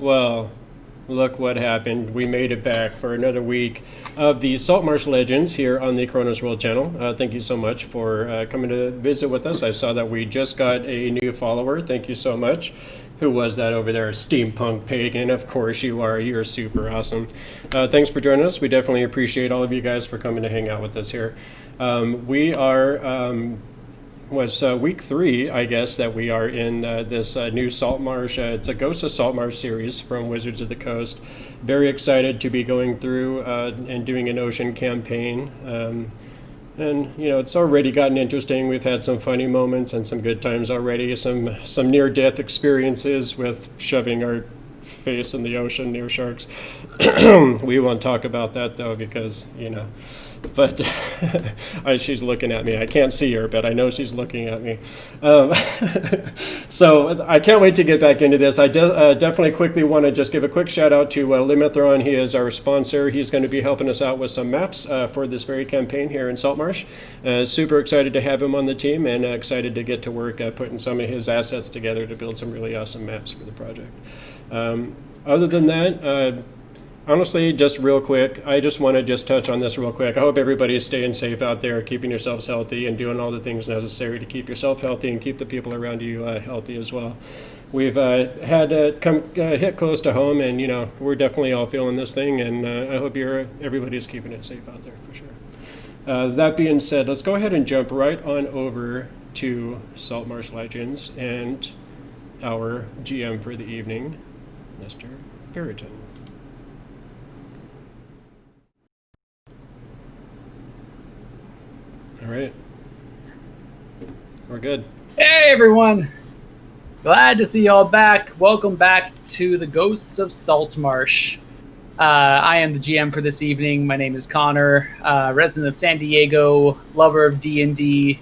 Well, look what happened. We made it back for another week of the Saltmarsh Legends here on the Kronos World channel. Thank you so much for coming to visit with us. I saw that we just got a new follower. Thank you so much. Who was that over there? Steampunk Pagan. Of course you are. You're super awesome. Thanks for joining us. We definitely appreciate all of you guys for coming to hang out with us here. We are... was week 3, I guess, that we are in this new Saltmarsh. It's a Ghost of Saltmarsh series from Wizards of the Coast. Very excited to be going through and doing an ocean campaign. And, you know, it's already gotten interesting. We've had some funny moments and some good times already. Some near-death experiences with shoving our face in the ocean near sharks. We won't talk about that, though, because, you know... But she's looking at me. I can't see her, but I know she's looking at me. So I can't wait to get back into this. I definitely quickly want to just give a quick shout out to Limithron. He is our sponsor. He's going to be helping us out with some maps for this very campaign here in Saltmarsh. Super excited to have him on the team and excited to get to work putting some of his assets together to build some really awesome maps for the project. Other than that, honestly, just real quick, I just want to just touch on this real quick. I hope everybody is staying safe out there, keeping yourselves healthy, and doing all the things necessary to keep yourself healthy and keep the people around you healthy as well. We've had hit close to home, and you know we're definitely all feeling this thing, and I hope everybody's keeping it safe out there for sure. That being said, let's go ahead and jump right on over to Saltmarsh Legends and our GM for the evening, Mr. Puritan. All right. We're good. Hey, everyone. Glad to see y'all back. Welcome back to the Ghosts of Saltmarsh. I am the GM for this evening. My name is Connor, resident of San Diego, lover of D&D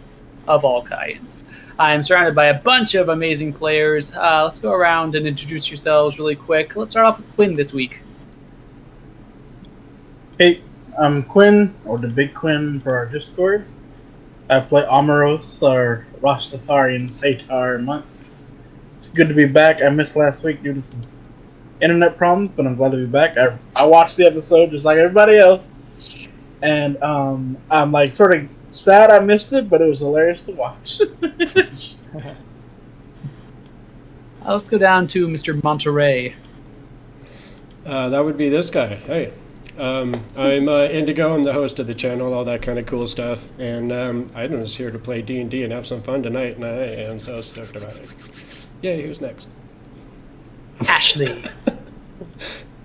of all kinds. I'm surrounded by a bunch of amazing players. Let's go around and introduce yourselves really quick. Let's start off with Quinn this week. Hey, I'm Quinn, or the Big Quinn for our Discord. I play Omiros, or Rastafarian Satar monk. It's good to be back. I missed last week due to some internet problems, but I'm glad to be back. I watched the episode just like everybody else, and I'm like sort of sad I missed it, but it was hilarious to watch. Let's go down to Mr. Monterey. That would be this guy. Hey. I'm Indigo. I'm the host of the channel, all that kind of cool stuff. And I'm just here to play D&D and have some fun tonight, and I am so stoked about it. Yay, who's next? Ashley.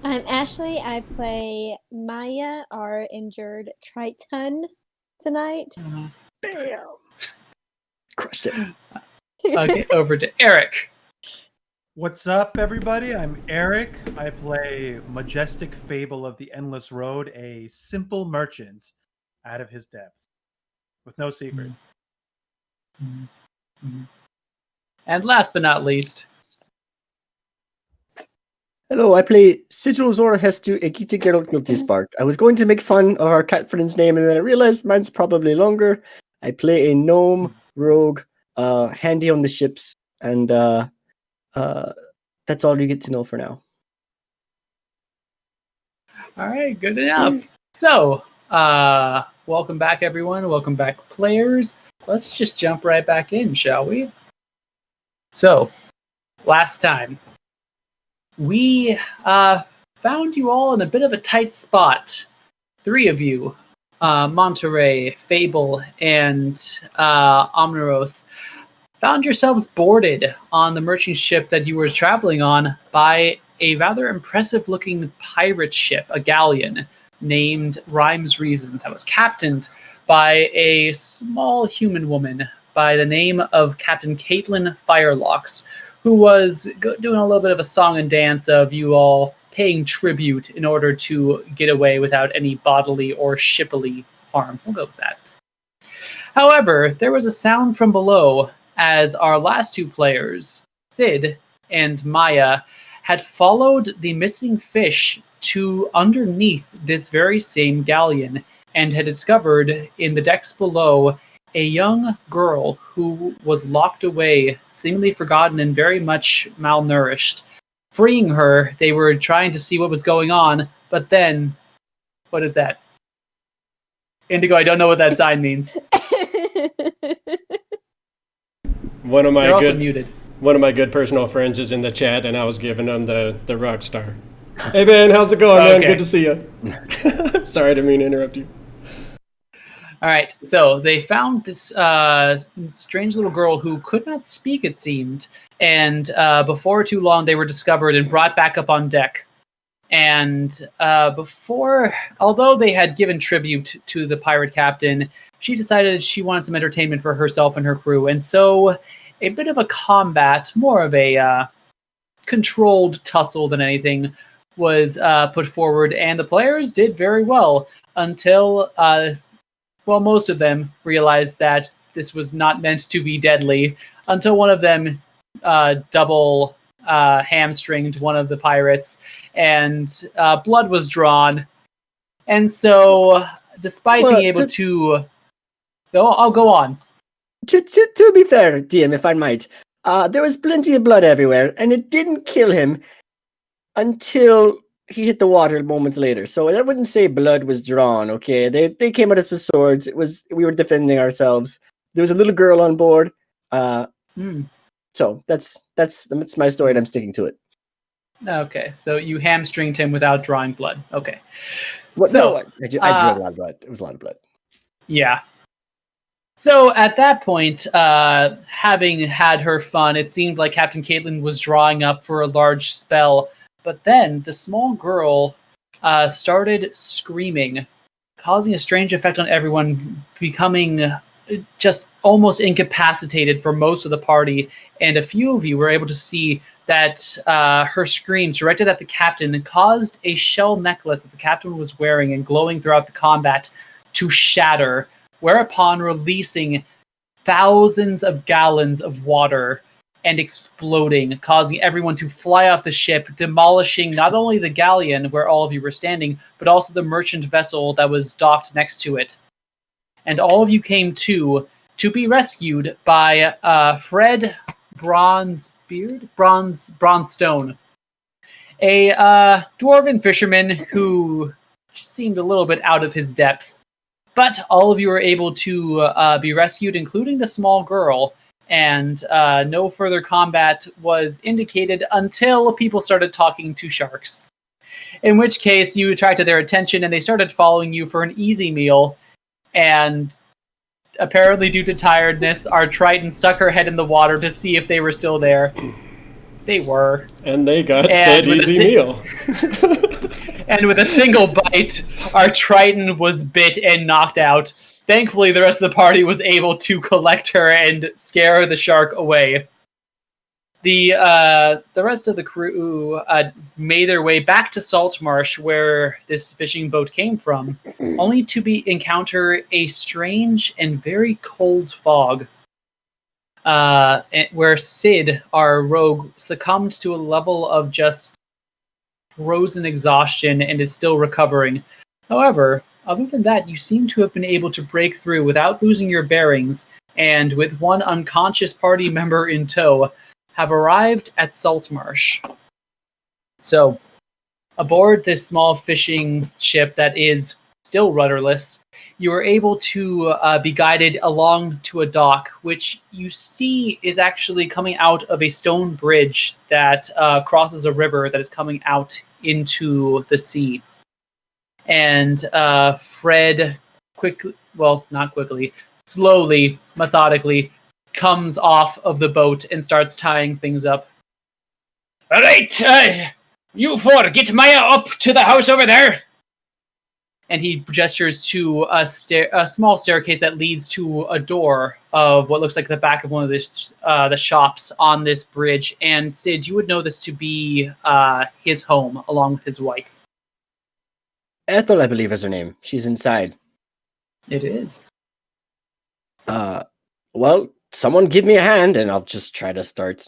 I'm Ashley. I play Maya, our injured Triton, tonight. Bam! Crushed it. Okay, over to Eric. What's up, everybody? I'm Eric. I play Majestic Fable of the Endless Road, a simple merchant out of his depth, with no secrets. Mm-hmm. And last but not least... Hello, I play Sigil Zorohestu Egita Geralt Guiltyspark. I was going to make fun of our cat friend's name, and then I realized mine's probably longer. I play a gnome rogue, handy on the ships, and that's all you get to know for now. All right, good enough. So, welcome back, everyone. Welcome back, players. Let's just jump right back in, shall we? So, last time, we found you all in a bit of a tight spot. 3 of you, Monterey, Fable, and Omiros, found yourselves boarded on the merchant ship that you were traveling on by a rather impressive-looking pirate ship, a galleon, named Rhymes Reason, that was captained by a small human woman by the name of Captain Caitlin Firelocks, who was doing a little bit of a song and dance of you all paying tribute in order to get away without any bodily or shippily harm. We'll go with that. However, there was a sound from below as our last 2 players, Syd and Maya, had followed the missing fish to underneath this very same galleon and had discovered in the decks below a young girl who was locked away, seemingly forgotten and very much malnourished, freeing her. They were trying to see what was going on, but then, what is that? Indigo, I don't know what that sign means. One of my They're also good muted. one of my good personal friends is in the chat, and I was giving him the rock star. Hey man, how's it going, man? Okay. Good to see you. Sorry, I didn't mean to interrupt you. All right, so they found this strange little girl who could not speak, it seemed, and before too long they were discovered and brought back up on deck. And although they had given tribute to the pirate captain, she decided she wanted some entertainment for herself and her crew, and so a bit of a combat, more of a controlled tussle than anything, was put forward, and the players did very well until, most of them realized that this was not meant to be deadly, until one of them double hamstringed one of the pirates, and blood was drawn. And so, despite being able to... I'll go on. To be fair, DM, if I might, there was plenty of blood everywhere, and it didn't kill him until he hit the water moments later. So I wouldn't say blood was drawn, okay? They came at us with swords. We were defending ourselves. There was a little girl on board. So that's my story, and I'm sticking to it. Okay, so you hamstringed him without drawing blood. Okay. I drew a lot of blood. It was a lot of blood. Yeah. So at that point, having had her fun, it seemed like Captain Caitlin was drawing up for a large spell. But then the small girl started screaming, causing a strange effect on everyone, becoming just almost incapacitated for most of the party. And a few of you were able to see that her screams directed at the captain caused a shell necklace that the captain was wearing and glowing throughout the combat to shatter, whereupon releasing thousands of gallons of water and exploding, causing everyone to fly off the ship, demolishing not only the galleon where all of you were standing, but also the merchant vessel that was docked next to it. And all of you came to be rescued by Fred Bronzestone, a dwarven fisherman who seemed a little bit out of his depth. But all of you were able to be rescued, including the small girl, and no further combat was indicated until people started talking to sharks. In which case, you attracted their attention, and they started following you for an easy meal. And apparently, due to tiredness, our Triton stuck her head in the water to see if they were still there. They were. And they got said easy meal. And with a single bite, our Triton was bit and knocked out. Thankfully, the rest of the party was able to collect her and scare the shark away. The rest of the crew made their way back to Saltmarsh, where this fishing boat came from, only to encounter a strange and very cold fog. Where Syd, our rogue, succumbed to a level of just frozen exhaustion and is still recovering. However, other than that, you seem to have been able to break through without losing your bearings, and with one unconscious party member in tow, have arrived at Saltmarsh. So, aboard this small fishing ship that is still rudderless, you are able to be guided along to a dock, which you see is actually coming out of a stone bridge that crosses a river that is coming out into the sea. And Fred slowly, methodically, comes off of the boat and starts tying things up. All right, you four, get Maya up to the house over there. And he gestures to a small staircase that leads to a door of what looks like the back of one of the shops on this bridge. And Syd, you would know this to be his home, along with his wife. Ethel, I believe, is her name. She's inside. It is. Well, someone give me a hand, and I'll just try to start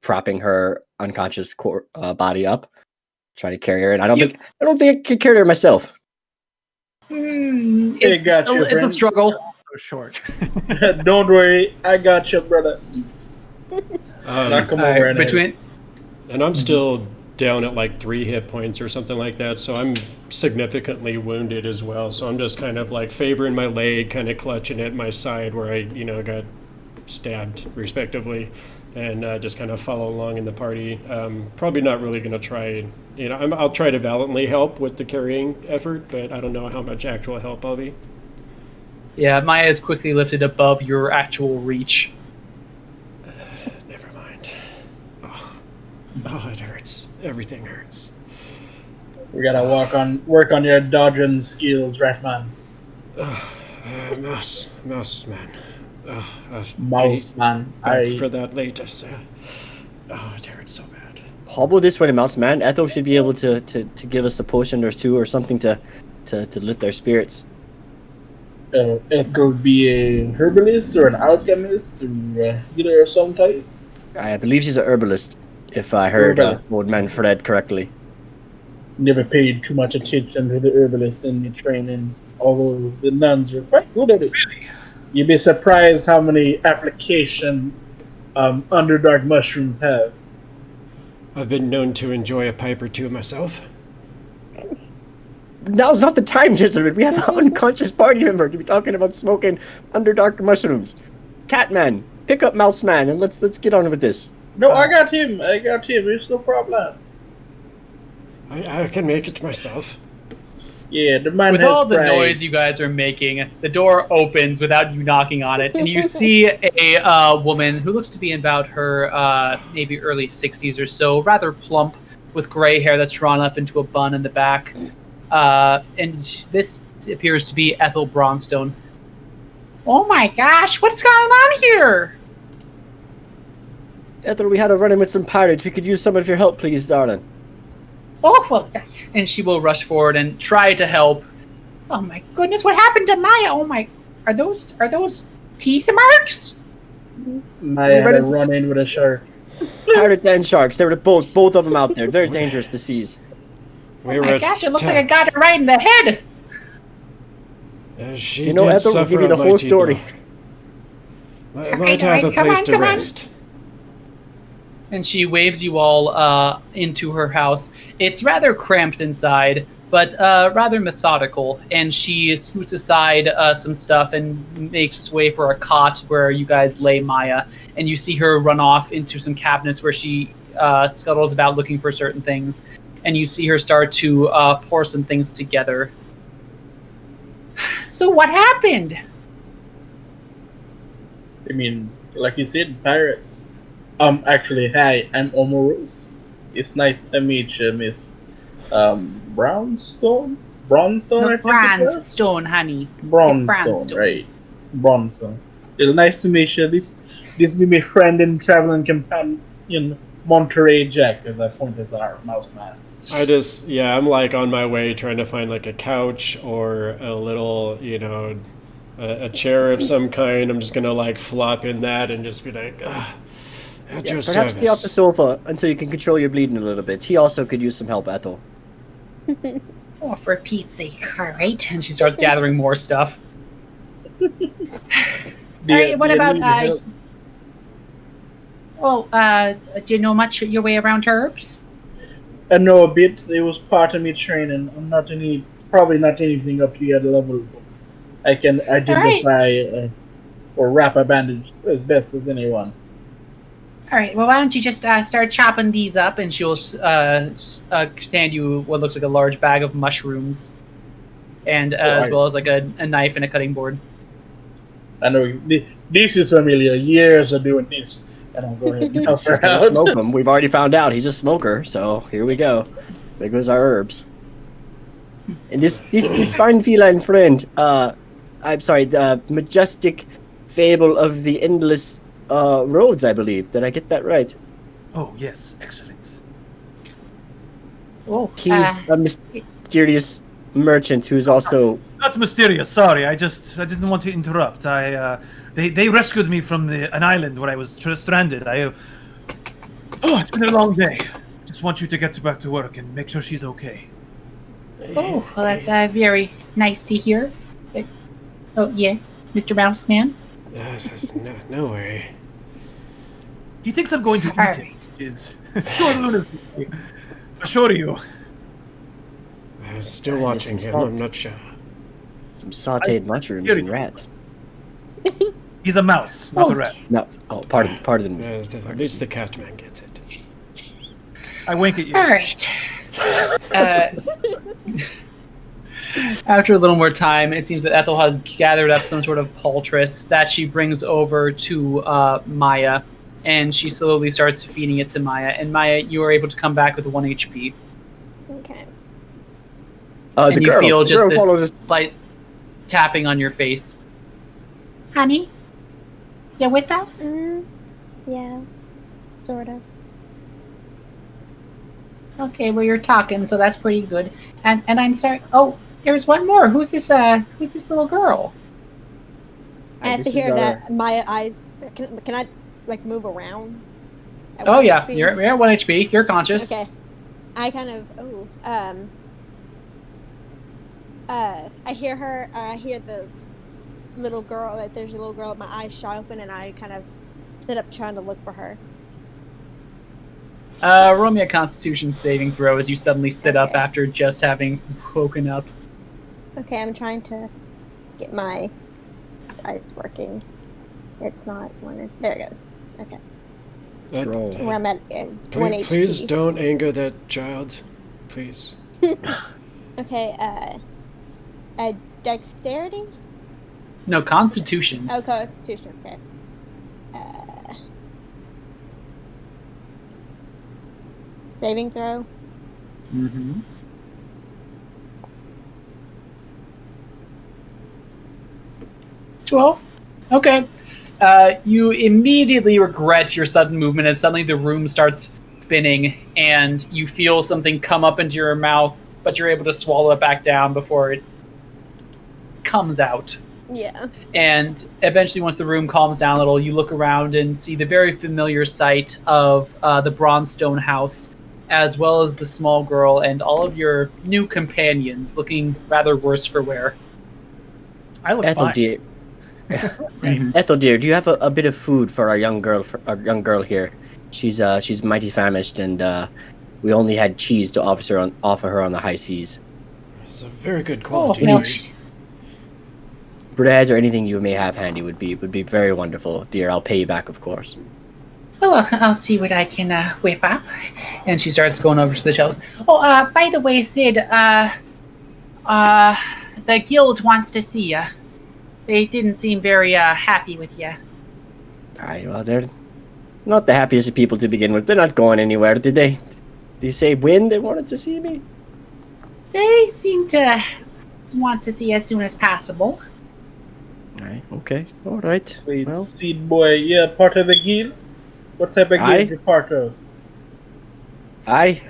propping her unconscious body up. Try to carry her, and I don't think I can carry her myself. It's a struggle. So short. Don't worry, I got you, brother. Knock him over between And I'm still down at like 3 hit points or something like that, so I'm significantly wounded as well. So I'm just kind of like favoring my leg, kind of clutching at my side where I, got stabbed respectively, and just kind of follow along in the party. Probably not really going to try, I'll try to valiantly help with the carrying effort, but I don't know how much actual help I'll be. Yeah, Maya is quickly lifted above your actual reach. Never mind. Oh, it hurts. Everything hurts. We gotta work on your dodging skills, Ratman. Mouse man. Mouse man. For that later, sir. Oh, it hurts so bad. How about this way, Mouse Man? Ethel should be able to give us a potion or two or something to lift our spirits. It could be a herbalist or an alchemist or a healer of some type. I believe she's a herbalist, if I heard old man Fred correctly. Never paid too much attention to the herbalists in the training, although the nuns were quite good at it. Really? You'd be surprised how many application Underdark mushrooms have. I've been known to enjoy a pipe or two myself. Now's not the time, gentlemen. We have an unconscious party member to be talking about smoking Underdark mushrooms. Catman, pick up Mouse Man, and let's get on with this. No, I got him. It's no problem. I can make it myself. Yeah, the man With has all the pride. noise you guys are making, the door opens without you knocking on it, and you see a woman who looks to be about her maybe early 60s or so, rather plump, with gray hair that's drawn up into a bun in the back. And this appears to be Ethel Bronstone. Oh my gosh, what's going on here? Ethel, we had a run-in with some pirates. We could use some of your help, please, darling. Oh, well, and she will rush forward and try to help. Oh my goodness, what happened to Maya? Oh my, are those teeth marks? Maya had a run-in with a shark. Pirate and sharks. There were both of them out there. Very dangerous to seize. Oh my gosh, it looks like I got it right in the head. She Ethel will give you the whole story. Might have a place to rest. And she waves you all into her house. It's rather cramped inside, but rather methodical. And she scoots aside some stuff and makes way for a cot where you guys lay Maya. And you see her run off into some cabinets where she scuttles about looking for certain things. And you see her start to pour some things together. So what happened? I mean, like you said, pirates. Actually, hi, I'm Omiros. It's nice to meet you, Miss Brownstone? Bronstone, I think it was? Bronstone, honey. Bronstone, right. Bronstone. It's nice to meet you. This be my friend and traveling companion, Monterey Jack, as I point as our mouse man. I'm like on my way trying to find like a couch or a little, a chair of some kind. I'm just gonna like flop in that and just be like, at your Perhaps service. stay off the sofa until you can control your bleeding a little bit. He also could use some help, Ethel. Oh, for Pete's sake, all right. And she starts gathering more stuff. All right, what about, do you know much your way around herbs? I know a bit. It was part of my training. I'm probably not anything up to your level. I can identify or wrap a bandage as best as anyone. All right, well, why don't you just start chopping these up, and she'll stand you what looks like a large bag of mushrooms, and as well as like a knife and a cutting board. I know this is familiar. Years of doing this, and I'll go ahead and help her out. Smoke him. We've already found out he's a smoker, so here we go. There goes our herbs. And this fine feline friend, I'm sorry, the majestic fable of the endless roads, I believe. Did I get that right? Oh, yes. Excellent. Oh, He's a mysterious merchant who's also... Not mysterious, sorry. I didn't want to interrupt. They rescued me from an island where I was stranded. It's been a long day. Just want you to get back to work and make sure she's okay. Oh, well, that's very nice to hear. Oh, yes, Mr. Mouseman? No worry. He thinks I'm going to eat him. is pure lunacy. Assure you. Still There's watching some him. I'm salt. not sure. Some sautéed mushrooms hear and you. rat. He's a mouse, not a rat. No, pardon me. At least the cat man gets it. I wink at you. All right. After a little more time, it seems that Ethel has gathered up some sort of poultice that she brings over to Maya, and she slowly starts feeding it to Maya. And Maya, you are able to come back with 1 HP. Okay. And you feel the just girl this follows light tapping on your face. Honey, you with us? Yeah. Sort of. Okay, well you're talking, so that's pretty good. And I'm sorry. Oh, there's one more. Who's this little girl? At this the is hear our- that, my eyes. Can I like move around? At Oh 1 yeah, HP? you're at 1 HP. You're conscious. Okay. I kind of. I hear her. I hear the little girl. That there's a little girl. My eyes shot open, and I kind of sit up trying to look for her. Roll me a Constitution saving throw as you suddenly sit up Okay. after just having woken up. Okay, I'm trying to get my eyes working. It's not one. There it goes. Okay. Roll. Where I'm at 1 HP. Please don't anger that child. Please. Okay. Dexterity. No, Constitution. Oh, Constitution. Okay. Saving throw. Mm-hmm. 12? Okay. You immediately regret your sudden movement as suddenly the room starts spinning and you feel something come up into your mouth, but you're able to swallow it back down before it comes out. Yeah. And eventually, once the room calms down a little, you look around and see the very familiar sight of the Bronzestone house, as well as the small girl and all of your new companions looking rather worse for wear. I look Ethel fine. dear. Ethel dear, do you have a bit of food for our young girl here? She's mighty famished, and we only had cheese to offer her on the high seas. It's a very good quality no. cheese. Bread or anything you may have handy would be very wonderful, dear. I'll pay you back, of course. Oh, I'll see what I can whip up. And she starts going over to the shelves. Oh, by the way, Syd, the guild wants to see you. They didn't seem very happy with you. Aye, well, they're not the happiest of people to begin with. They're not going anywhere, did they? Did you say when they wanted to see me? They seem to want to see you as soon as possible. Aye, okay, all right. Wait, Well, Seed Boy, yeah, part of the guild? What type of Aye. guild you part of? aye,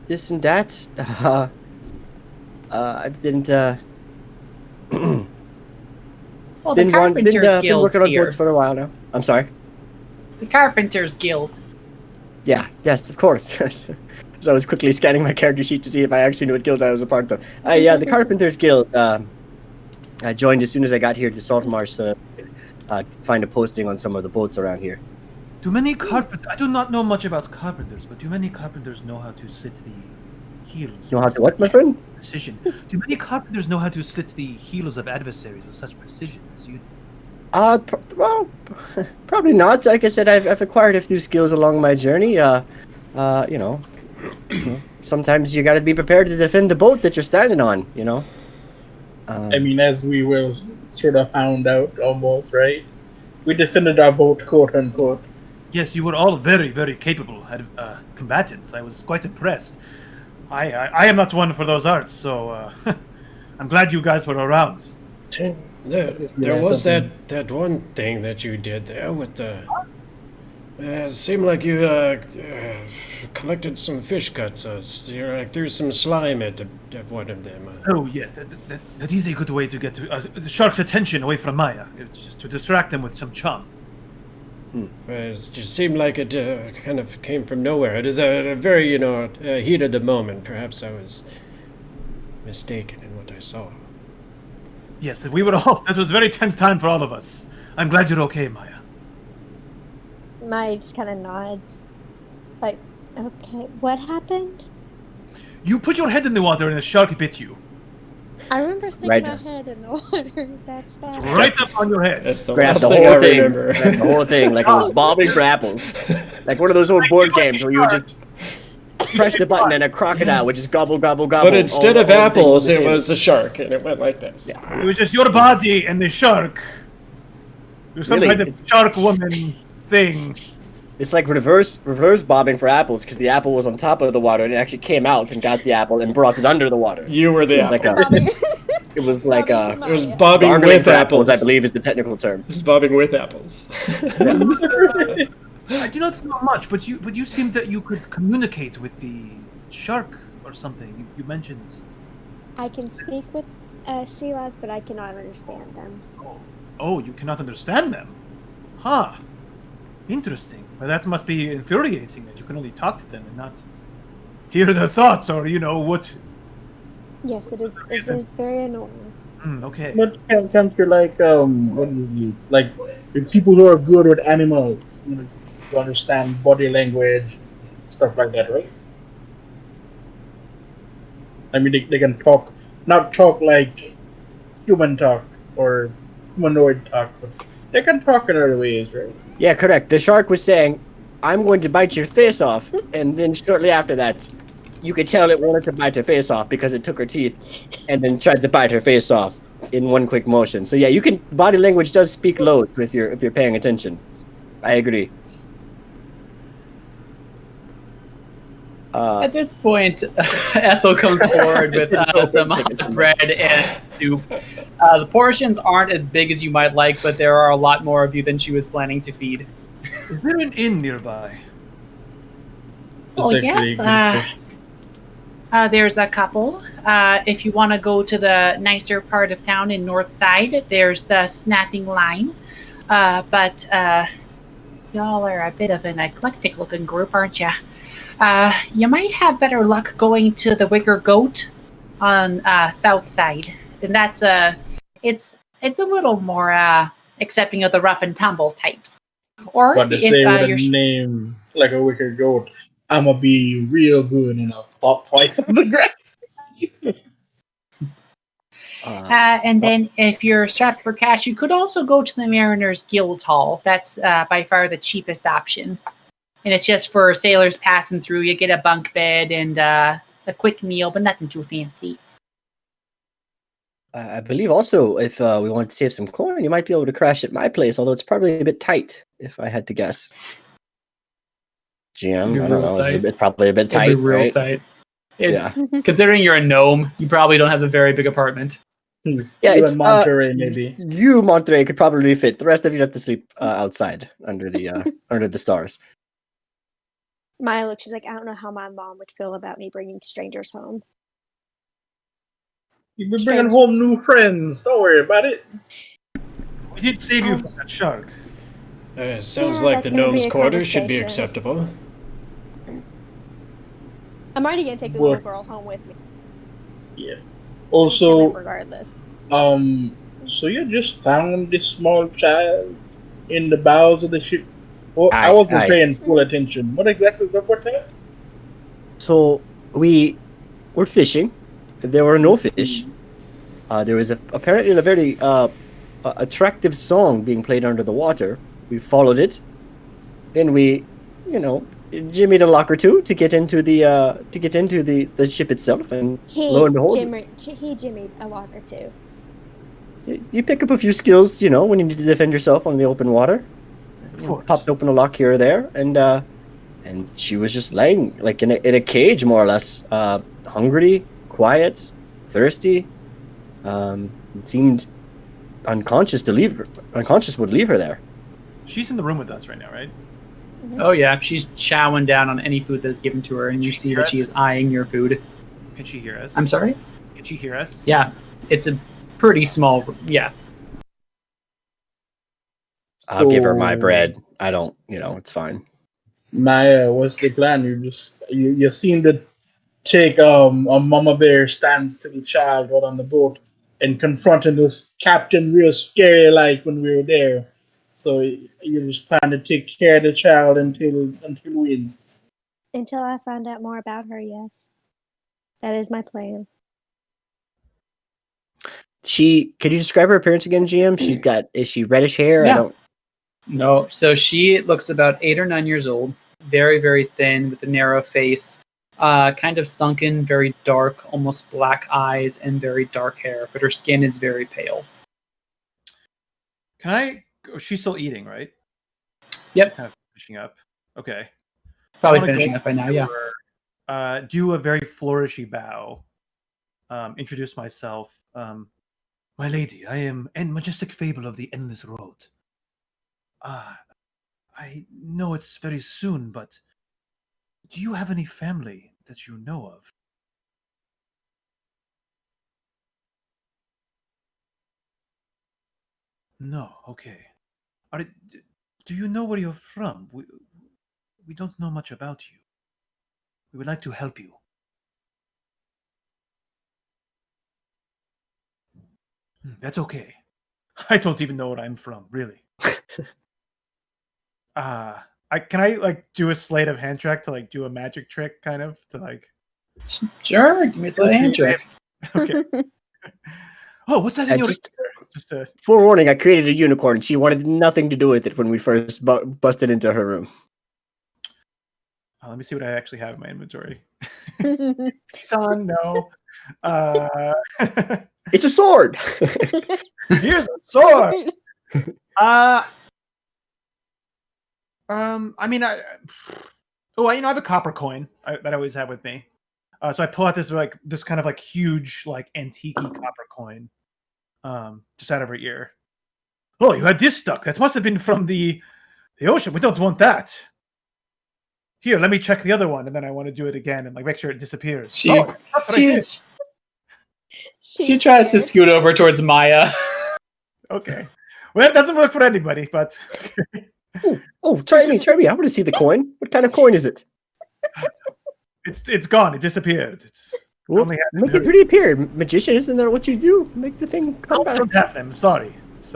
this and that. I didn't, Well, the been Carpenters Guild working on here. boats for a while now. I'm sorry. The Carpenters Guild. Yeah, yes, of course. So I was quickly scanning my character sheet to see if I actually knew what guild I was a part of. Yeah, the Carpenters Guild. I joined as soon as I got here to Saltmarsh to find a posting on some of the boats around here. Do many carpenters? I do not know much about carpenters, but do many carpenters know how to slit the heels? Know how to what, my friend? Precision. Do many carpenters know how to slit the heels of adversaries with such precision as you do? Well, probably not. Like I said, I've acquired a few skills along my journey. Sometimes you got to be prepared to defend the boat that you're standing on. I mean, as we will sort of found out almost, right? We defended our boat, quote unquote. Yes, you were all very, very capable combatants. I was quite impressed. I am not one for those arts, so I'm glad you guys were around. There was that one thing that you did there with the. It seemed like you collected some fish guts. You threw some slime at one of them. Oh yes, that is a good way to get the shark's attention away from Maya. It's just to distract them with some charm. It just seemed like it kind of came from nowhere. It is a very, heat of the moment. Perhaps I was mistaken in what I saw. Yes, that we were all. That was a very tense time for all of us. I'm glad you're okay, Maya. Maya just kind of nods. Like, okay, what happened? You put your head in the water and a shark bit you. I remember sticking Right. my head in the water. That's bad. Right up on your head. That's the Grab last the thing I whole thing. remember. Grab the whole thing like it was bobbing for apples. Like one of those old board games where you would just press the button and a crocodile would just gobble, gobble, gobble. But instead of apples, it was a shark, and it went like this. It was just your body and the shark. There's some Really? kind of shark woman thing. It's like reverse bobbing for apples because the apple was on top of the water and it actually came out and got the apple and brought it under the water. You were the It's like apple. a, it was like It was Maya. bobbing gargling with for apples. I believe is the technical term. It was bobbing with apples. I do not know much, but you seemed that you could communicate with the shark or something. You mentioned. I can speak with sea life, but I cannot understand them. Oh, you cannot understand them? Huh. Interesting. Well, that must be infuriating that you can only talk to them and not hear their thoughts or, what. Yes, it is. It is very annoying. Okay. But can't you like what is it? Like the people who are good with animals, to understand body language, stuff like that, right? I mean, they can talk, not talk like human talk or humanoid talk, but they can talk in other ways, right? Yeah, correct. The shark was saying, "I'm going to bite your face off," and then shortly after that, you could tell it wanted to bite her face off because it took her teeth, and then tried to bite her face off in one quick motion. So yeah, you can. Body language does speak loads if you're paying attention. I agree. At this point, Ethel comes forward with some bread and soup. The portions aren't as big as you might like, but there are a lot more of you than she was planning to feed. Is there an inn nearby? Oh, yes. There's a couple. If you want to go to the nicer part of town in North Side, there's the Snapping Line. But y'all are a bit of an eclectic-looking group, aren't you? You might have better luck going to the Wicker Goat on South Side, and that's it's a little more accepting of the rough and tumble types. Or But to if say with you're a name like a wicked goat, I'ma be real good and I'll pop twice on the ground. and then if you're strapped for cash, you could also go to the Mariners Guild Hall. That's by far the cheapest option. And it's just for sailors passing through. You get a bunk bed and a quick meal, but nothing too fancy. I believe also if we want to save some coin, you might be able to crash at my place, although it's probably a bit tight, if I had to guess. GM, Be I don't real know. tight. It's probably a bit It'd tight, be real right? tight. Yeah. Considering you're a gnome, you probably don't have a very big apartment. Yeah, You it's in Monterey, maybe. You, Monterey, could probably fit. The rest of you have to sleep outside under the under the stars. Maya looks. She's like, I don't know how my mom would feel about me bringing strangers home. You've been bringing home new friends. Don't worry about it. We did save you from that shark. Sounds Yeah, like that's the gonna be gnome's a quarters should be conversation. acceptable. I'm already gonna take the What? little girl home with me. Yeah. She's coming Also, regardless. so you just found this small child in the bowels of the ship? Well, I Aye, wasn't aye. paying full attention. What exactly is up with that? So we were fishing. There were no fish. There was apparently a very attractive song being played under the water. We followed it. Then we, jimmied a lock or two to get into the ship itself, and lo and behold, He jimmied a lock or two. you pick up a few skills, when you need to defend yourself on the open water. Of course. Popped open a lock here or there, and she was just laying like in a cage, more or less, hungry, quiet, thirsty. It seemed unconscious would leave her there. She's in the room with us right now, right? Oh yeah, she's chowing down on any food that is given to her, and you see that she is eyeing your food. Can she hear us? I'm sorry? Can she hear us? Yeah, it's a pretty small room. Yeah. I'll give her my So- bread. I don't, it's fine. Maya, what's the plan? You seem to take a mama bear stance to the child out on the boat and confronting this captain real scary like when we were there. So you just plan to take care of the child until when? Until I find out more about her, yes. That is my plan. Can you describe her appearance again, GM? Is she reddish hair? Yeah. I don't. No, so she looks about 8 or 9 years old, very, very thin with a narrow face, kind of sunken, very dark, almost black eyes, and very dark hair, but her skin is very pale. She's still eating, right? Yep. She's kind of finishing up. Okay. Probably finishing up by now, yeah. Do a very flourishy bow. Introduce myself. My lady, I am Majestic Fable of the Endless Road. I know it's very soon, but do you have any family that you know of? No, okay. Do you know where you're from? We don't know much about you. We would like to help you. That's okay. I don't even know where I'm from, really. Can I do a sleight of hand trick to do a magic trick kind of to Sure, give me a sleight of hand trick. Okay. Oh, what's that in your just a forewarning, I created a unicorn. She wanted nothing to do with it when we first busted into her room. Let me see what I actually have in my inventory. Son, no. It's a sword. Here's a sword. I have a copper coin that I always have with me. So I pull out this kind of huge antique copper coin, just out of her ear. Oh, you had this stuck. That must have been from the ocean. We don't want that. Here, let me check the other one, and then I want to do it again and make sure it disappears. She tries to scoot over towards Maya. Okay. Well, it doesn't work for anybody, but try me. I want to see the coin. What kind of coin is it? It's gone. It disappeared. Make it reappear. Magician, isn't that what you do? Make the thing come back. I don't have them. Sorry. It's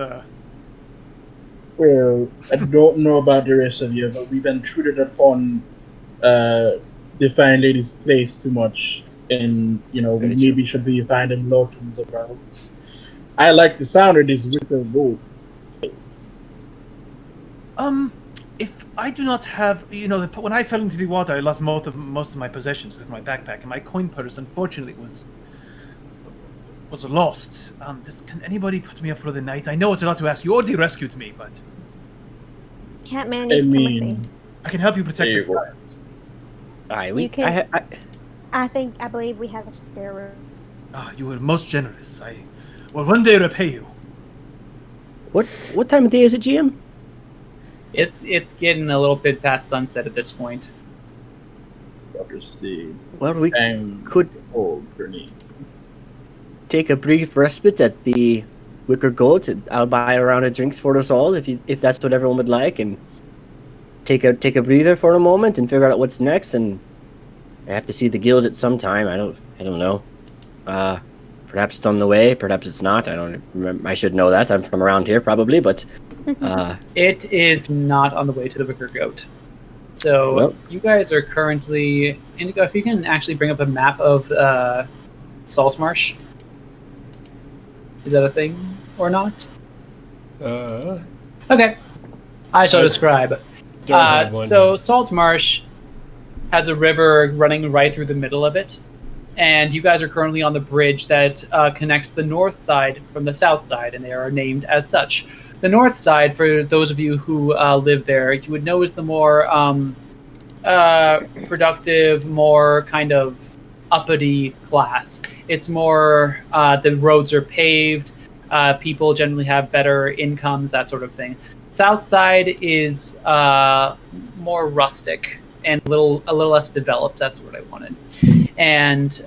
Well, I don't know about the rest of you, but we've intruded upon the fine lady's place too much, and we maybe should be finding Lawtons around. I like the sound of this wicker gold. If I do not have, when I fell into the water, I lost most of my possessions in my backpack, and my coin purse, unfortunately, was lost. Can anybody put me up for the night? I know it's a lot to ask. You already rescued me, but Catman, you come with me. I can help you protect your child. I believe we have a spare room. You were most generous. I will one day repay you. What time of day is it, GM? It's getting a little bit past sunset at this point. Well, we could take a brief respite at the Wicker Goat. I'll buy a round of drinks for us all if that's what everyone would like, and take a breather for a moment and figure out what's next. And I have to see the guild at some time. I don't know. Perhaps it's on the way. Perhaps it's not. I don't remember. I should know that. I'm from around here, probably, but it is not on the way to the Wicker Goat. So you guys are currently Indigo. If you can actually bring up a map of Saltmarsh, is that a thing or not? Okay, I shall describe. So Saltmarsh has a river running right through the middle of it, and you guys are currently on the bridge that connects the north side from the south side, and they are named as such. The north side, for those of you who live there, you would know is the more productive, more kind of uppity class. It's more the roads are paved, people generally have better incomes, that sort of thing. South side is more rustic and a little less developed. That's what I wanted. And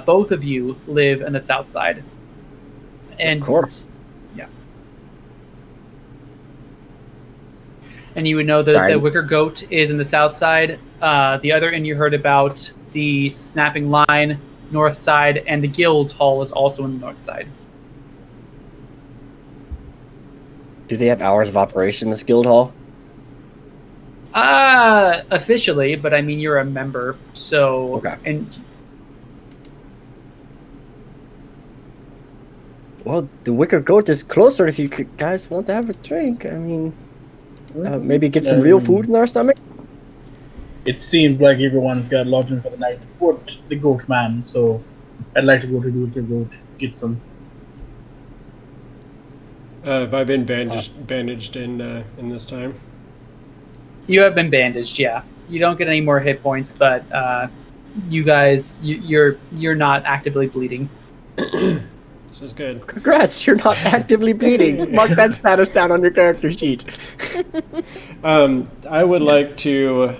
both of you live in the south side. And of course. Yeah. And you would know that the Wicker Goat is in the south side. The other inn you heard about, the Snapping Line, north side, and the Guild Hall is also in the north side. Do they have hours of operation, this guild hall? Officially, but I mean, you're a member, so... Okay. And Well, the Wicker Goat is closer if you guys want to have a drink. I mean, maybe get some real food in our stomach? It seems like everyone's got lodging for the night but the Goat Man, so I'd like to go to the Wicker Goat, get some. Have I been bandaged in this time? you have been bandaged, yeah. You don't get any more hit points, but you guys, you're not actively bleeding. This is good. Congrats, you're not actively bleeding. Mark that status down on your character sheet. I would like to.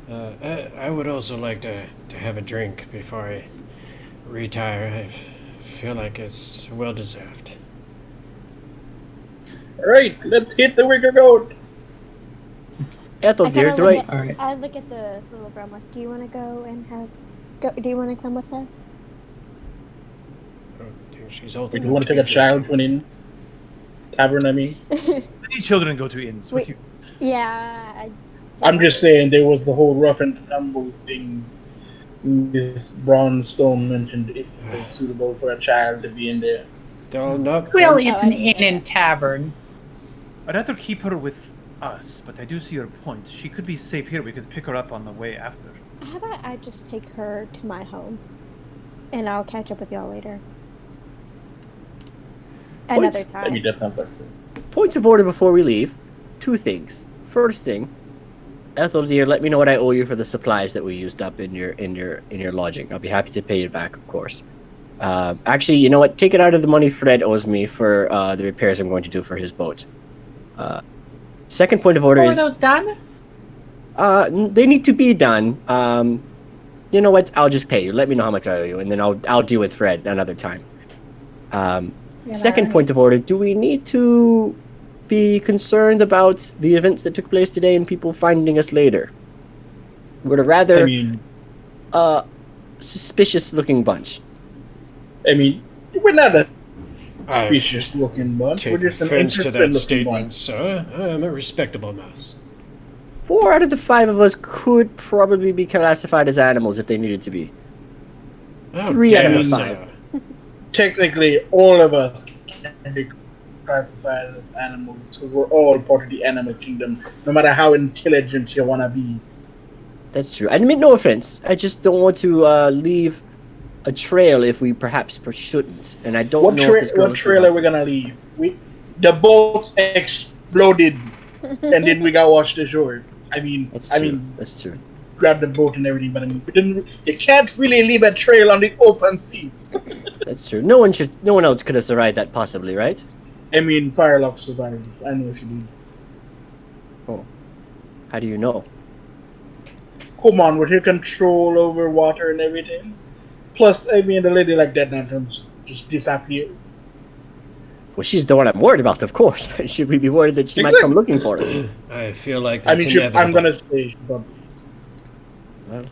I would also like to have a drink before I retire. I feel like it's well deserved. Alright, let's hit the Wicker Goat! Ethel, dear, kinda do I... All right. I look at the little girl. I'm like, do you want to go and do you want to come with us? I don't think she's old Do you enough want to take a be child drinking. to an inn? Tavern, I mean? Many children go to inns. Wait. Yeah. I'm just saying, there was the whole rough and tumble thing. Miss Brownstone mentioned if it's suitable for a child to be in there. They'll not. Well, it's an I- inn and tavern. I'd rather keep her with us, but I do see your point. She could be safe here. We could pick her up on the way after. How about I just take her to my home, and I'll catch up with y'all later. Another I time. mean, that sounds like Points of order before we leave. Two things. First thing, Ethel, dear, let me know what I owe you for the supplies that we used up in your lodging. I'll be happy to pay you back, of course. Actually, you know what? Take it out of the money Fred owes me for the repairs I'm going to do for his boat. Second point of order Are is those done? they need to be done. You know what? I'll just pay you. Let me know how much I owe you, and then I'll deal with Fred another time. Second point of order: do we need to be concerned about the events that took place today and people finding us later? We're a rather I mean, suspicious-looking bunch. we're not a I suspicious-looking bunch. We're take just an offense to that interesting-looking statement, bunch. sir. I'm a respectable mouse. 4 out of the 5 of us could probably be classified as animals if they needed to be. How 3 out of dare, the 5. sir. Technically, all of us can be classified as animals because we're all part of the animal kingdom, no matter how intelligent you want to be. That's true. I admit no offense. I just don't want to leave a trail if we perhaps shouldn't. And I don't What, know if this girl what trail are we gonna leave? The boat exploded, and then we got washed ashore. That's true. That's true. Grab the boat and everything, but we didn't. You can't really leave a trail on the open seas. That's true. No one else could have survived that, possibly, right? Firelock survived. I know she did. Oh, how do you know? Come on, with her control over water and everything. Plus, the lady like that just disappeared. Well, she's the one I'm worried about, of course. But should we be worried that she might come looking for us? I feel like that's I'm inevitable. gonna say she probably is. Well,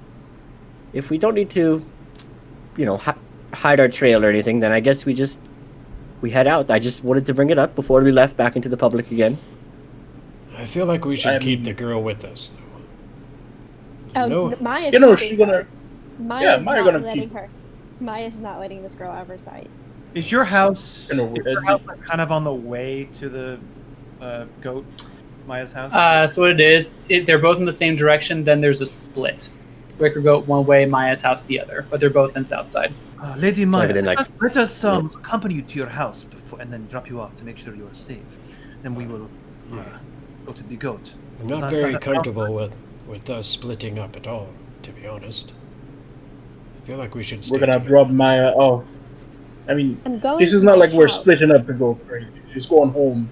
if we don't need to, hide our trail or anything, then I guess we head out. I just wanted to bring it up before we left back into the public again. I feel like we should keep the girl with us, though. Oh, No. Maya's she's gonna. Maya's Maya not gonna letting keep- her. Maya's not letting this girl out of her sight. Is your house, Like, kind of on the way to the goat, Maya's house? So what it is, they're both in the same direction. Then there's a split. Wicker Goat one way, Maya's house the other, but they're both in Southside. Lady Maya, within, like, let us minutes. accompany you to your house before, and then drop you off to make sure you are safe. Then we will go to the goat. I'm not very comfortable with us splitting up at all, to be honest. I feel like we should stay We're gonna together. drop Maya off. I'm going. This is to not my like we're house. splitting up to go crazy. She's going home.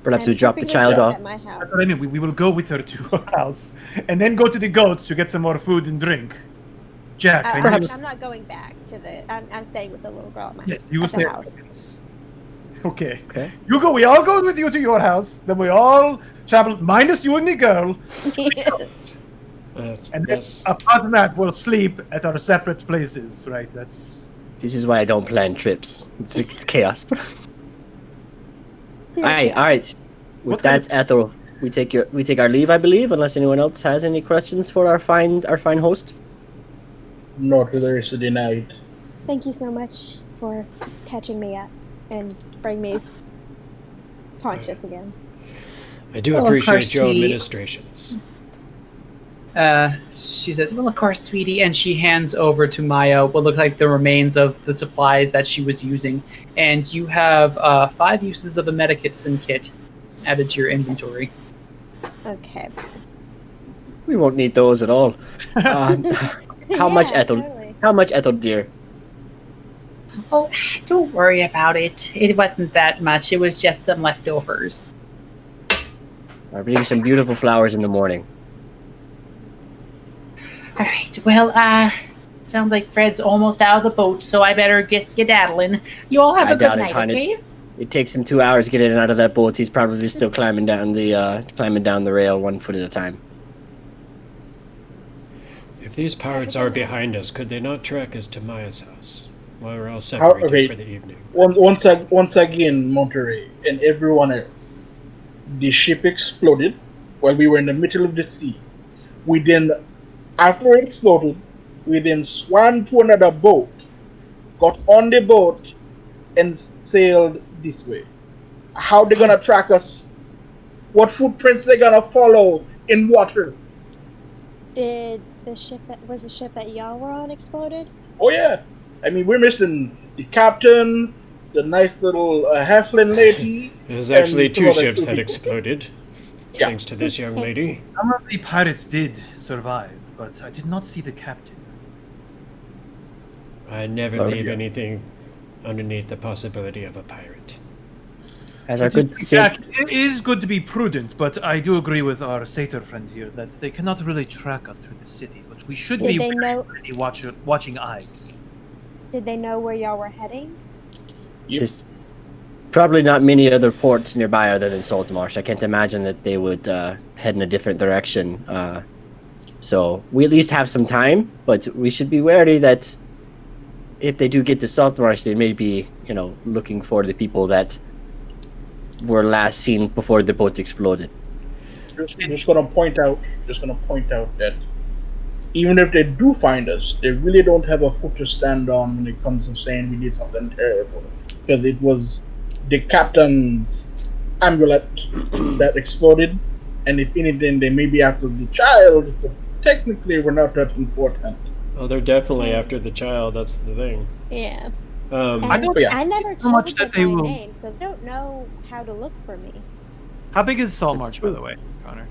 Perhaps I'm we drop the perfectly child safe off. at my house. That's what I mean. We will go with her to her house, and then go to the goat to get some more food and drink. Jack, I Perhaps- know I'm not going back to the. I'm staying with the little girl at my Yes, you at stay the at house. house. Okay. Okay. You go. We all go with you to your house. Then we all travel, minus you and the girl, and then Yes. apart from that, we'll sleep at our separate places. Right? That's. This is why I don't plan trips. It's chaos. Aye, all right. With What kind that, Ethel, we take our leave, I believe, unless anyone else has any questions for our fine host. Not to the rest of the night. Thank you so much for catching me up and bring me conscious again. I do Well, of appreciate course, your we- administrations. She says, well, of course, sweetie, and she hands over to Maya what look like the remains of the supplies that she was using. And you have 5 uses of a medicine kit added to your inventory. Okay. We won't need those at all. How much, Ethel? Totally. How much, Ethel, dear? Oh, don't worry about it. It wasn't that much. It was just some leftovers. I'll bring you some beautiful flowers in the morning. All right. Well, sounds like Fred's almost out of the boat, so I better get skedaddling. You all have I a good doubt it, night, honey. okay? It takes him 2 hours to get in and out of that boat. He's probably still climbing down the rail 1 foot at a time. If these pirates are behind us, could they not track us to Maya's house while we're all separated okay. for the evening? Once again, Monterey and everyone else, the ship exploded while we were in the middle of the sea. After it exploded, we then swam to another boat, got on the boat, and sailed this way. How they gonna track us? What footprints they gonna follow in water? Did the ship that y'all were on exploded? Oh yeah, I mean we're missing the captain, the nice little halfling lady. There's actually and some 2 other ships 2 that people. exploded, Yeah. thanks to this young lady. Some of the pirates did survive, but I did not see the captain. I never Oh, leave yeah. anything underneath the possibility of a pirate. As our It is- good Syd, it is good to be prudent, but I do agree with our satyr friend here that they cannot really track us through the city. But we should Did be they know? ready watching eyes. Did they know where y'all were heading? there's probably not many other ports nearby other than Saltmarsh. I can't imagine that they would head in a different direction. So we at least have some time, but we should be wary that if they do get to Saltmarsh, they may be, looking for the people that were last seen before the boat exploded. Just gonna point out that even if they do find us, they really don't have a foot to stand on when it comes to saying we did something terrible. Because it was the captain's amulet that exploded, and if anything, they may be after the child, but technically we're not that important. Oh, they're definitely after the child, that's the thing. Yeah. Um, And yeah. I never So told much them that they my will- name, so they don't know how to look for me. How big is Saltmarsh, by true. the way, Connor?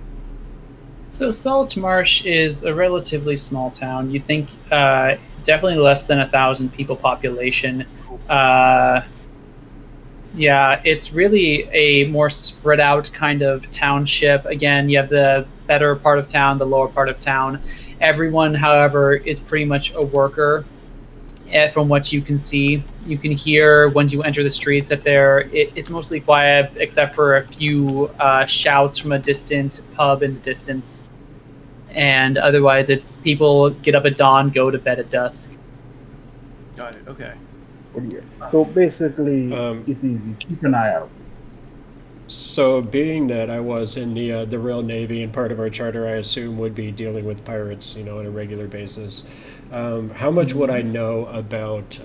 So Saltmarsh is a relatively small town. You think definitely less than 1,000 people population. Yeah, it's really a more spread out kind of township. Again, you have the better part of town, the lower part of town. Everyone, however, is pretty much a worker. From what you can see, you can hear once you enter the streets that it's mostly quiet, except for a few shouts from a distant pub in the distance. And otherwise, it's people get up at dawn, go to bed at dusk. Got it. Okay. So basically, Um, it's easy. Keep an eye out. So, being that I was in the Royal Navy and part of our charter, I assume would be dealing with pirates, on a regular basis. How much would I know about,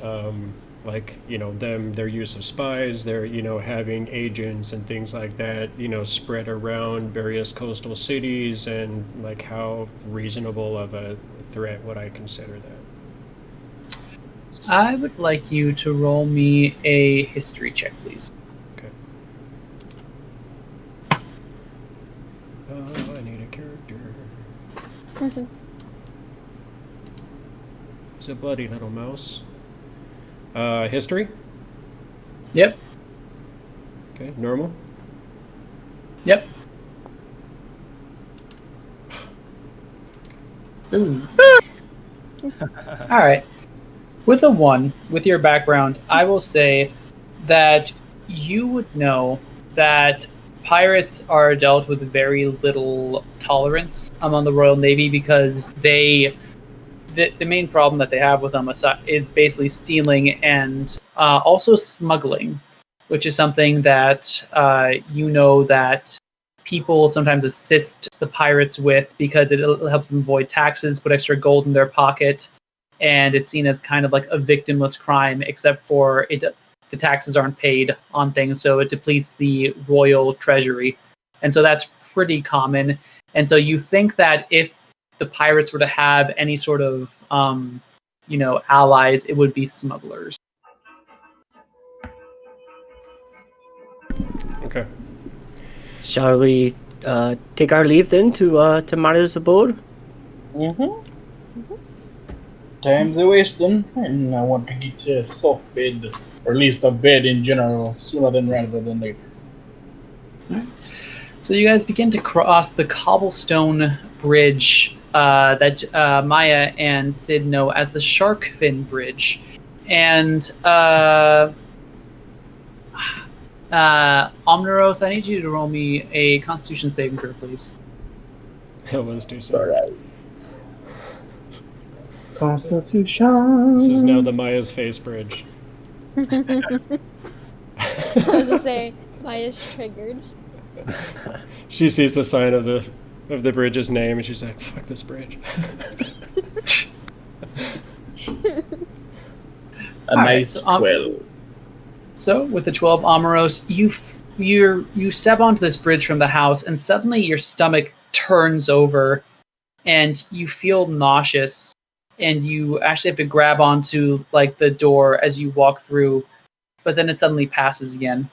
their use of spies, their, having agents and things like that, spread around various coastal cities, and like how reasonable of a threat would I consider that? I would like you to roll me a history check, please. I need a character. Mhm. He's a bloody little mouse. History? Yep. Okay, normal. Yep. Ooh. All right. With a 1, with your background, I will say that you would know that pirates are dealt with very little tolerance among the Royal Navy because the main problem that they have with them is basically stealing and also smuggling. which is something that that people sometimes assist the pirates with because it helps them avoid taxes, put extra gold in their pocket, and it's seen as kind of like a victimless crime, except for the taxes aren't paid on things, so it depletes the royal treasury. And so that's pretty common. And so you think that if the pirates were to have any sort of, allies, it would be smugglers. Okay. Shall we take our leave then to Mario's abode? Time's a wasting, and I want to get you a soft bed, or at least a bed in general, sooner than rather than later. So you guys begin to cross the cobblestone bridge that Maya and Syd know as the Shark Fin Bridge. And Omiros, I need you to roll me a Constitution saving throw, please. That was too soon. Alright. Constitution. This is now the Maya's face bridge. I was gonna say, Maya's triggered. She sees the sign of the bridge's name and she's like, "Fuck this bridge." A nice 12. So with the 12 Omiros, you step onto this bridge from the house, and suddenly your stomach turns over, and you feel nauseous, and you actually have to grab onto like the door as you walk through, but then it suddenly passes again.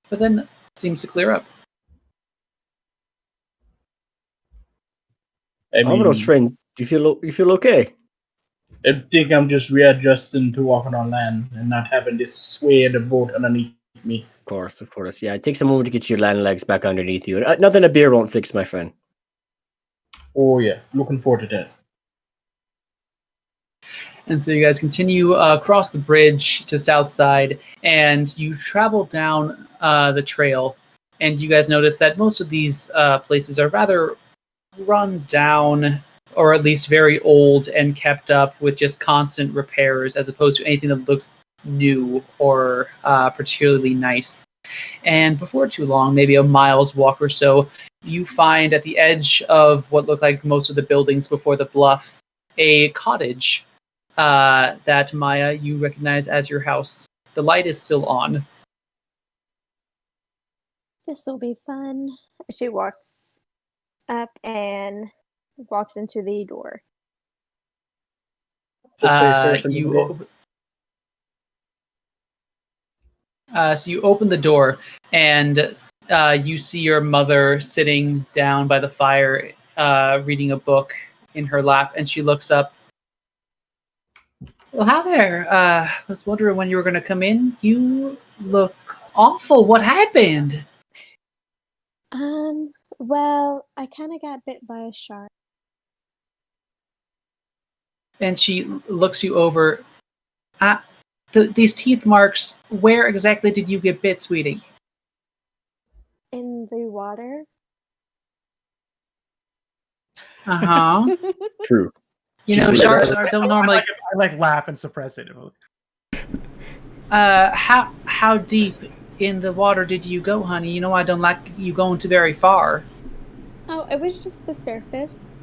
But then it seems to clear up. Omiros, friend, do you feel okay? I think I'm just readjusting to walking on land and not having this sway of the boat underneath me. Of course. Yeah, it takes a moment to get your land legs back underneath you. Nothing a beer won't fix, my friend. Oh yeah, looking forward to that. And so you guys continue across the bridge to south side, and you travel down the trail, and you guys notice that most of these places are rather run down, or at least very old and kept up with just constant repairs, as opposed to anything that looks new or particularly nice. And before too long, maybe a mile's walk or so, you find at the edge of what look like most of the buildings before the bluffs a cottage that, Maya, you recognize as your house. The light is still on. This will be fun. She walks up and walks into the door. So you open the door, and you see your mother sitting down by the fire, reading a book in her lap, and she looks up. Well, hi there. I was wondering when you were going to come in. You look awful. What happened? Well, I kind of got bit by a shark. And she looks you over. These teeth marks, where exactly did you get bit, sweetie? In the water. Uh-huh. True. You know, sharks don't normally... I like laugh and suppress it. How deep in the water did you go, honey? You know I don't like you going too very far. Oh, it was just the surface.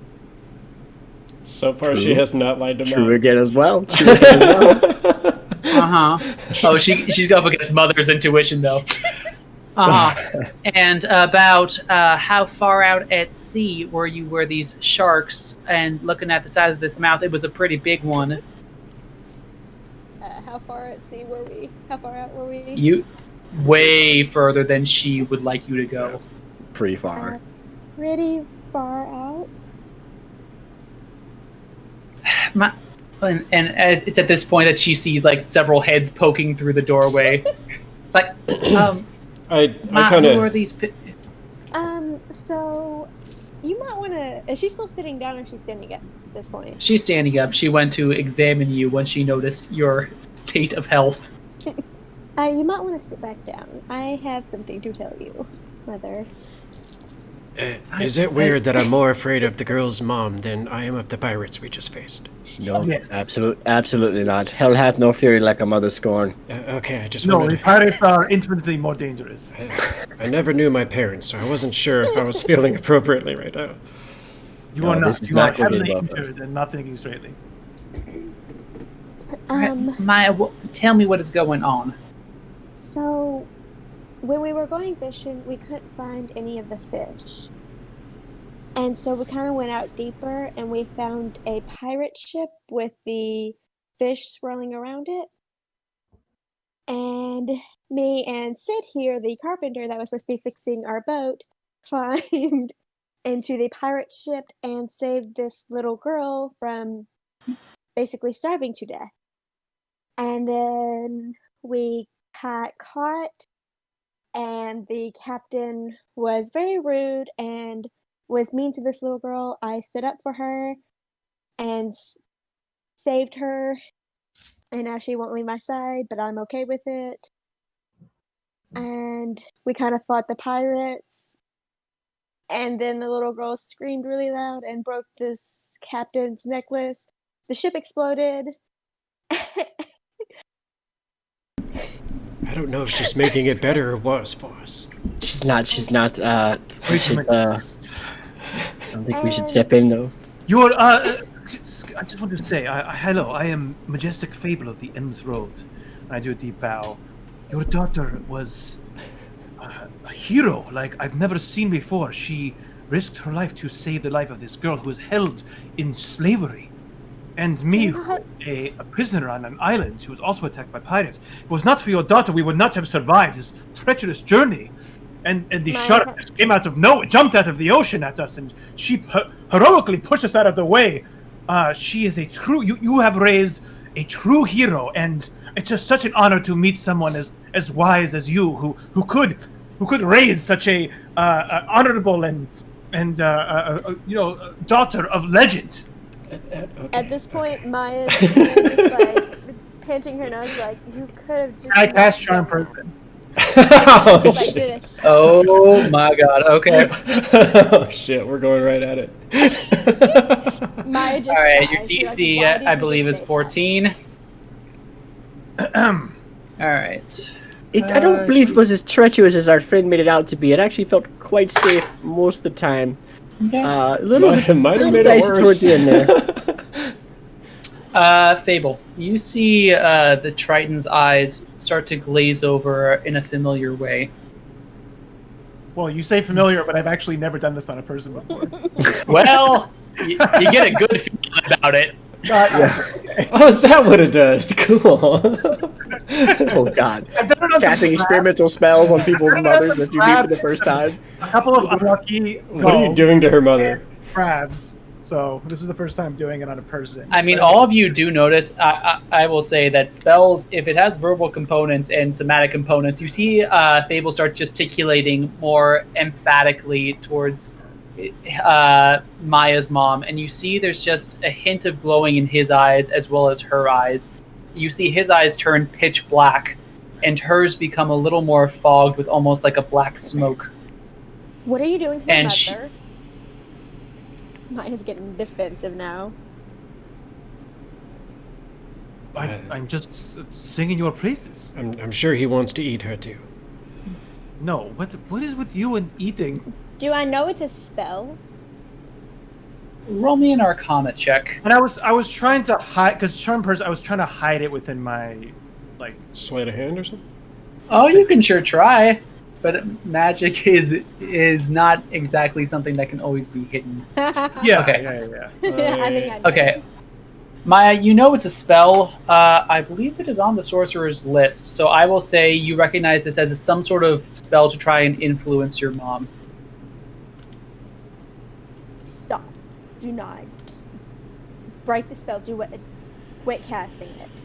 So far, she has not lied to Mom. True again as well. Uh-huh. Oh, she's going up against Mother's intuition, though. Uh-huh. And about how far out at sea were you where these sharks, and looking at the size of this mouth, it was a pretty big one. How far at sea were we? How far out were we? You way further than she would like you to go. Pretty far. Pretty far out. And it's at this point that she sees like several heads poking through the doorway. Like, I kind of. Who are these? So you might want to. Is she still sitting down, or is she standing up at this point? She's standing up. She went to examine you when she noticed your state of health. You might want to sit back down. I have something to tell you, Mother. Is it weird that I'm more afraid of the girl's mom than I am of the pirates we just faced? No, Yes. absolutely not. Hell hath no fury like a mother scorn. Okay, I just No, the wanted pirates are infinitely more dangerous. I never knew my parents, so I wasn't sure if I was feeling appropriately right now. You No, are this not. is You not are gonna be heavily love us. injured and not thinking straightly. Maya, tell me what is going on. So, when we were going fishing, we couldn't find any of the fish. And so we kind of went out deeper and we found a pirate ship with the fish swirling around it. And me and Syd here, the carpenter that was supposed to be fixing our boat, climbed into the pirate ship and saved this little girl from basically starving to death. And then we got caught, and the captain was very rude and was mean to this little girl. I stood up for her and saved her, and now she won't leave my side, but I'm okay with it. And we kind of fought the pirates, and then the little girl screamed really loud and broke this captain's necklace. The ship exploded. I don't know if she's making it better or worse for us. She's not. We should. I don't think we should step in though. You are. I just want to say, hello. I am Majestic Fable of the Endless Road. And I do a deep bow. Your daughter was a hero like I've never seen before. She risked her life to save the life of this girl who was held in slavery. And me, who was a prisoner on an island who was also attacked by pirates. If it was not for your daughter, we would not have survived this treacherous journey. And the shark just came out of nowhere, jumped out of the ocean at us, and she heroically pushed us out of the way. She is a true. You have raised a true hero, and it's just such an honor to meet someone as wise as you, who could raise such a honorable and daughter of legend. Okay. At this point, Maya's like pinching her nose, like you could have just. I cast charm person. Oh, like shit. this. Oh my god. Okay. Oh shit, we're going right at it. Maya just. All right, your sighs. You're DC, like, I believe, is 14. All right. I don't believe it was as treacherous as our friend made it out to be. It actually felt quite safe most of the time. Okay. A little might have made it dicey worse. towards the end there. Fable, you see the Triton's eyes start to glaze over in a familiar way. Well, you say familiar, but I've actually never done this on a person before. Well, you get a good feeling about it. Oh, is that what it does? Cool. Oh god. Casting experimental spells on people's mothers that you meet for the first time. A couple of unlucky What are you doing to her mother? crabs. So this is the first time doing it on a person. I mean, all of you do notice, I will say that spells, if it has verbal components and somatic components, you see Fable start gesticulating more emphatically towards Maya's mom, and you see there's just a hint of glowing in his eyes as well as her eyes. You see his eyes turn pitch black, and hers become a little more fogged with almost like a black smoke. What are you doing to my And mother? Maya's getting defensive now. I'm just singing your praises. I'm sure he wants to eat her too. No, what is with you and eating? Do I know it's a spell? Roll me an Arcana check. And I was trying to hide, because charm person, I was trying to hide it within my, like, Sleight of hand or something? Oh, you can sure try, but magic is not exactly something that can always be hidden. yeah, Okay. yeah. I think I know. Okay. Maya, you know it's a spell. I believe it is on the sorcerer's list, so I will say you recognize this as some sort of spell to try and influence your mom. Stop. Do not break the spell. Quit casting it.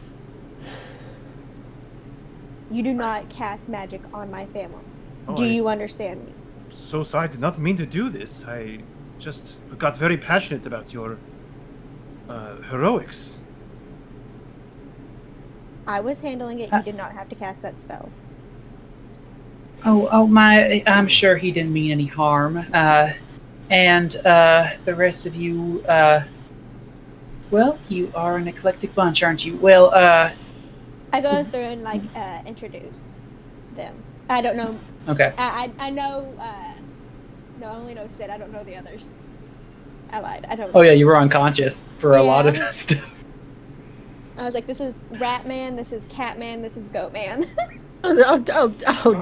You do not cast magic on my family. Oh, Do you understand me? So sorry, I did not mean to do this. I just got very passionate about your heroics. I was handling it. You did not have to cast that spell. I'm sure he didn't mean any harm. And the rest of you, well, you are an eclectic bunch, aren't you? Well, I go through and like introduce them. I don't know. Okay. I know. No, I only know Syd. I don't know the others. I lied. I don't. Oh yeah, you were unconscious for a lot of Yeah. that stuff. I was like, this is Rat Man, this is Cat Man, this is Goat Man. I'll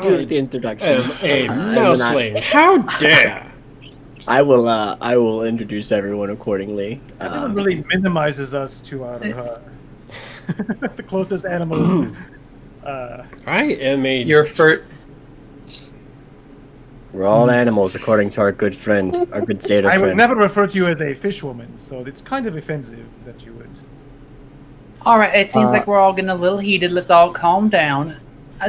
do the introduction. A mouseling. How dare! I will introduce everyone accordingly. Everyone really minimizes us to our the closest animal. I am a. Your first. We're all animals, according to our good friend, our good satyr I would friend. never refer to you as a fishwoman, so it's kind of offensive that you would. all right. It seems like we're all getting a little heated. Let's all calm down.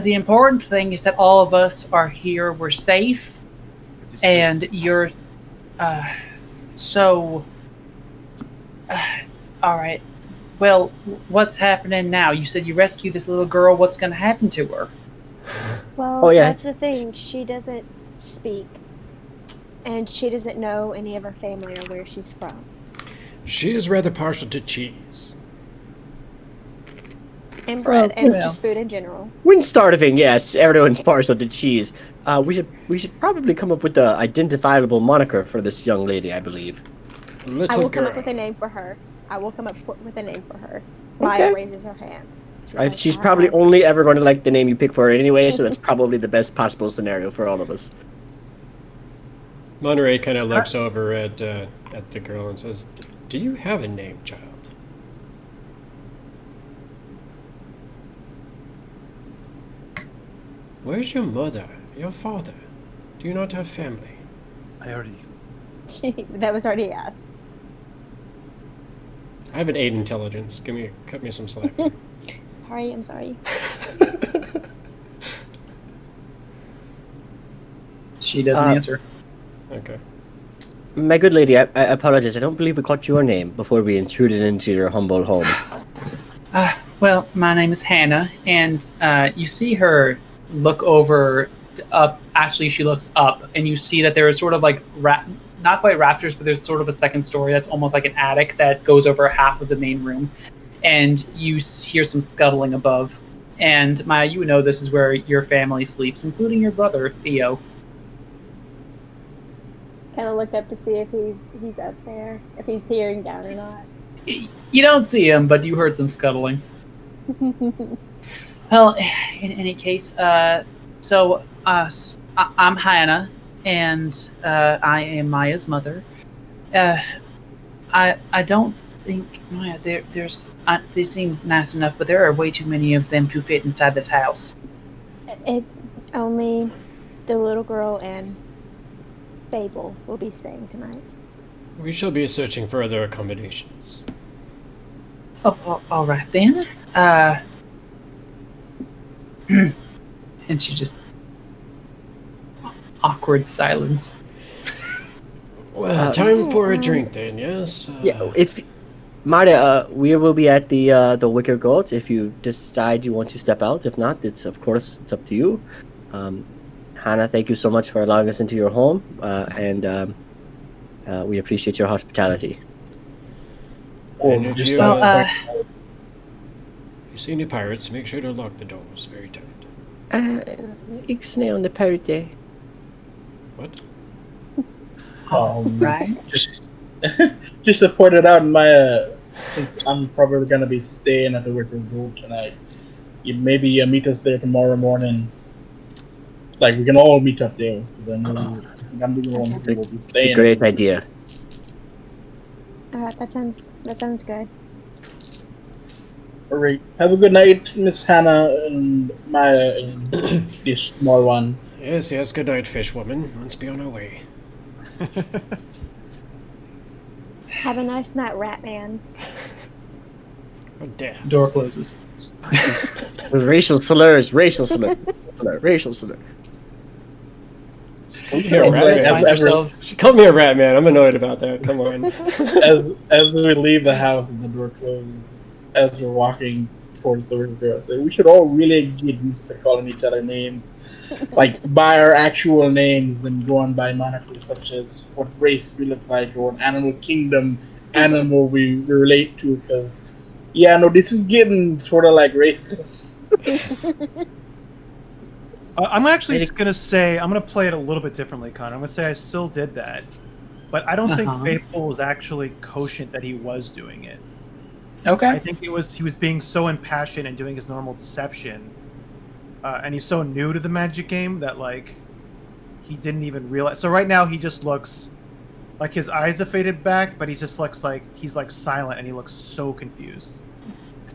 The important thing is that all of us are here. We're safe, and you're. So. All right. Well, what's happening now? You said you rescued this little girl. What's going to happen to her? Well, Oh, yeah. that's the thing. She doesn't speak. And she doesn't know any of her family or where she's from. She is rather partial to cheese. And bread, and well. just food in general. When starving, yes, everyone's partial to cheese. We should probably come up with the identifiable moniker for this young lady, I believe. I Little will come girl. up with a name for her. with a name for her. Okay. Maya raises her hand. Like, She's probably only ever going to like the name you pick for her anyway, so that's probably the best possible scenario for all of us. Monterey kind of looks over at the girl and says, "Do you have a name, child?" Where's your mother? Your father? Do you not have family? I already. that was already asked. I have an 8 intelligence. Cut me some slack. Sorry, I'm sorry. She doesn't answer. Okay. My good lady, I apologize. I don't believe we caught your name before we intruded into your humble home. Well, my name is Hannah, and you see her look over up. Actually, she looks up, and you see that there is sort of like not quite rafters, but there's sort of a second story that's almost like an attic that goes over half of the main room, and you hear some scuttling above. And Maya, you know this is where your family sleeps, including your brother Theo. Kind of looked up to see if he's up there, if he's peering down or not. You don't see him, but you heard some scuttling. Well, in any case, so I'm Hannah, and I am Maya's mother. I don't think Maya. There's they seem nice enough, but there are way too many of them to fit inside this house. It only the little girl and Fable will be staying tonight. We shall be searching for other accommodations. Oh, all right then. And she just awkward silence. Well, time for a drink then, yes? Yeah, if Marta, we will be at the Wicker Goat if you decide you want to step out. If not, it's up to you. Hannah, thank you so much for allowing us into your home, and we appreciate your hospitality. And if just you, thought- if you see any pirates, make sure to lock the doors very tight. Ik snee on the pirate day. What? Right. Just to point it out in my since I'm probably gonna be staying at the Wicker Goat tonight, maybe meet us there tomorrow morning. Like we can all meet up there. 'Cause I know I'm the one who will be It's staying. a great idea. That sounds good. All right. Have a good night, Miss Hannah and Maya and this small one. Yes, good night, fish woman. Let's be on our way. Have a nice night, Rat Man. Oh, damn. Door closes. Racial slurs. Racial slurs. Call me a rat As- man. as- yourselves. She called me a rat man. I'm annoyed about that. Come on. As we leave the house and the door closes, as we're walking towards the river. So we should all really get used to calling each other names, like by our actual names, than go on by monikers such as what race we look like or what animal kingdom animal we relate to. Because, yeah, no, this is getting sort of like racist. I'm actually going to say, I'm going to play it a little bit differently, Connor. I'm going to say I still did that. But I don't think Fable was actually quotient that he was doing it. Okay. I think he was being so impassioned and doing his normal deception. And he's so new to the Magic game that, like, he didn't even realize. So right now he just looks like his eyes have faded back, but he just looks like he's like silent and he looks so confused.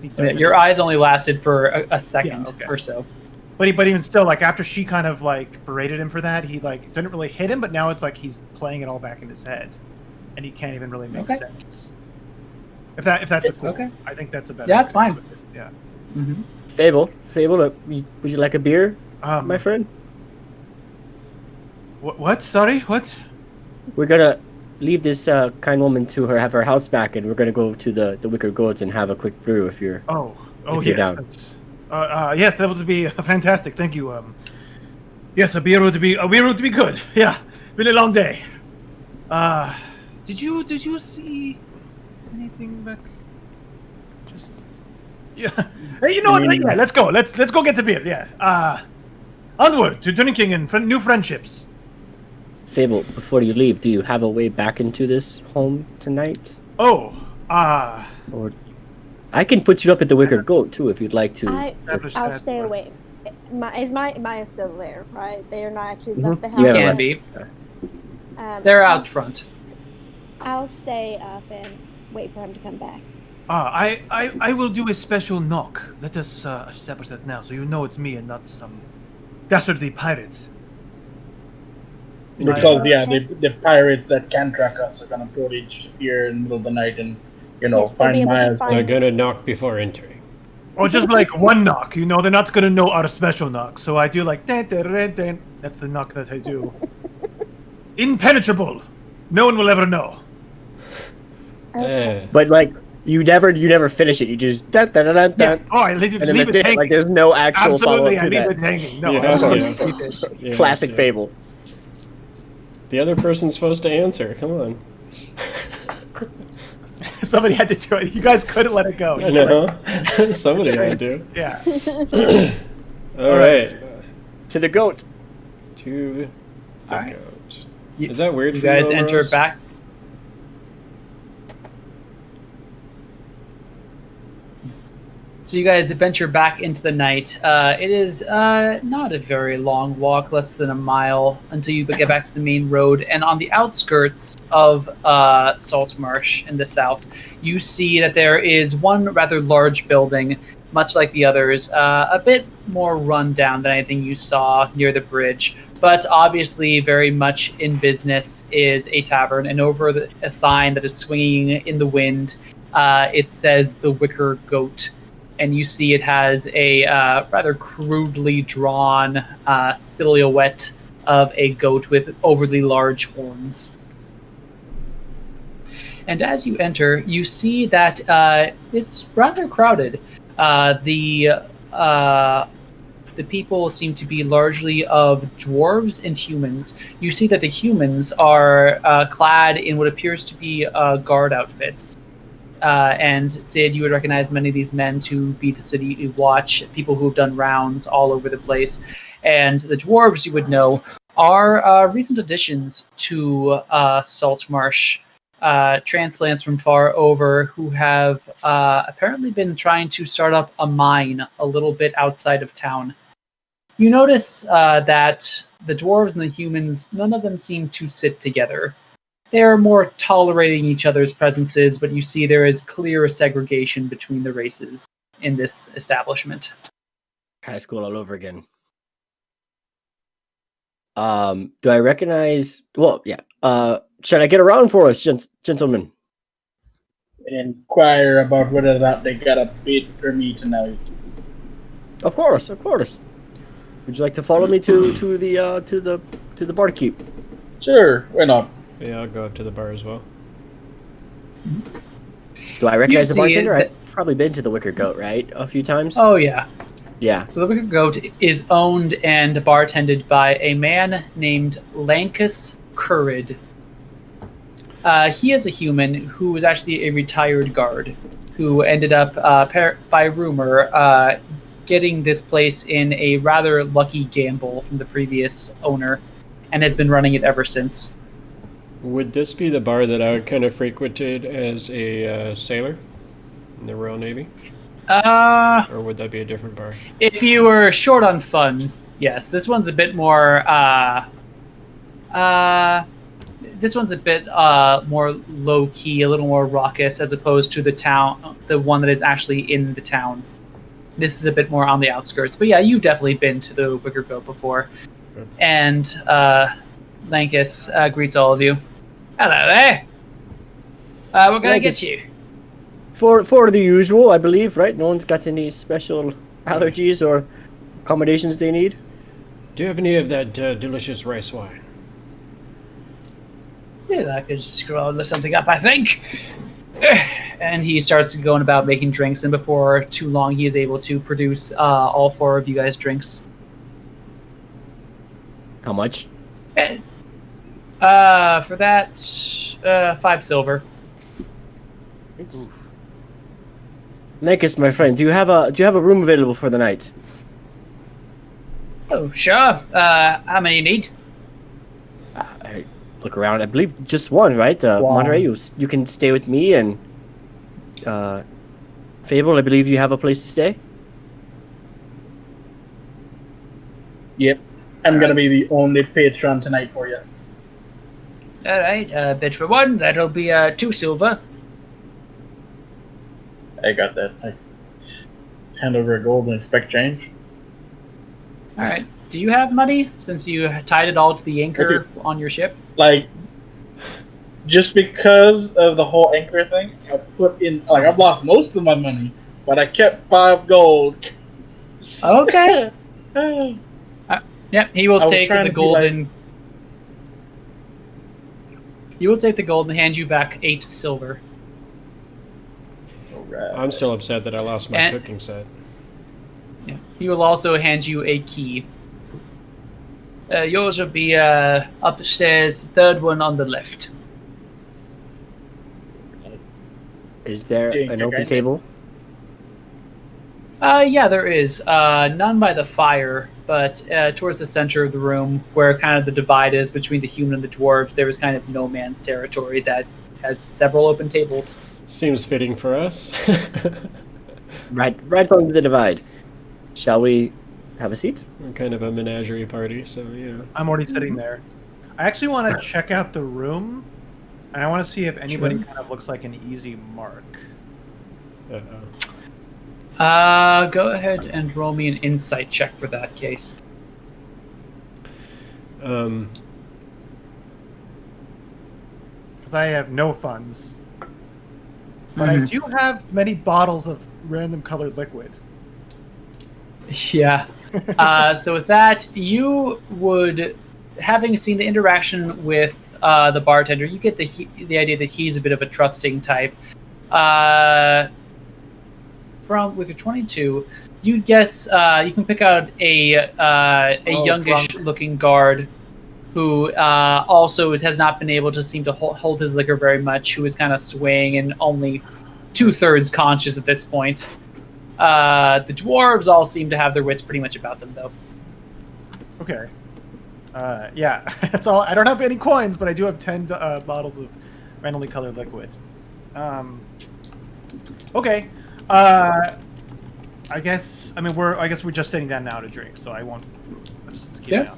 He your eyes only lasted for a second or so. But even still, like after she kind of like berated him for that, he like didn't really hit him. But now it's like he's playing it all back in his head, and he can't even really make sense. If that's a cool, I think that's a better. Yeah, it's fine. Yeah. Mm-hmm. Fable, would you like a beer, my friend? What? Sorry, what? We're gonna leave this kind woman to have her house back, and we're gonna go to the Wicker Goat and have a quick brew if you're. Oh, if yes. Down. Yes, that would be fantastic. Thank you. Yes, a beer would be good. Yeah, been a long day. Did you see anything back? Just yeah. Hey, you know what? Yeah, let's go. Let's go get the beer. Yeah. Onward to drinking and new friendships. Fable, before you leave, do you have a way back into this home tonight? Oh, or I can put you up at the Wicker Goat too if you'd like to. I'll stay away. Is Maya still there? Right? They are not actually left the house. Yeah, Can be. They're out front. I'll stay up and wait for him to come back. I will do a special knock. Let us establish that now, so you know it's me and not some dastardly pirates. Because the pirates that can track us are gonna totally appear in the middle of the night and find Maya. They're gonna knock before entering. Or just like one knock, they're not gonna know our special knock. So I do like dan, dan, dan, dan. That's the knock that I do. Impenetrable. No one will ever know. Okay. But like you never finish it. You just dun, dun, dun, dun, dun, Oh, I leave and then it that's it. hanging. Like there's no actual Absolutely, follow-up I to leave that. it hanging. No, You I have don't to. keep it. Yeah, Classic yeah. Fable. The other person's supposed to answer. Come on. Somebody had to do it. You guys couldn't let it go. I know. Somebody had to. Yeah. All right. To the goat. To the All right. goat. Is that weird You for guys you, enter Omiros? back. So you guys venture back into the night. It is not a very long walk, less than a mile, until you get back to the main road. And on the outskirts of Saltmarsh in the south, you see that there is one rather large building, much like the others, a bit more run down than anything you saw near the bridge. But obviously very much in business is a tavern. And over a sign that is swinging in the wind, it says the Wicker Goat. And you see it has a rather crudely drawn silhouette of a goat with overly large horns. And as you enter, you see that it's rather crowded. The people seem to be largely of dwarves and humans. You see that the humans are clad in what appears to be guard outfits. And Syd, you would recognize many of these men to be the city watch, people who have done rounds all over the place. And the dwarves, you would know, are recent additions to Saltmarsh, transplants from far over who have apparently been trying to start up a mine a little bit outside of town. You notice that the dwarves and the humans, none of them seem to sit together. They're more tolerating each other's presences, but you see there is clear segregation between the races in this establishment. High school all over again. Do I recognize? Well, yeah. Should I get around for us, gentlemen? Inquire about whether or not they got a bid for me tonight. Of course, of course. Would you like to follow me to the barkeep? Sure, why not? Yeah, I'll go up to the bar as well. Do I recognize the see bartender? that- I've probably been to the Wicker Goat, right? A few times? Oh, yeah. Yeah. So the Wicker Goat is owned and bartended by a man named Lankus Currid. He is a human who was actually a retired guard who ended up, by rumor, getting this place in a rather lucky gamble from the previous owner and has been running it ever since. Would this be the bar that I kind of frequented as a sailor in the Royal Navy? Or would that be a different bar? If you were short on funds, yes. This one's a bit more, this one's a bit more low-key, a little more raucous, as opposed to the one that is actually in the town. This is a bit more on the outskirts. But yeah, you've definitely been to the Wicker Goat before. Okay. And Lankus greets all of you. Hello there. What can I get you? For the usual, I believe, right? No one's got any special allergies or accommodations they need? Do you have any of that delicious rice wine? Yeah, I could scroll something up, I think. And he starts going about making drinks, and before too long, he is able to produce all 4 of you guys' drinks. How much? For that, 5 silver. Lankus, my friend, do you have a room available for the night? Oh, sure. How many you need? I look around. I believe just one, right? Monterey, you can stay with me, and Fable, I believe you have a place to stay. Yep. I'm gonna be the only patron tonight for you. All right, bid for 1. That'll be 2 silver. I got that. I hand over a gold and expect change. All right. Do you have money since you tied it all to the anchor on your ship? Like, just because of the whole anchor thing, I put in, like, I've lost most of my money, but I kept 5 gold. Okay. Yep, he will I was take trying the to be golden. You will take the gold and hand you back 8 silver. Alright. I'm still upset that I lost my And- cooking set. Yeah. He will also hand you a key. Yours will be upstairs, 3rd one on the left. Is there Okay, an okay. open table? Yeah, there is. None by the fire, but towards the center of the room, where kind of the divide is between the human and the dwarves, there is kind of no man's territory that has several open tables. Seems fitting for us. Right on the divide. Shall we have a seat? We're kind of a menagerie party, so yeah. I'm already sitting there. I actually want to check out the room, and I want to see if anybody kind of looks like an easy mark. Go ahead and roll me an insight check for that case. Because I have no funds. But I do have many bottles of random colored liquid. Yeah. So with that, you would, having seen the interaction with the bartender, you get the idea that he's a bit of a trusting type. With your 22, you guess you can pick out a youngish-looking guard who also has not been able to seem to hold his liquor very much, who is kind of swaying and only 2/3 conscious at this point. The dwarves all seem to have their wits pretty much about them, though. Okay. Yeah, that's all. I don't have any coins, but I do have 10 bottles of randomly colored liquid. Okay. I guess we're just sitting down now to drink, so I won't. I'll just keep it out.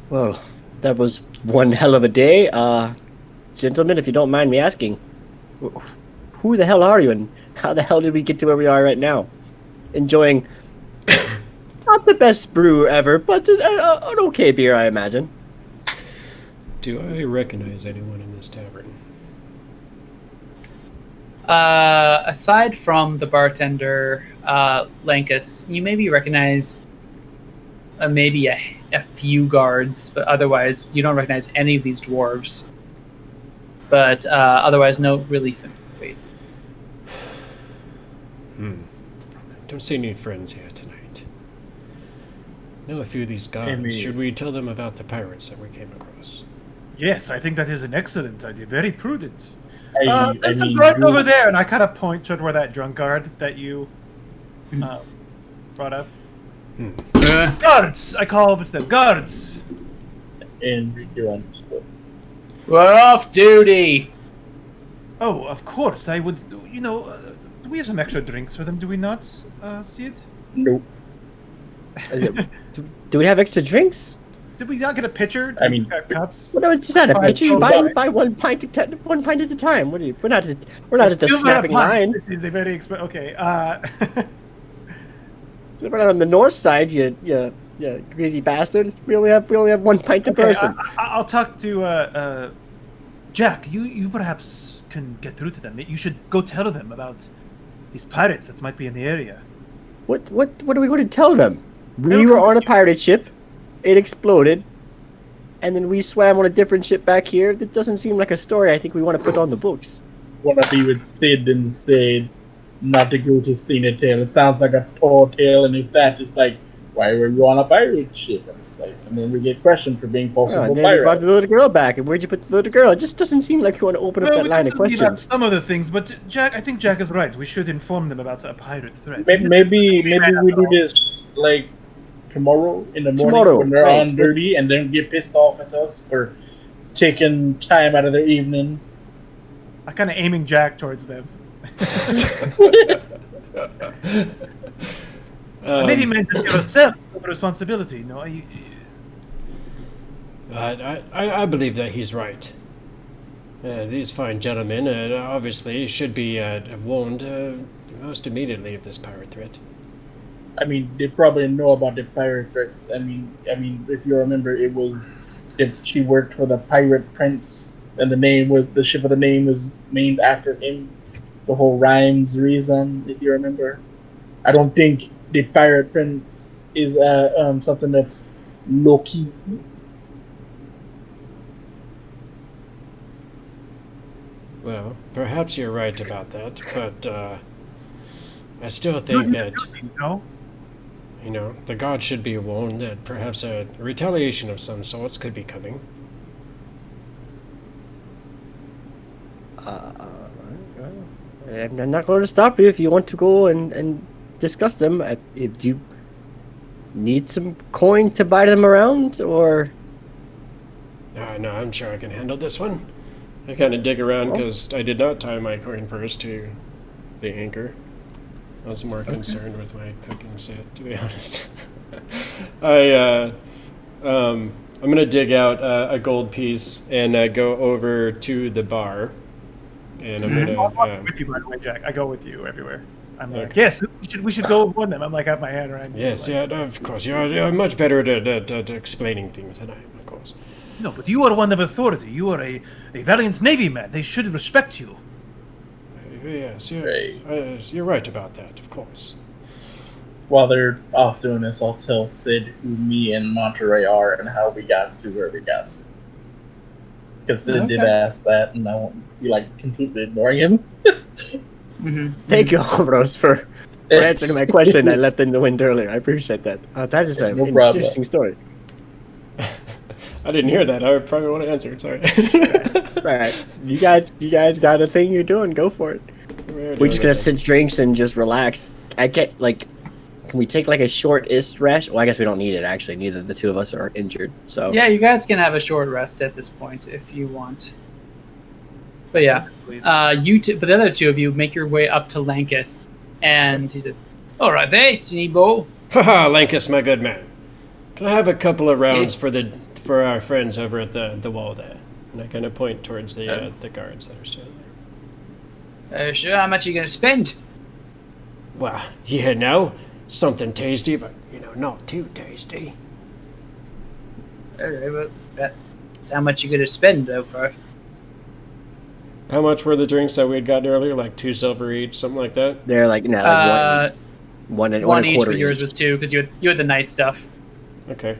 Well, that was one hell of a day. Gentlemen, if you don't mind me asking, who the hell are you, and how the hell did we get to where we are right now? Enjoying not the best brew ever, but an okay beer, I imagine. Do I recognize anyone in this tavern? Aside from the bartender, Lankus, you maybe recognize maybe a few guards, but otherwise you don't recognize any of these dwarves. but otherwise no really familiar faces. Don't see any friends here tonight. Know a few of these guards. Amy. Should we tell them about the pirates that we came across? Yes, I think that is an excellent idea. Very prudent. I There's a mean, guard you- over there, and I kind of point toward where that drunk guard that you brought up. Guards! I call over to them. Guards! and you understood. We're off duty. Oh, of course. I would. You know, do we have some extra drinks for them? Do we not, Syd? Nope. Do we have extra drinks? Did we not get a pitcher? I mean, cups. Well, no, it's not a Fine, pitcher. You so buy one pint at a time. What are you? We're not at the Still not a snapping pint. line. This is a very okay. We're not on the north side. You greedy bastard. We only have one pint a person. I'll talk to Jack. You perhaps can get through to them. You should go tell them about these pirates that might be in the area. What are we going to tell them? We They'll were come on a to you. pirate ship. It exploded. And then we swam on a different ship back here. That doesn't seem like a story I think we want to put on the books. Want to be with Syd and say not to go to Stina Tale. It sounds like a tall tale, and if that, it's like, why were you on a pirate ship? And it's like, and then we get questioned for being Oh, possible and then you brought pirates. the little girl back. And where'd you put the little girl? It just doesn't seem like you want to open up Well, that we line could of leave out questions. some of the things, but I think Jack is right. We should inform them about a pirate threat. Maybe we do this like tomorrow in the morning Tomorrow, when they're right. on duty, and then get pissed off at us for taking time out of their evening. I'm kind of aiming Jack towards them. Maybe mention yourself of responsibility. No, I believe that he's right. These fine gentlemen obviously should be warned most immediately of this pirate threat. I mean, they probably know about the pirate threats. I mean, if you remember, it was if she worked for the pirate prince, and the ship of the name was named after him. The whole rhymes reason, if you remember. I don't think the pirate prince is something that's low key. Well, perhaps you're right about that, but I still think that, you know, the gods should be warned that perhaps a retaliation of some sorts could be coming. I'm not going to stop you if you want to go and discuss them. If you need some coin to buy them around, or... No, I'm sure I can handle this one. I kind of dig around because I did not tie my coin purse to the anchor. I was more concerned with my cooking set, to be honest. I'm gonna dig out a gold piece and go over to the bar, and I'm I'll gonna. walk with you, by the way, Jack. I go with you everywhere. I'm like, Okay. yes, we should go warn them. I'm like, have my hand around you. Yes, like, yeah, of course. You're much better at explaining things than I am, of course. No, but you are one of authority. You are a valiant Navy man. They should respect you. Yes, Right. you're right about that, of course. While they're off doing this, I'll tell Syd who me and Monterey are and how we got to where we got to. Because Syd did ask that, and I won't be like completely ignoring him. Thank you, Omiros, for answering my question I left in the wind earlier. I appreciate that. That is an No problem. interesting story. I didn't hear that. I probably want to answer. Sorry. All right, you guys got a thing you're doing. Go for it. We're just gonna sit drinks and just relax. I get like, can we take like a short-ist rest? Well, I guess we don't need it actually. Neither of the two of us are injured, so Yeah, you guys can have a short rest at this point if you want. But yeah, Please. but the other two of you make your way up to Lankus, and he says, "All right, there, Nebo." Haha, Lankus, my good man. Can I have a couple of rounds for our friends over at the wall there? And I kind of point towards the guards that are still there. Sure. How much are you gonna spend? Well, yeah, no, something tasty, but not too tasty. All right, well, how much you gonna spend though for? How much were the drinks that we had gotten earlier? Like 2 silver each, something like that. they're like one and One a each, quarter but yours each. was 2 because you had the nice stuff. Okay.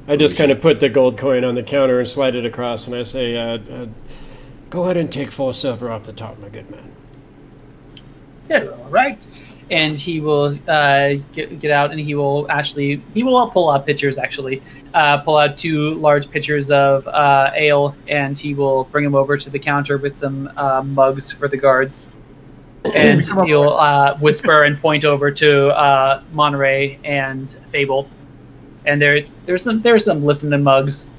I just kind of put the gold coin on the counter and slide it across, and I say, go ahead and take 4 silver off the top, my good man. Yeah, all right. And he will get out, and he will pull out pitchers, actually. Pull out 2 large pitchers of ale, and he will bring them over to the counter with some mugs for the guards. And he'll whisper and point over to Monterey and Fable. And there's some lifting the mugs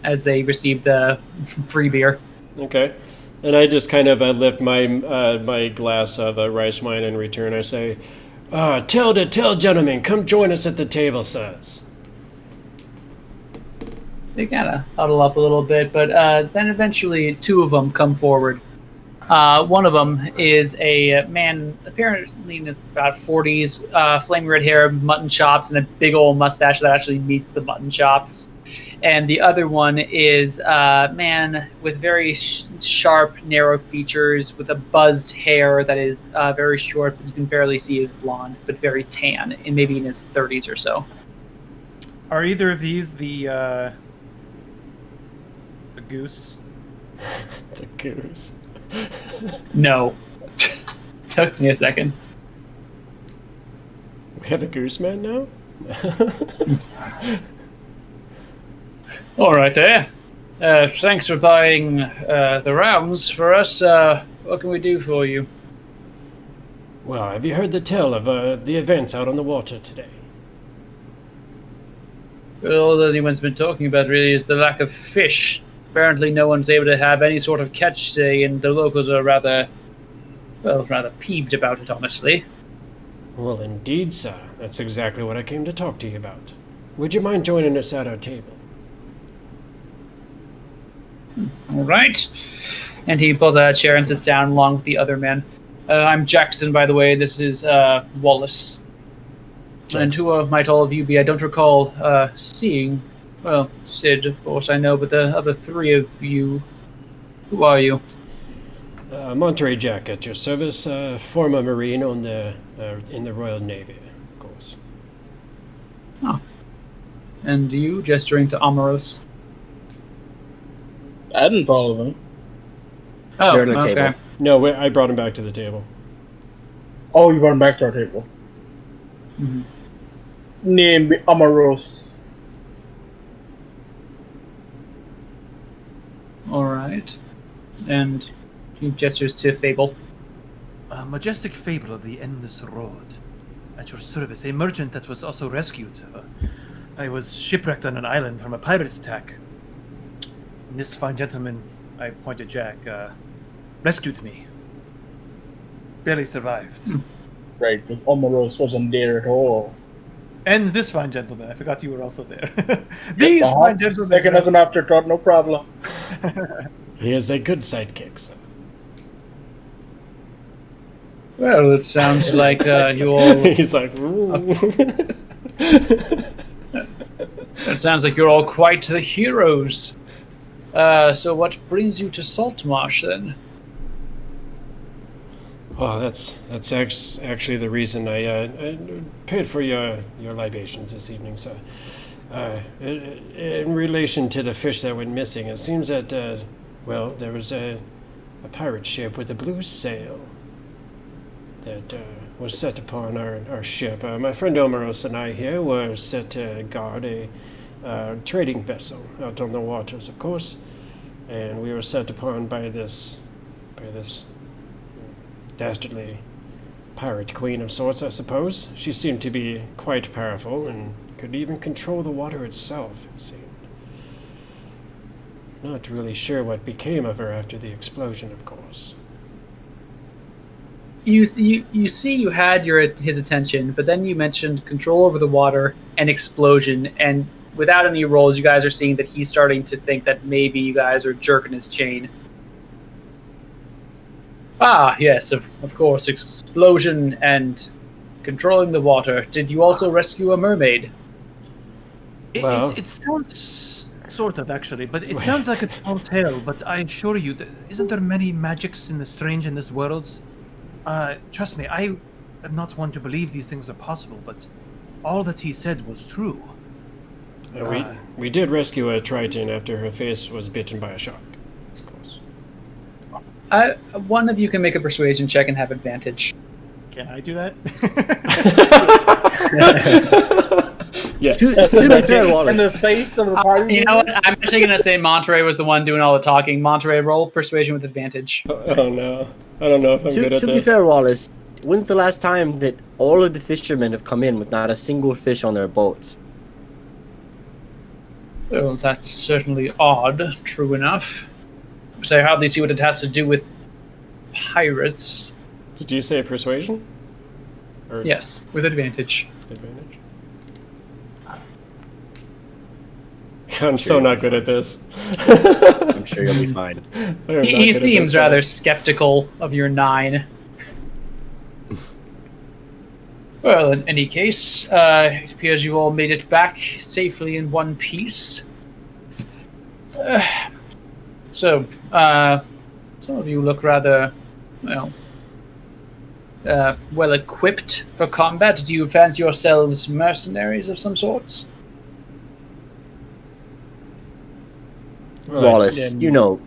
as they receive the free beer. Okay. And I just kind of lift my my glass of rice wine in return. I say, tell gentlemen, come join us at the table, sirs. They kind of huddle up a little bit, but then eventually 2 of them come forward. One of them is a man, apparently in his about 40s, flaming red hair, mutton chops, and a big old mustache that actually meets the mutton chops. And the other one is a man with very sharp, narrow features, with a buzzed hair that is very short, but you can barely see his blonde, but very tan, and maybe in his 30s or so. Are either of these the goose? The goose. No. Took me a second. We have a goose man now? All right, there. Thanks for buying the rounds for us. What can we do for you? Well, have you heard the tale of the events out on the water today? Well, all anyone's been talking about really is the lack of fish. Apparently no one's able to have any sort of catch today, and the locals are rather peeved about it, honestly. Well, indeed, sir. That's exactly what I came to talk to you about. Would you mind joining us at our table? All right. And he pulls out a chair and sits down along with the other men. I'm Jackson, by the way. This is Wallace. Jackson. And who might all of you be? I don't recall seeing... Well, Syd, of course, I know, but the other 3 of you... Who are you? Monterey Jack at your service. Former Marine on the in the Royal Navy, of course. Oh. And you, gesturing to Omiros? I didn't follow them. Oh, They're on the okay. table. No, I brought him back to the table. Oh, you brought him back to our table. Mm-hmm. Name be Omiros. All right. And he gestures to Fable. A majestic Fable of the Endless Road. At your service, a merchant that was also rescued. I was shipwrecked on an island from a pirate attack. And this fine gentleman, I point at Jack, rescued me. Barely survived. Right, but Omiros wasn't there at all. And this fine gentleman, I forgot you were also there. These fine gentlemen. Second as an afterthought, no problem. He is a good sidekick, sir. Well, it sounds like you all... He's like, ooh. It sounds like you're all quite the heroes. So what brings you to Saltmarsh, then? Well, that's actually the reason I paid for your libations this evening, sir. In relation to the fish that went missing, it seems that, there was a pirate ship with a blue sail that was set upon our ship. My friend Omiros and I here were set to guard a trading vessel out on the waters, of course, and we were set upon by this dastardly pirate queen of sorts, I suppose. She seemed to be quite powerful and could even control the water itself, it seemed. Not really sure what became of her after the explosion, of course. You see you had his attention, but then you mentioned control over the water and explosion, and without any rolls, you guys are seeing that he's starting to think that maybe you guys are jerking his chain. Ah, yes, of course, explosion and controlling the water. Did you also rescue a mermaid? It sounds sort of, actually, but it sounds like a tall tale, but I assure you, isn't there many magics in the strange in this world? Trust me, I am not one to believe these things are possible, but all that he said was true. We did rescue a Triton after her face was bitten by a shark. Of course. One of you can make a persuasion check and have advantage. Can I do that? Yes. To be fair, Wallace. In the face of the party. You know what? I'm actually going to say Monterey was the one doing all the talking. Monterey, roll persuasion with advantage. Oh no. I don't know if I'm good at To be this. fair, Wallace, when's the last time that all of the fishermen have come in with not a single fish on their boats? Well, that's certainly odd, true enough. So I hardly see what it has to do with pirates. Did you say persuasion? Or Yes, with advantage. advantage? I'm so not good at this. I'm sure you'll be fine. He seems rather skeptical of your 9. Well, in any case, it appears you all made it back safely in one piece. So, some of you look rather, well equipped for combat. Do you fancy yourselves mercenaries of some sorts? Wallace, you know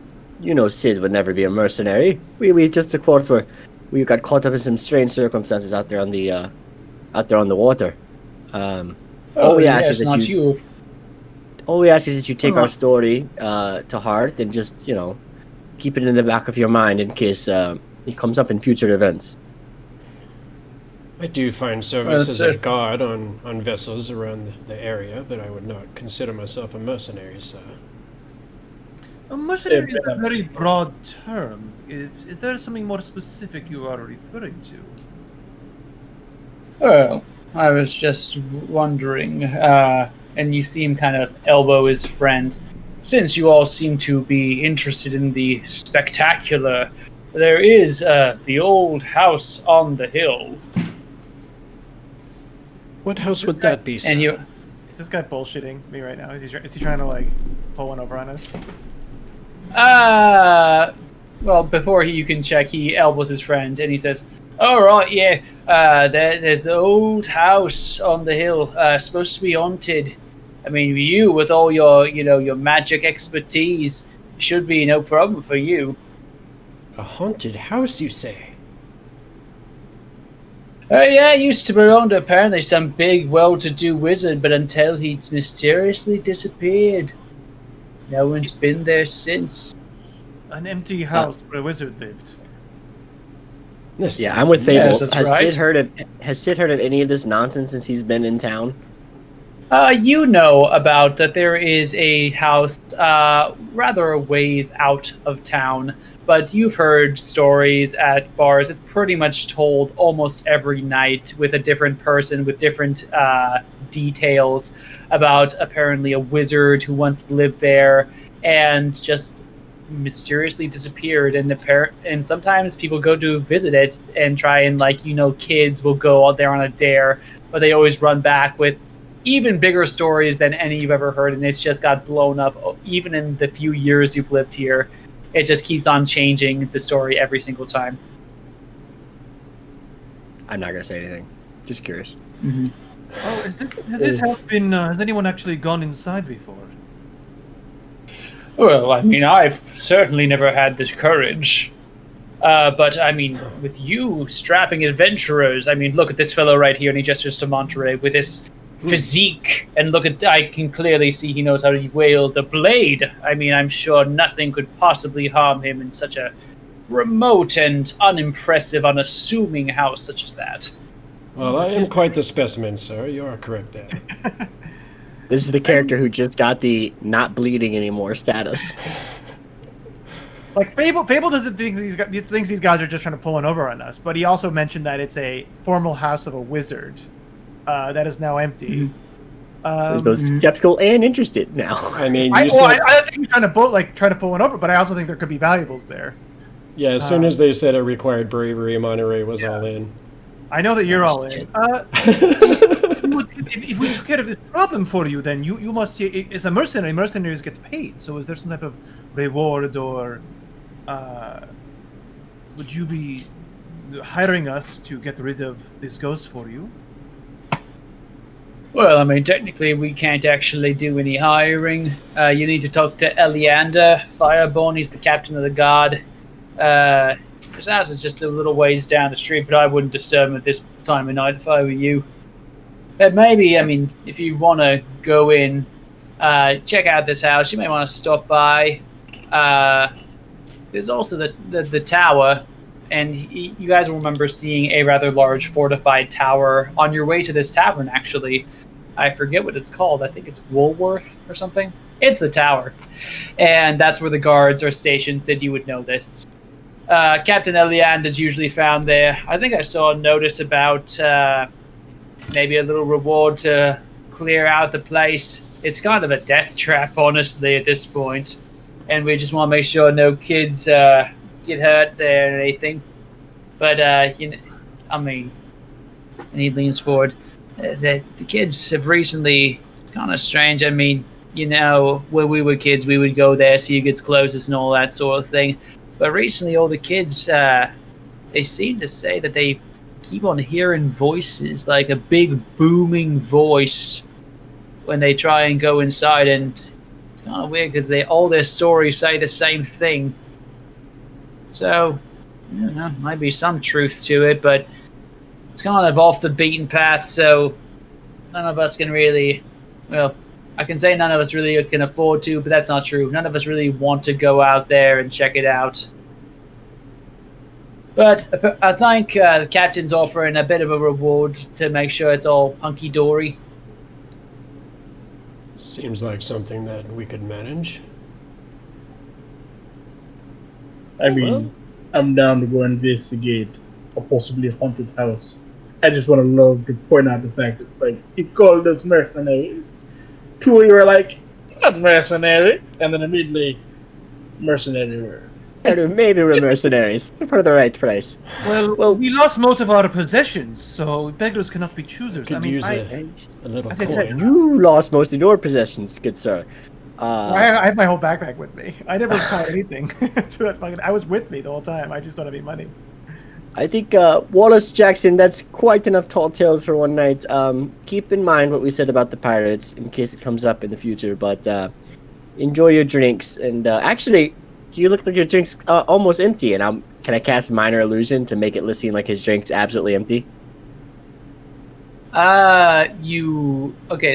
Syd would never be a mercenary. We just of course we got caught up in some strange circumstances out there on the water. All we ask is that all we ask is that you take our story to heart and just keep it in the back of your mind in case it comes up in future events. I do find service as a guard on vessels around the area, but I would not consider myself a mercenary, sir. A mercenary is a very broad term. Is there something more specific you are referring to? Well, I was just wondering, and you seem kind of elbow his friend. Since you all seem to be interested in the spectacular, there is the old house on the hill. What house would that be, sir? And you, Is this guy bullshitting me right now? Is he trying to like pull one over on us? well, before you can check, he elbows his friend and he says, "All right, yeah. There's the old house on the hill, supposed to be haunted. I mean, you with all your, your magic expertise, should be no problem for you." A haunted house, you say? Yeah, it used to belong to apparently some big, well-to-do wizard, but until he's mysteriously disappeared, no one's been there since. An empty house where a wizard lived. I'm with Fable. Yes, that's has right. Syd heard of any of this nonsense since he's been in town? You know about that there is a house rather a ways out of town, but you've heard stories at bars. It's pretty much told almost every night with a different person with different details about apparently a wizard who once lived there and just mysteriously disappeared, and sometimes people go to visit it and try and kids will go out there on a dare, but they always run back with even bigger stories than any you've ever heard, and it's just got blown up even in the few years you've lived here. It just keeps on changing the story every single time. I'm not gonna say anything. Just curious. Mm-hmm. Oh, has this house been? Has anyone actually gone inside before? Well, I mean, I've certainly never had this courage. But, I mean, with you strapping adventurers, I mean, look at this fellow right here, and he gestures to Monterey, with this physique, and I can clearly see he knows how to wield the blade. I mean, I'm sure nothing could possibly harm him in such a remote and unimpressive, unassuming house such as that. Well, I am quite the specimen, sir. You are correct there. This is the character who just got the not bleeding anymore status. Like Fable doesn't think these guys are just trying to pull one over on us, but he also mentioned that it's a formal house of a wizard that is now empty. So he's both skeptical and interested now. I mean, I think he's trying to pull one over, but I also think there could be valuables there. Yeah, as soon as they said it required bravery, Monterey was all in. I know that you're all in. If we took care of this problem for you, then you must see. As a mercenary, mercenaries get paid. So is there some type of reward, or would you be hiring us to get rid of this ghost for you? Well, I mean, technically we can't actually do any hiring. You need to talk to Eliander Fireborn. He's the captain of the guard. His house is just a little ways down the street, but I wouldn't disturb him at this time of night if I were you. But maybe, I mean, if you want to go in, check out this house, you may want to stop by. There's also the tower, and you guys will remember seeing a rather large fortified tower on your way to this tavern, actually. I forget what it's called. I think it's Woolworth or something. It's the tower. And that's where the guards are stationed, said you would know this. Captain Eliand is usually found there. I think I saw a notice about maybe a little reward to clear out the place. It's kind of a death trap, honestly, at this point. And we just want to make sure no kids get hurt there or anything. But, you know, I mean, and he leans forward. The kids have recently, it's kind of strange. I mean, you know, when we were kids, we would go there, see who gets closest and all that sort of thing. But recently, all the kids, they seem to say that they keep on hearing voices, like a big booming voice when they try and go inside. And it's kind of weird because all their stories say the same thing. So, I don't know, might be some truth to it, but it's kind of off the beaten path, so none of us can really, well, I can say none of us really can afford to, but that's not true. None of us really want to go out there and check it out. But I think the captain's offering a bit of a reward to make sure it's all hunky-dory. Seems like something that we could manage. I mean, I'm down to go investigate a possibly haunted house. I just want to love to point out the fact that, like, he called us mercenaries. Two of you were like, not mercenaries, and then immediately, mercenary word. Maybe we're mercenaries for the right price. Well, we lost most of our possessions, so beggars cannot be choosers. Could use a little as I said, coin. You lost most of your possessions, good sir. I have my whole backpack with me. I never tied anything to that fucking. I was with me the whole time. I just thought it'd be money. I think, Wallace Jackson, that's quite enough tall tales for one night. Keep in mind what we said about the pirates in case it comes up in the future, but enjoy your drinks. And actually, you look like your drink's almost empty, and can I cast Minor Illusion to make it seem like his drink's absolutely empty? Okay,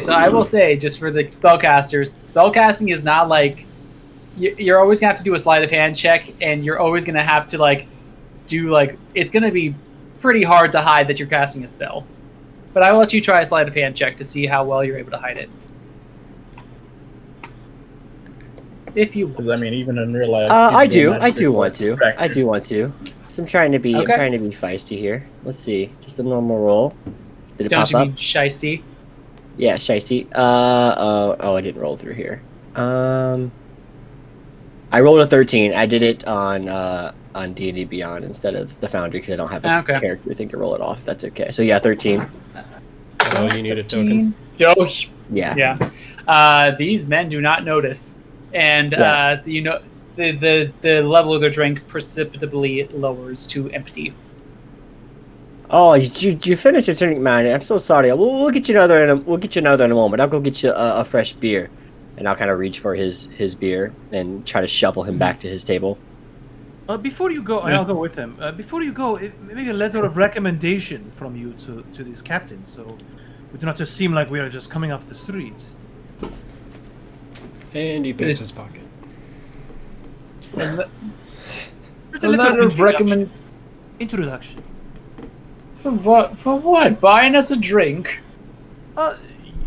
so I will say, just for the spellcasters, spellcasting is not like, you're always going to have to do a sleight of hand check, and you're always going to have to, like, it's going to be pretty hard to hide that you're casting a spell. But I will let you try a sleight of hand check to see how well you're able to hide it. If you want. Because, I mean, even in real life... I do want to. So I'm trying to be feisty here. Let's see. Just a normal roll. Did it Don't pop you up? mean shiesty? Yeah, shiesty. I didn't roll through here. I rolled a 13. I did it on D&D Beyond instead of the Foundry because I don't have a character thing to roll it off. That's okay. So yeah, 13. Oh, you need a token. Yeah. These men do not notice, and you know, the level of their drink precipitously lowers to empty. Oh, you finished your drink, man. I'm so sorry. We'll get you another. We'll get you another in a moment. I'll go get you a fresh beer, and I'll kind of reach for his beer and try to shuffle him back to his table. Before you go, I'll go with him. Before you go, maybe a letter of recommendation from you to these captains, so we do not just seem like we are just coming off the streets. And he picks his pocket. A letter of recommendation. Introduction. For what? For what? Buying us a drink?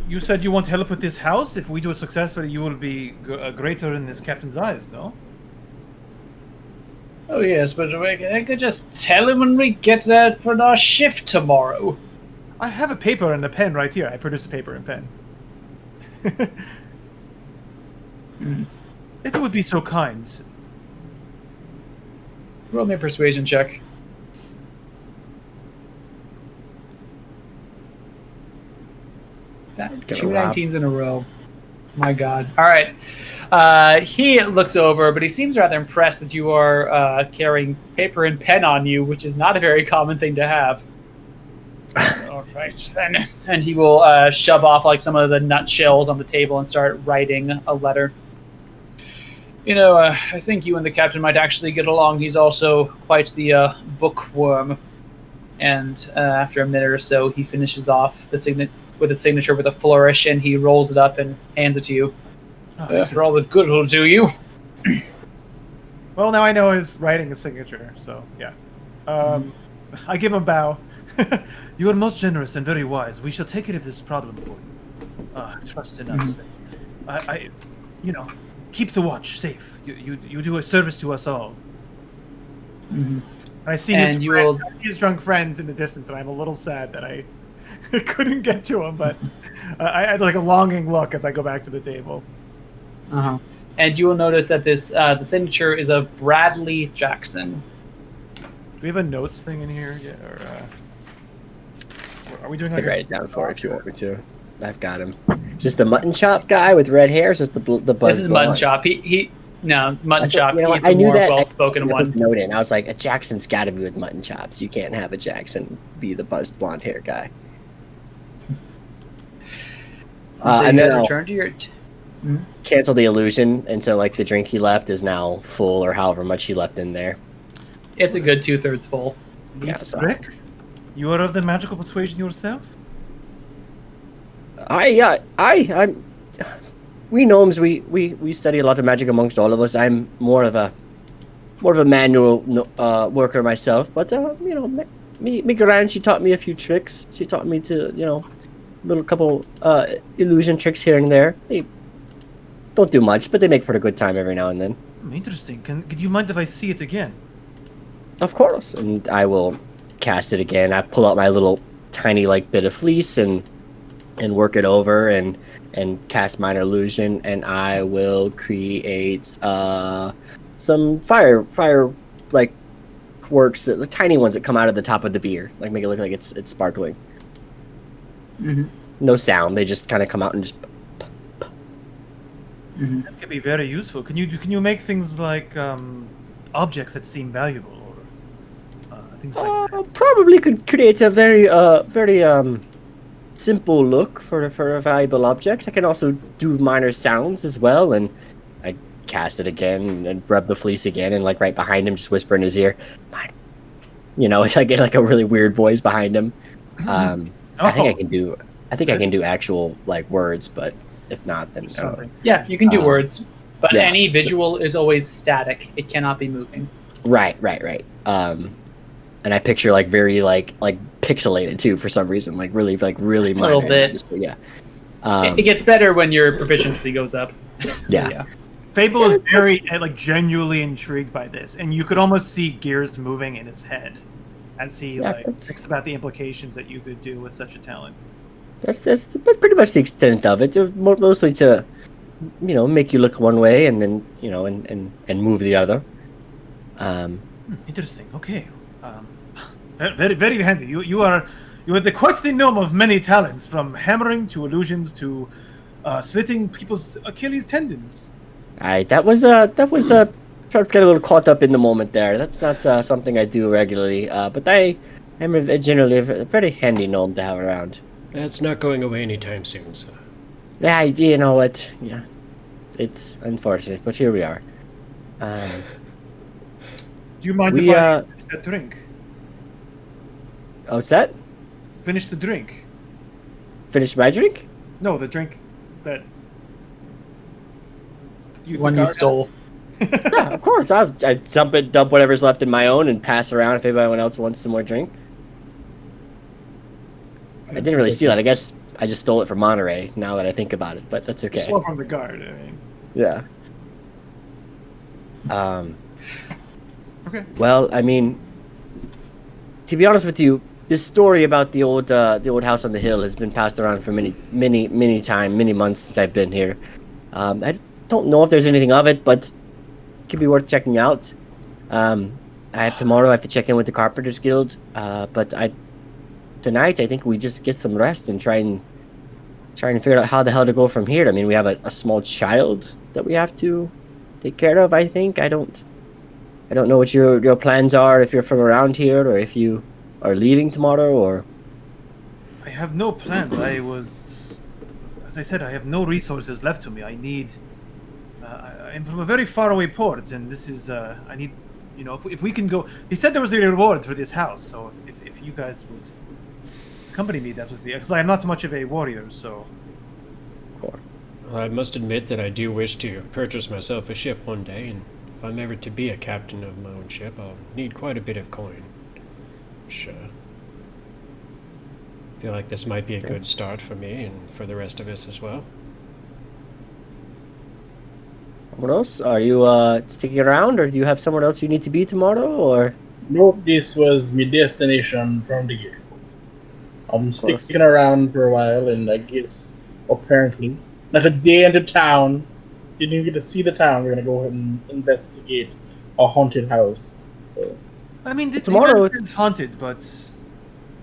You said you want help with this house. If we do it successfully, you will be greater in this captain's eyes, no? Oh yes, but I could just tell him when we get there for our shift tomorrow. I have a paper and a pen right here. I produce a paper and pen. If you would be so kind. Roll me a persuasion check. Two 19s in a row. My God. All right. He looks over, but he seems rather impressed that you are carrying paper and pen on you, which is not a very common thing to have. All right, then. And he will shove off like some of the nutshells on the table and start writing a letter. You know, I think you and the captain might actually get along. He's also quite the bookworm. And after a minute or so, he finishes off the signature with a flourish, and he rolls it up and hands it to you. For all the good it'll do you. Well, now I know his writing is signature, so yeah. I give him a bow. You are most generous and very wise. We shall take care of this problem for you. Trust in us. I keep the watch safe. You do a service to us all. Mm-hmm. I see And his drunk friend in the distance, and I'm a little sad that I couldn't get to him, but I had like a longing look as I go back to the table. Uh-huh. And you will notice that this the signature is of Bradley Jackson. Do we have a notes thing in here yet, or are we doing I like can write it down for you if you want me to. I've got him. Just the mutton chop guy with red hair. Is just the buzz. This is Mutton Chop. No, Mutton Chop. He's the I knew more that. well-spoken one. Note in. I was like, a Jackson's got to be with mutton chops. You can't have a Jackson be the buzzed blonde hair guy. So and you then guys I'll return to your. cancel the illusion, and so like the drink he left is now full, or however much he left in there. It's a good 2/3 full. Yeah, so- Rick, you are of the magical persuasion yourself? We gnomes, we study a lot of magic amongst all of us. I'm more of a manual worker myself, but me Gran, she taught me a few tricks. She taught me to little couple illusion tricks here and there. They don't do much, but they make for a good time every now and then. Interesting. Could you mind if I see it again? Of course, and I will cast it again. I pull out my little tiny bit of fleece and work it over and cast minor illusion, and I will create some fire works, the tiny ones that come out of the top of the beer, make it look like it's sparkling. Mm-hmm. No sound; they just kind of come out and just. Mm-hmm. That could be very useful. Can you make things like objects that seem valuable, or things like that? Probably could create a very simple look for valuable objects. I can also do minor sounds as well, and I cast it again and rub the fleece again, and right behind him, just whisper in his ear, I get a really weird voice behind him. I think I can do actual actual words, but if not, then no. Yeah, you can do words, but yeah. any visual is always static. It cannot be moving. Right. And I picture very pixelated too for some reason, really A minor. little bit. Yeah. It gets better when your proficiency goes up. Yeah. Fable is very genuinely intrigued by this, and you could almost see gears moving in his head as he thinks about the implications that you could do with such a talent. That's pretty much the extent of it. Mostly to, make you look one way and then and move the other. Interesting. Okay. Very very handy. You are quite the gnome of many talents, from hammering to illusions to slitting people's Achilles tendons. All right, that was perhaps got a little caught up in the moment there. That's not something I do regularly, but I am generally a very handy gnome to have around. That's not going away anytime soon, so. Yeah, you know what? Yeah, it's unfortunate, but here we are. Do you mind if I finish that drink? Oh, what's that? Finish the drink. Finish my drink? No, the drink that you stole. Yeah, of course. I dump whatever's left in my own and pass around if anyone else wants some more drink. I didn't really steal it. I guess I just stole it from Monterey, now that I think about it, but that's okay. Stole from the guard, I mean. Yeah. Okay. Well, I mean, to be honest with you, this story about the old house on the hill has been passed around for many months since I've been here. I don't know if there's anything of it, but it could be worth checking out. Tomorrow I have to check in with the Carpenters Guild, but tonight I think we just get some rest and try and figure out how the hell to go from here. I mean, we have a small child that we have to take care of. I think I don't know what your plans are, if you're from around here or if you are leaving tomorrow, or I have no plans. As I said, I have no resources left to me. I need. I'm from a very faraway port, and this is. I need. If we can go. They said there was a reward for this house, so if you guys would accompany me, that would be. Because I'm not so much of a warrior, so. Cool. I must admit that I do wish to purchase myself a ship one day, and if I'm ever to be a captain of my own ship, I'll need quite a bit of coin. Sure. I feel like this might be a good start for me and for the rest of us as well. What else? Are you sticking around, or do you have somewhere else you need to be tomorrow, or? Nope, this was my destination from the get. I'm sticking around for a while, and I guess apparently not a day into town. Didn't even get to see the town. We're gonna go ahead and investigate a haunted house. So. I mean, Tomorrow it's haunted, but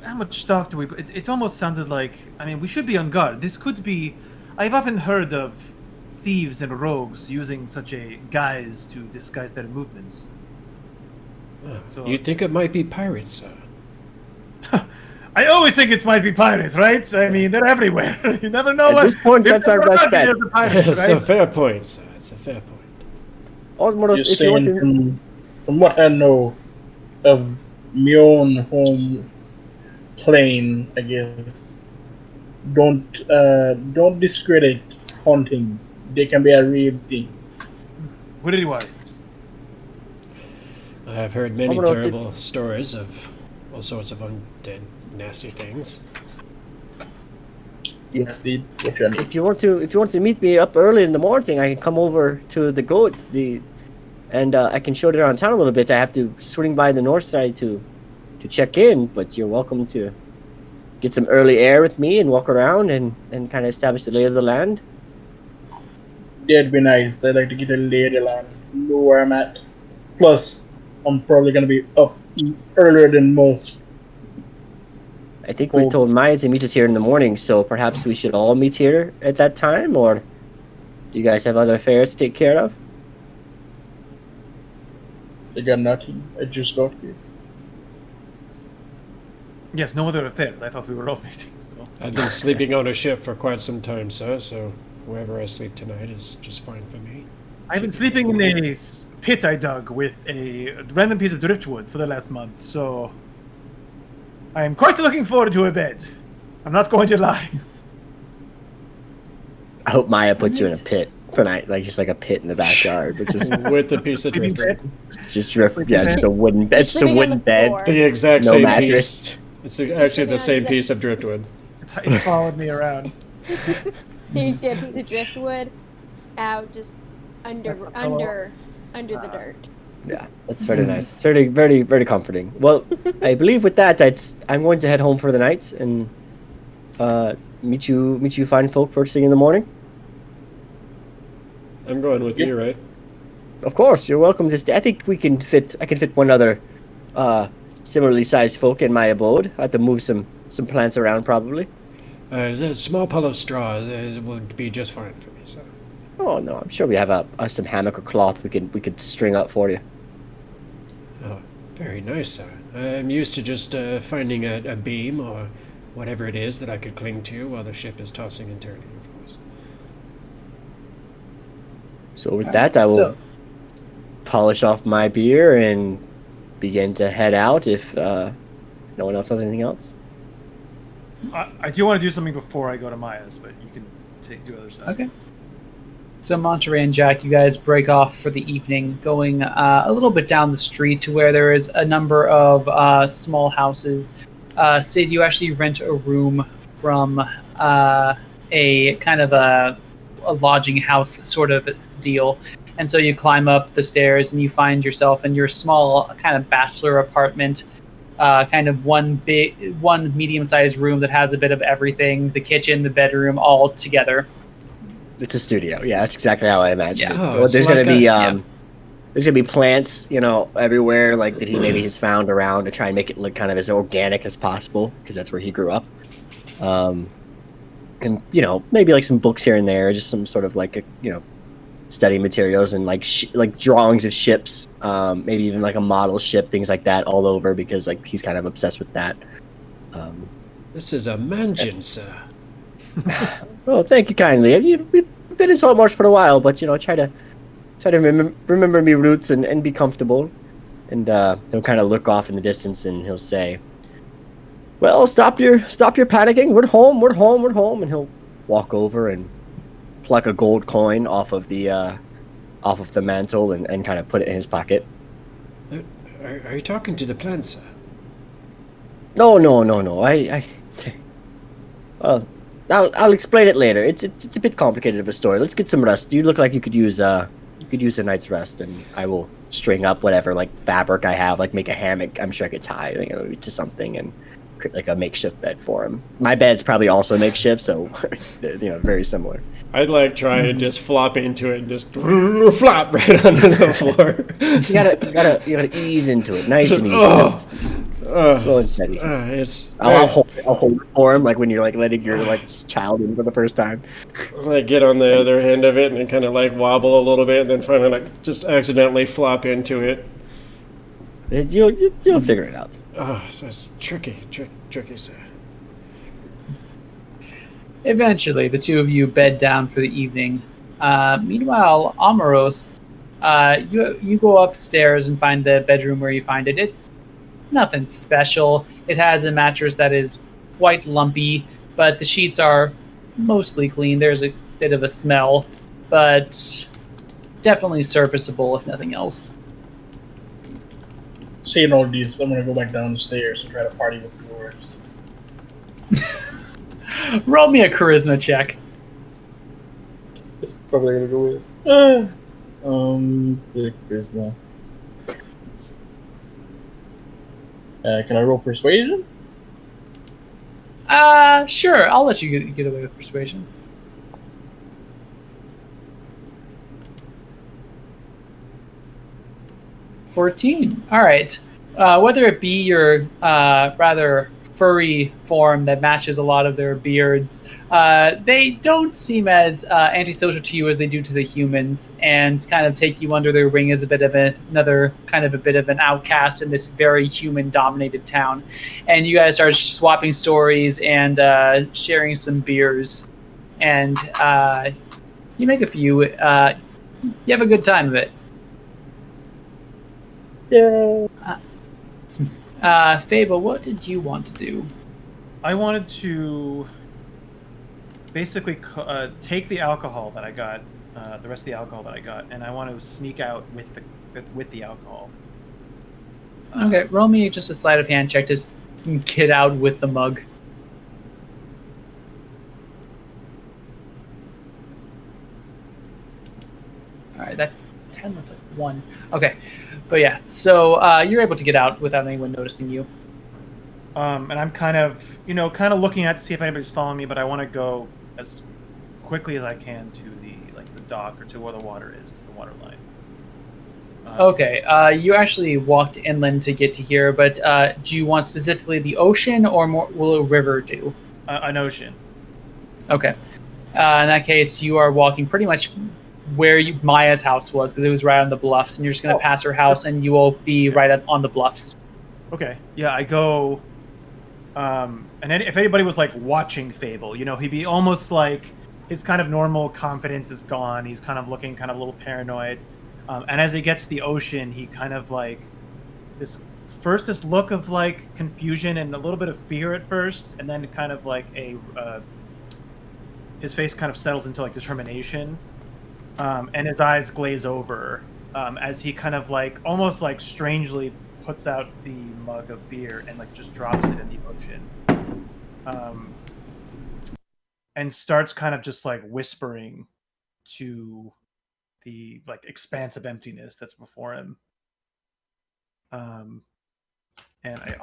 how much stock do we? It almost sounded like. I mean, we should be on guard. This could be. I've often heard of thieves and rogues using such a guise to disguise their movements. So You think it might be pirates, sir? I always think it might be pirates, right? I mean, they're everywhere. You never know. At this point, that's our best bet. It's a fair point, sir. It's a fair point. Omiros, Just if you want saying, to... from what I know of my own home plane, I guess, don't discredit hauntings. They can be a real thing. Very wise. I have heard many Omiros, terrible stories of all sorts of undead, nasty things. Yes, what you need. If you want to meet me up early in the morning, I can come over to the goat, and I can show it around town a little bit. I have to swing by the north side to check in, but you're welcome to get some early air with me and walk around and kind of establish the lay of the land. That'd be nice. I'd like to get a lay of the land, know where I'm at. Plus, I'm probably gonna be up earlier than most. I think we told Maya to meet us here in the morning, so perhaps we should all meet here at that time, or do you guys have other affairs to take care of? I got nothing. I just got here. Yes, no other affairs. I thought we were all meeting. So I've been sleeping on a ship for quite some time, sir, so wherever I sleep tonight is just fine for me. I've been sleeping in a pit I dug with a random piece of driftwood for the last month, so I am quite looking forward to a bed. I'm not going to lie. I hope Maya puts you in a pit tonight, like just like a pit in the backyard, but just With a piece of driftwood. just drift. Yeah, just a wooden bed. Just a Sleeping on wooden the bed. floor. The exact No same mattress. piece. It's actually Sleeping the on same the- piece of driftwood. It followed me around. You get a piece of driftwood out just under the dirt. Yeah, that's very nice. It's very, very, very comforting. Well, I believe with that, I'm going to head home for the night and meet you fine folk first thing in the morning. I'm going with you, right? Of course, you're welcome to stay. I think I can fit one other similarly sized folk in my abode. I have to move some plants around probably. A small pile of straw would be just fine for me, sir. Oh no, I'm sure we have some hammock or cloth we could string up for you. Oh, very nice, sir. I'm used to just finding a beam or whatever it is that I could cling to while the ship is tossing and turning, of course. So with that, I will polish off my beer and begin to head out if no one else has anything else. I do want to do something before I go to Maya's, but you can do other stuff. Okay. So Monterey and Jack, you guys break off for the evening, going a little bit down the street to where there is a number of small houses. Syd, you actually rent a room from a kind of a lodging house sort of deal. And so you climb up the stairs and you find yourself in your small kind of bachelor apartment, kind of one medium-sized room that has a bit of everything, the kitchen, the bedroom, all together. It's a studio. Yeah, that's exactly how I imagine Yeah. it. Oh, Well, it's there's like gonna be a- there's gonna be plants, everywhere, like that he maybe has found around to try and make it look kind of as organic as possible because that's where he grew up. And maybe like some books here and there, just some sort of like study materials and like drawings of ships, maybe even like a model ship, things like that, all over because like he's kind of obsessed with that. This is a mansion, sir. Oh, thank you kindly. We've been in Saltmarsh for a while, but try to remember me roots and be comfortable. And he'll kind of look off in the distance and he'll say, "Well, stop your panicking. We're home. We're home. We're home." And he'll walk over and pluck a gold coin off of the mantle and kind of put it in his pocket. Are you talking to the plant, sir? No. Well, I'll explain it later. It's a bit complicated of a story. Let's get some rest. You look like you could use a night's rest, and I will string up whatever fabric I have, make a hammock. I'm sure I could tie to something and create a makeshift bed for him. My bed's probably also makeshift, so very similar. I'd try and just flop into it and just flop right onto the floor. You gotta ease into it, nice and easy. Slow and steady. I'll hold it for him, when you're letting your child in for the first time. Get on the other end of it and kind of wobble a little bit, and then finally just accidentally flop into it. You'll figure it out. Oh, that's tricky, sir. Eventually, the two of you bed down for the evening. Meanwhile, Omiros, you go upstairs and find the bedroom where you find it. It's nothing special. It has a mattress that is quite lumpy, but the sheets are mostly clean. There's a bit of a smell, but definitely serviceable if nothing else. Seeing all these, I'm gonna go back down the stairs and try to party with the dwarves. Roll me a charisma check. It's probably gonna go with charisma. Can I roll persuasion? Sure. I'll let you get away with persuasion. $14. All right. Whether it be your rather furry form that matches a lot of their beards, they don't seem as antisocial to you as they do to the humans, and kind of take you under their wing as a bit of an outcast in this very human-dominated town. And you guys start swapping stories and sharing some beers, and you make a few. You have a good time of it. Yeah. Fable, what did you want to do? I wanted to basically take the alcohol that I got, the rest of the alcohol that I got, and I want to sneak out with the alcohol. Okay, roll me just a sleight of hand check to get out with the mug. All right, that 10 with a 1. Okay, but yeah, so you're able to get out without anyone noticing you. And I'm kind of looking at to see if anybody's following me, but I want to go as quickly as I can to the dock or to where the water is, to the water line. Okay, you actually walked inland to get to here, but do you want specifically the ocean, or will a river do? An ocean. Okay. In that case, you are walking pretty much where Maya's house was, because it was right on the bluffs, and you're just going to pass her house, and you will be right on the bluffs. Okay. Yeah, I go. And if anybody was watching Fable, he'd be almost his kind of normal confidence is gone. He's kind of looking kind of a little paranoid. And as he gets to the ocean, he kind of this look of confusion and a little bit of fear at first, and then kind of his face kind of settles into determination, and his eyes glaze over as he kind of almost strangely puts out the mug of beer and just drops it in the ocean, and starts kind of just whispering to the expanse of emptiness that's before him. And I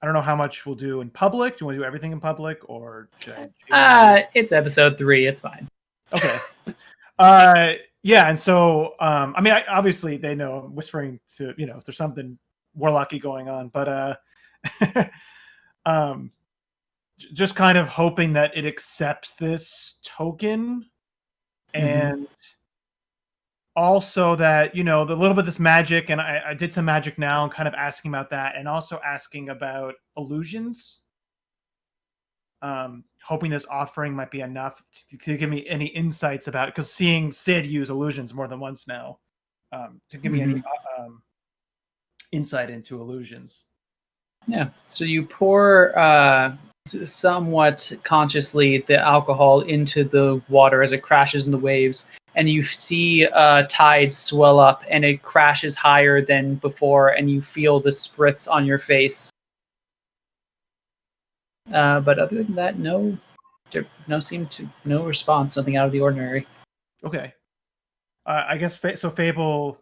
don't know how much we'll do in public. Do you want to do everything in public, or should I? It's episode 3. It's fine. Okay. Yeah, and so obviously they know I'm whispering to if there's something warlocky going on, but just kind of hoping that it accepts this token and also that, the little bit of this magic, and I did some magic now and kind of asking about that, and also asking about illusions. Hoping this offering might be enough to give me any insights about it, because seeing Syd use illusions more than once now, to give me any insight into illusions. Yeah. So you pour somewhat consciously the alcohol into the water as it crashes in the waves, and you see tides swell up, and it crashes higher than before, and you feel the spritz on your face. But other than that, no response, nothing out of the ordinary. Okay. I guess so. Fable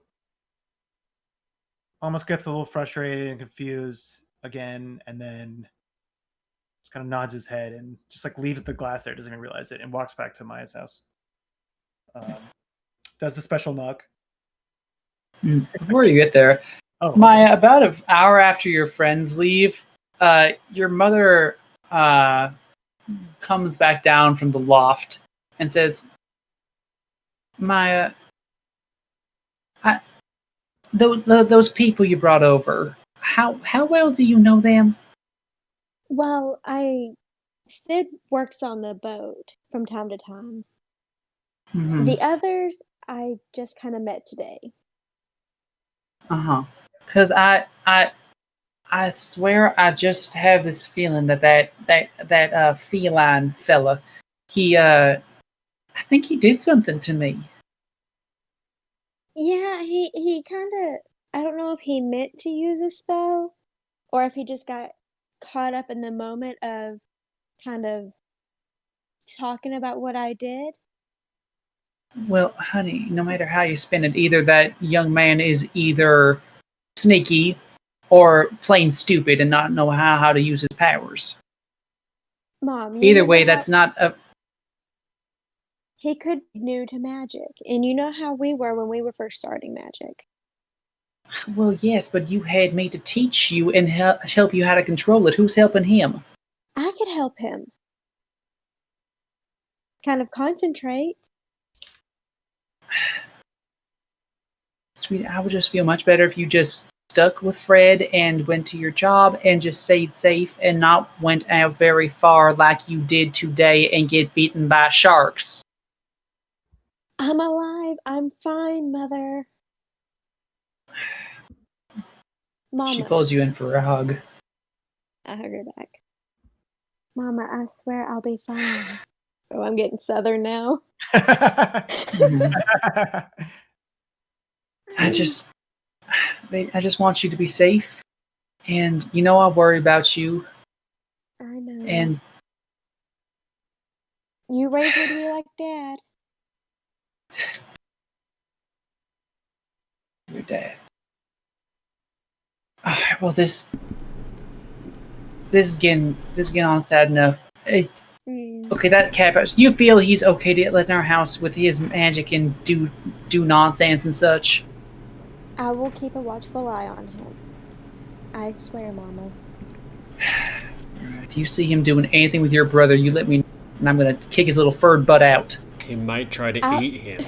almost gets a little frustrated and confused again, and then just kind of nods his head and just like leaves the glass there, doesn't even realize it, and walks back to Maya's house. Does the special knock? Before you get there, Maya, about an hour after your friends leave, your mother comes back down from the loft and says, Maya, those people you brought over, how well do you know them? Well, Syd works on the boat from time to time. Mm-hmm. The others, I just kind of met today. Because I swear I just have this feeling that feline fella, I think he did something to me. Yeah, he kind of, I don't know if he meant to use a spell, or if he just got caught up in the moment of kind of talking about what I did. Well, honey, no matter how you spin it, either that young man is either sneaky or plain stupid and not know how to use his powers. Mom, either way, that's not a... He could be new to magic, and you know how we were when we were first starting magic. Well, yes, but you had me to teach you and help you how to control it. Who's helping him? I could help him. Kind of concentrate. Sweet, I would just feel much better if you just stuck with Fred and went to your job and just stayed safe and not went out very far like you did today and get beaten by sharks. I'm alive. I'm fine, Mother. Mama. She pulls you in for a hug. I hug her back. Mama, I swear I'll be fine. Oh, I'm getting southern now. I just want you to be safe, and I'll worry about you. I know. And you raised me to be like Dad. Your dad. Alright, well, this is getting on sad enough. Hey, okay, that cat. You feel he's okay to let in our house with his magic and do nonsense and such? I will keep a watchful eye on him. I swear, Mama. If you see him doing anything with your brother, you let me know, and I'm gonna kick his little furred butt out. He might try to eat him.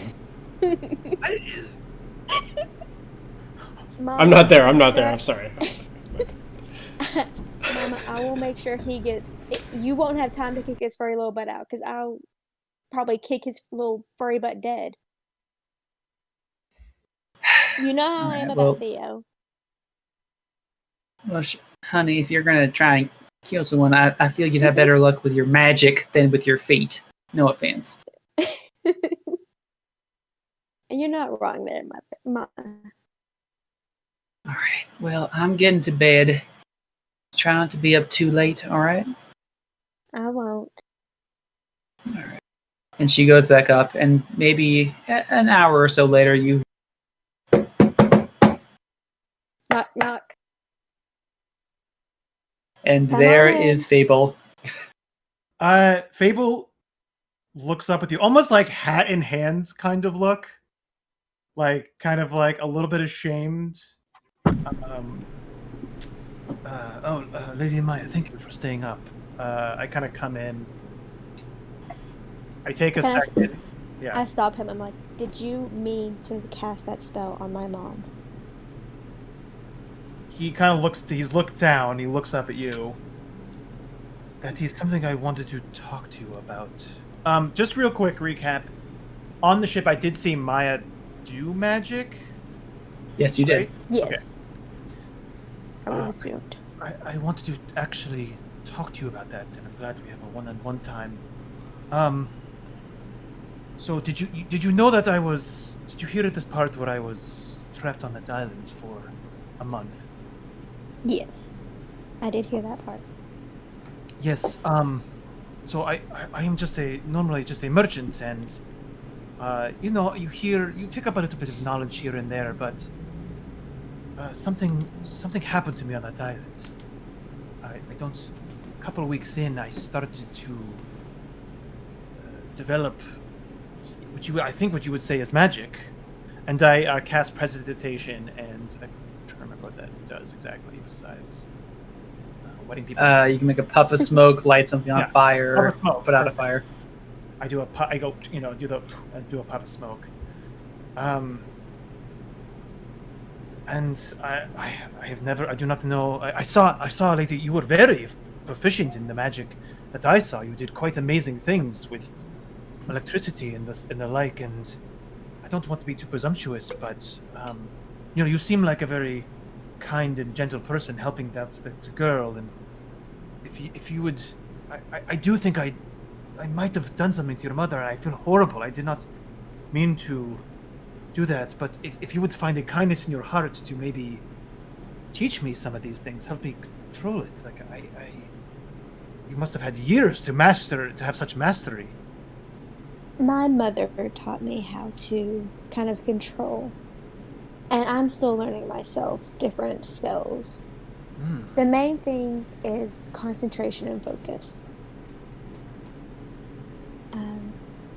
Mama, I'm not there. I'm sorry. Mama, I will make sure he gets... You won't have time to kick his furry little butt out, because I'll probably kick his little furry butt dead. You know how I am about Theo. Well, honey, if you're gonna try and kill someone, I feel you'd have better luck with your magic than with your feet. No offense. And you're not wrong there, Mama. Alright, well, I'm getting to bed. Try not to be up too late, alright? I won't. Alright. And she goes back up, and maybe an hour or so later, you... Knock, knock. And there is Fable. Fable looks up with you, almost like hat in hands kind of look. Like, kind of like a little bit ashamed. Lady Maya, thank you for staying up. I kind of come in. I take a second. Yeah. I stop him. I'm like, did you mean to cast that spell on my mom? He kind of looks. He's looked down. He looks up at you. That is something I wanted to talk to you about. Just real quick recap. On the ship, I did see Maya do magic. Yes, you did. Right? Yes. I would have Uh, assumed. I wanted to actually talk to you about that, and I'm glad we have a one-on-one time. So did you know that I was? Did you hear at this part where I was trapped on that island for a month? Yes. I did hear that part. Yes. So I am normally just a merchant, and you pick up a little bit of knowledge here and there, but something happened to me on that island. A couple of weeks in, I started to develop what you would say is magic, and I cast Prestidigitation, and I can't remember what that does exactly besides letting people. You can make a puff of smoke, light something on fire, Puff of smoke, put out a perfect. fire. I do a puff of smoke. And I do not know. I saw lady, you were very proficient in the magic that I saw. You did quite amazing things with electricity and the like, and I don't want to be too presumptuous, but you seem like a very kind and gentle person helping that the girl, and if you would, I do think I might have done something to your mother. I feel horrible. I did not mean to do that, but if you would find a kindness in your heart to maybe teach me some of these things, help me control it. Like you must have had years to have such mastery. My mother taught me how to kind of control. And I'm still learning myself different skills. The main thing is concentration and focus.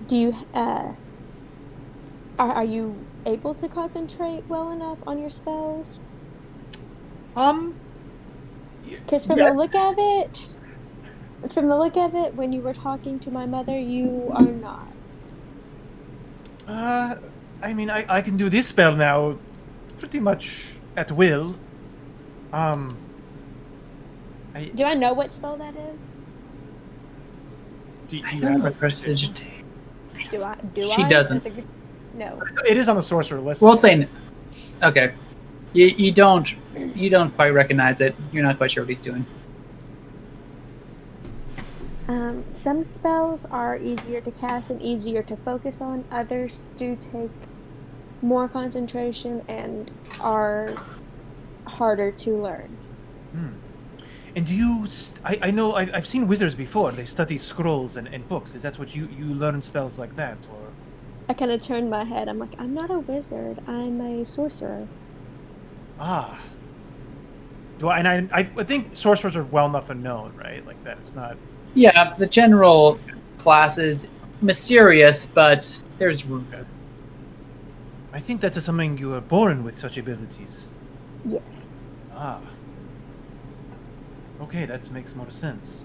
Do you are you able to concentrate well enough on your spells? Because from the look of it, when you were talking to my mother, you are not. I mean, I can do this spell now pretty much at will. Do I know what spell that is? Do you I have don't know it? prestidigitation. Do I? She doesn't. That's a good... No. It is on the sorcerer list. Well, saying, okay, you don't quite recognize it. You're not quite sure what he's doing. Some spells are easier to cast and easier to focus on. Others do take more concentration and are harder to learn. And do you? I know I've seen wizards before. They study scrolls and books. Is that what you learn spells like that, or? I kind of turned my head. I'm like, I'm not a wizard. I'm a sorcerer. Ah. Do I? And I think sorcerers are well enough known, right? Like that. It's not. Yeah, the general class is mysterious, but there's room. I think that is something you are born with such abilities. Yes. Ah. Okay, that makes more sense.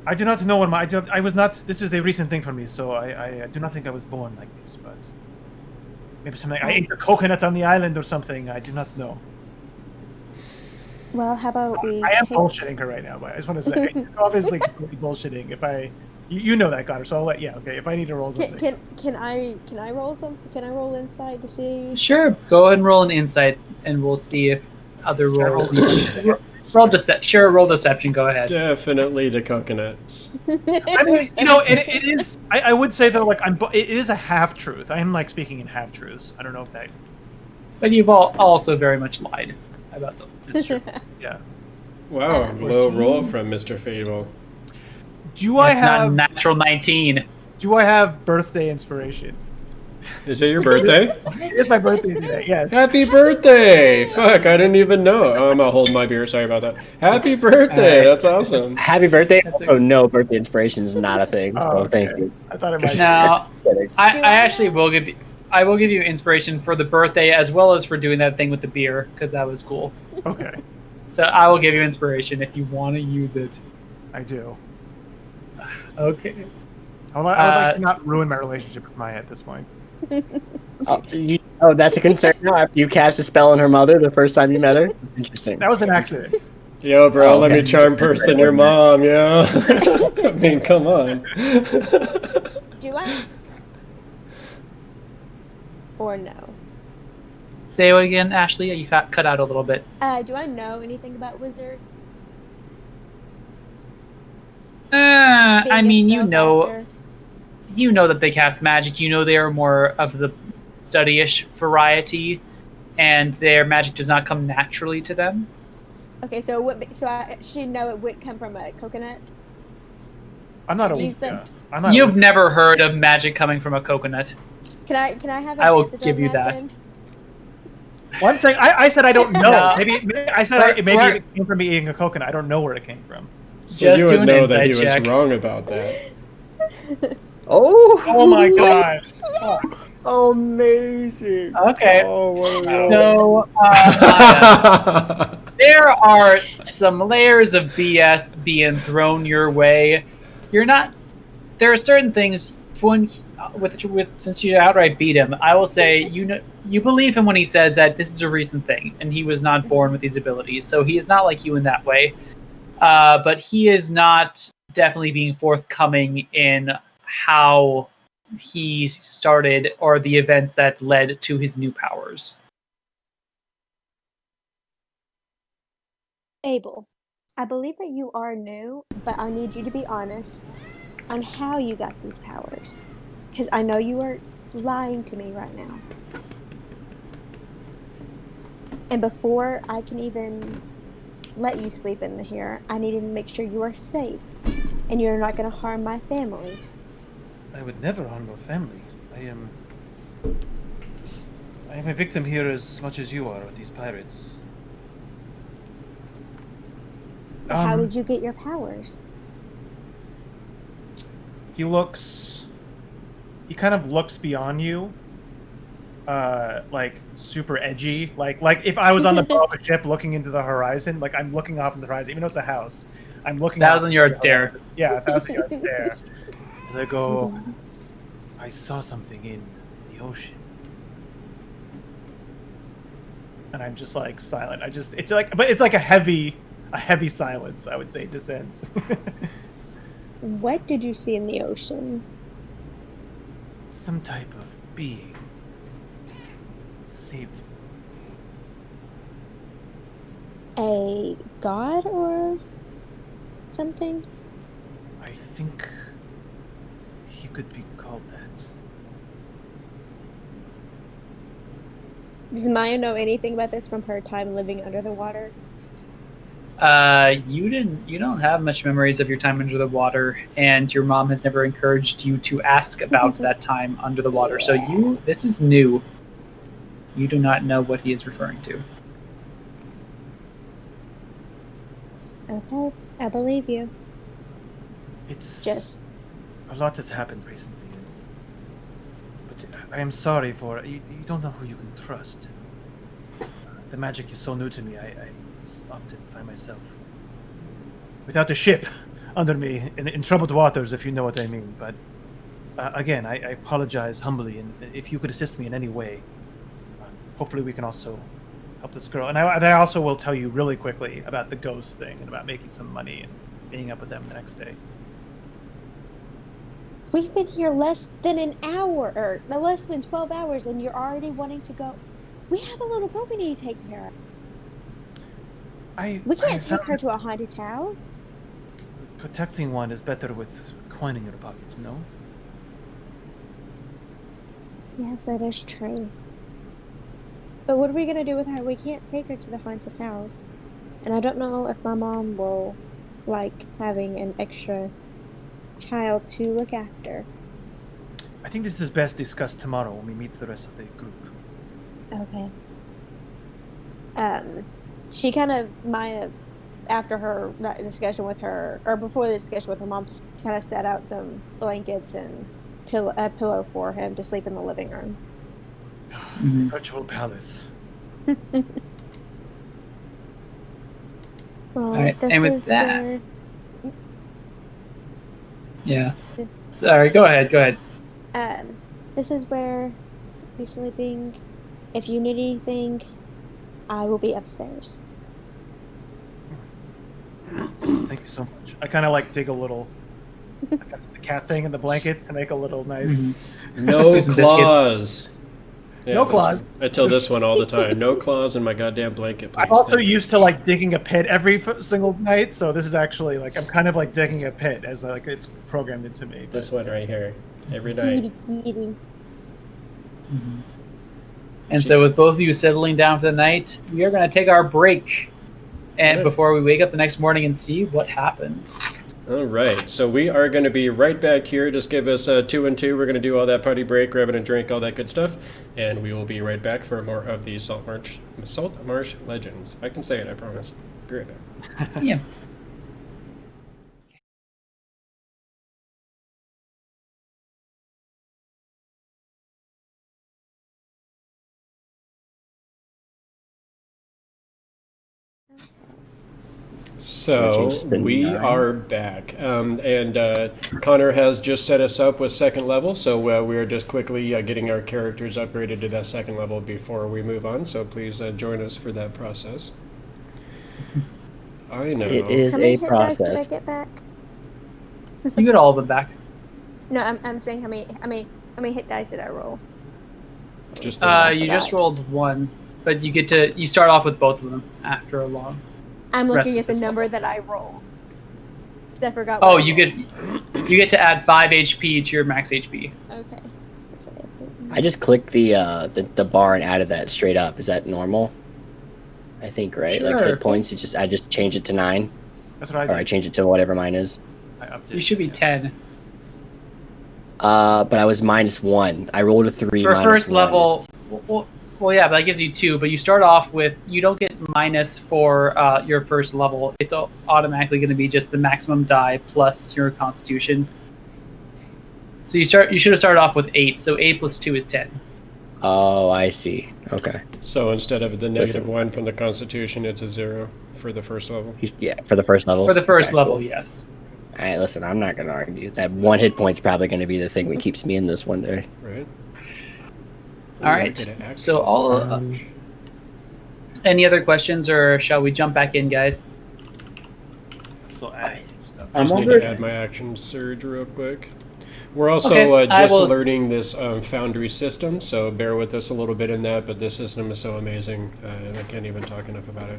I do not know when I was not. This is a recent thing for me, so I do not think I was born like this. But maybe something. I ate a coconut on the island or something. I do not know. Well, how about we? I am bullshitting her right now, but I just want to say, obviously, completely bullshitting. If you know that, Connor. So I'll let okay. If I need to roll something, Can I roll some? Can I roll insight to see? Sure, go ahead and roll an insight, and we'll see if other rolls. Roll deception. Go ahead. Definitely the coconuts. I mean, it is. I would say though, like it is a half truth. I am like speaking in half truths. I don't know if that. But you've also very much lied about something. It's true. Yeah. Wow, low roll from Mr. Fable. Do I That's have not natural 19? Do I have birthday inspiration? Is it your birthday? It's my birthday today. Yes. Happy birthday! Fuck, I didn't even know. Oh, I'm gonna hold my beer. Sorry about that. Happy birthday! That's awesome. Happy birthday! Oh no, birthday inspiration is not a thing. So okay. thank you. I thought it might. No, I actually will give you. I will give you inspiration for the birthday as well as for doing that thing with the beer because that was cool. Okay. So I will give you inspiration if you want to use it. I do. Okay. I would like to not ruin my relationship with Maya at this point. That's a concern now after you cast a spell on her mother the first time you met her? Interesting. That was an accident. Yo, bro, Oh, let okay. me charm person your mom, yo. I mean, come on. Do I? Or no? Say it again, Ashley. You got cut out a little bit. Do I know anything about wizards? I mean, Being a spellcaster? you know that they cast magic. You know they are more of the study-ish variety, and their magic does not come naturally to them. Okay, so I should know it would come from a coconut. I'm not Use them. You've never heard of magic coming from a coconut. Can I have? I will advantage give on you that. Then? Well, I'm saying I said I don't know. No. Maybe I said maybe it came from me eating a coconut. I don't know where it came from. So Just you do would an know that he insight check. was wrong about that. Oh my god! Amazing. Okay. Oh, wow. So, Maya, there are some layers of BS being thrown your way. You're not. There are certain things since you outright beat him. I will say you believe him when he says that this is a recent thing, and he was not born with these abilities. So he is not like you in that way. But he is not definitely being forthcoming in how he started or the events that led to his new powers. Abel, I believe that you are new, but I need you to be honest on how you got these powers. Because I know you are lying to me right now. And before I can even let you sleep in here, I need to make sure you are safe and you're not going to harm my family. I would never harm your family. I am a victim here as much as you are with these pirates. How did you get your powers? He kind of looks beyond you, like super edgy. Like if I was on the bow of a ship looking into the horizon, like I'm looking off in the horizon, even though it's a house. I'm looking. 1,000-yard stare. Yeah, 1,000-yard stare. As I go, I saw something in the ocean, and I'm just like silent. It's like a heavy silence. I would say descends. What did you see in the ocean? Some type of being saved me. A god or something? I think he could be called that. Does Maya know anything about this from her time living under the water? You don't have much memories of your time under the water, and your mom has never encouraged you to ask about that time under the water. So this is new. You do not know what he is referring to. Okay, I believe you. It's Just a lot has happened recently, but I am sorry for you. You don't know who you can trust. The magic is so new to me. I often find myself without a ship under me in troubled waters, if you know what I mean. But again, I apologize humbly, and if you could assist me in any way, hopefully we can also help this girl. And I also will tell you really quickly about the ghost thing and about making some money and meeting up with them the next day. we've been here less than an hour, or less than 12 hours, and you're already wanting to go. We have a little girl we need to take care of. We can't take her to a haunted house. Protecting one is better with coin in your pocket, no? Yes, that is true. But what are we going to do with her? We can't take her to the haunted house. And I don't know if my mom will like having an extra child to look after. I think this is best discussed tomorrow when we meet the rest of the group. Okay. She kind of, Maya, after her discussion with her, or before the discussion with her mom, kind of set out some blankets and a pillow for him to sleep in the living room. Virtual palace. Well, Alright, this and with is that- where... Yeah. Sorry, go ahead. This is where I'll be sleeping. If you need anything, I will be upstairs. Thank you so much. I kind of like dig a little. I got the cat thing and the blankets to make a little nice. No Some claws. Yeah, No claws. I tell Just- this one all the time. No claws in my goddamn blanket, please. I'm also Thank you. used to like digging a pit every single night, so this is actually like I'm kind of like digging a pit as like it's programmed into me. but- This one right here. Every night. Kitty. And so, with both of you settling down for the night, we are going to take our break, and Good. before we wake up the next morning and see what happens. All right, so we are going to be right back here. Just give us 2 and 2. We're going to do all that party break, grabbing a drink, all that good stuff, and we will be right back for more of the Saltmarsh Legends. I can say it, I promise. Be right back. Yeah. So we are back, and Connor has just set us up with second level. So we are just quickly getting our characters upgraded to that second level before we move on. So please join us for that process. I know It is How many a hit dice did I process. get back? You get all of them back. No, I'm saying how many hit dice did I roll? just You just rolled 1, but you start off with both of them after a long. I'm Rest looking of at the this number level. that I rolled. I forgot. Oh, what I you rolled. get to add 5 HP to your max HP. Okay. That's what I just clicked the bar and added that straight up. Is that normal? I think, right? Like Sure. hit points, I just change it to 9, That's what I or I did. change it to whatever mine is. I updated. You should be it. 10. But I was -1. I rolled a 3. For minus first 1 level, is- well, yeah, but that gives you 2. But you start off with, you don't get minus for your first level. It's automatically going to be just the maximum die plus your Constitution. So you should have started off with 8. So 8 plus 2 is 10. Oh, I see. Okay. So instead of the Listen. -1 from the Constitution, it's a 0 for the first level. Yeah, for the first level. For the first Okay, level, cool. yes. All right, listen, I'm not gonna argue. That 1 hit point's probably gonna be the thing that keeps me in this one day. Right. All right. So all. Any other questions, or shall we jump back in, guys? So add stuff. Just need to add my action surge real quick. We're also Okay, I just will- learning this Foundry system, so bear with us a little bit in that. But this system is so amazing, and I can't even talk enough about it.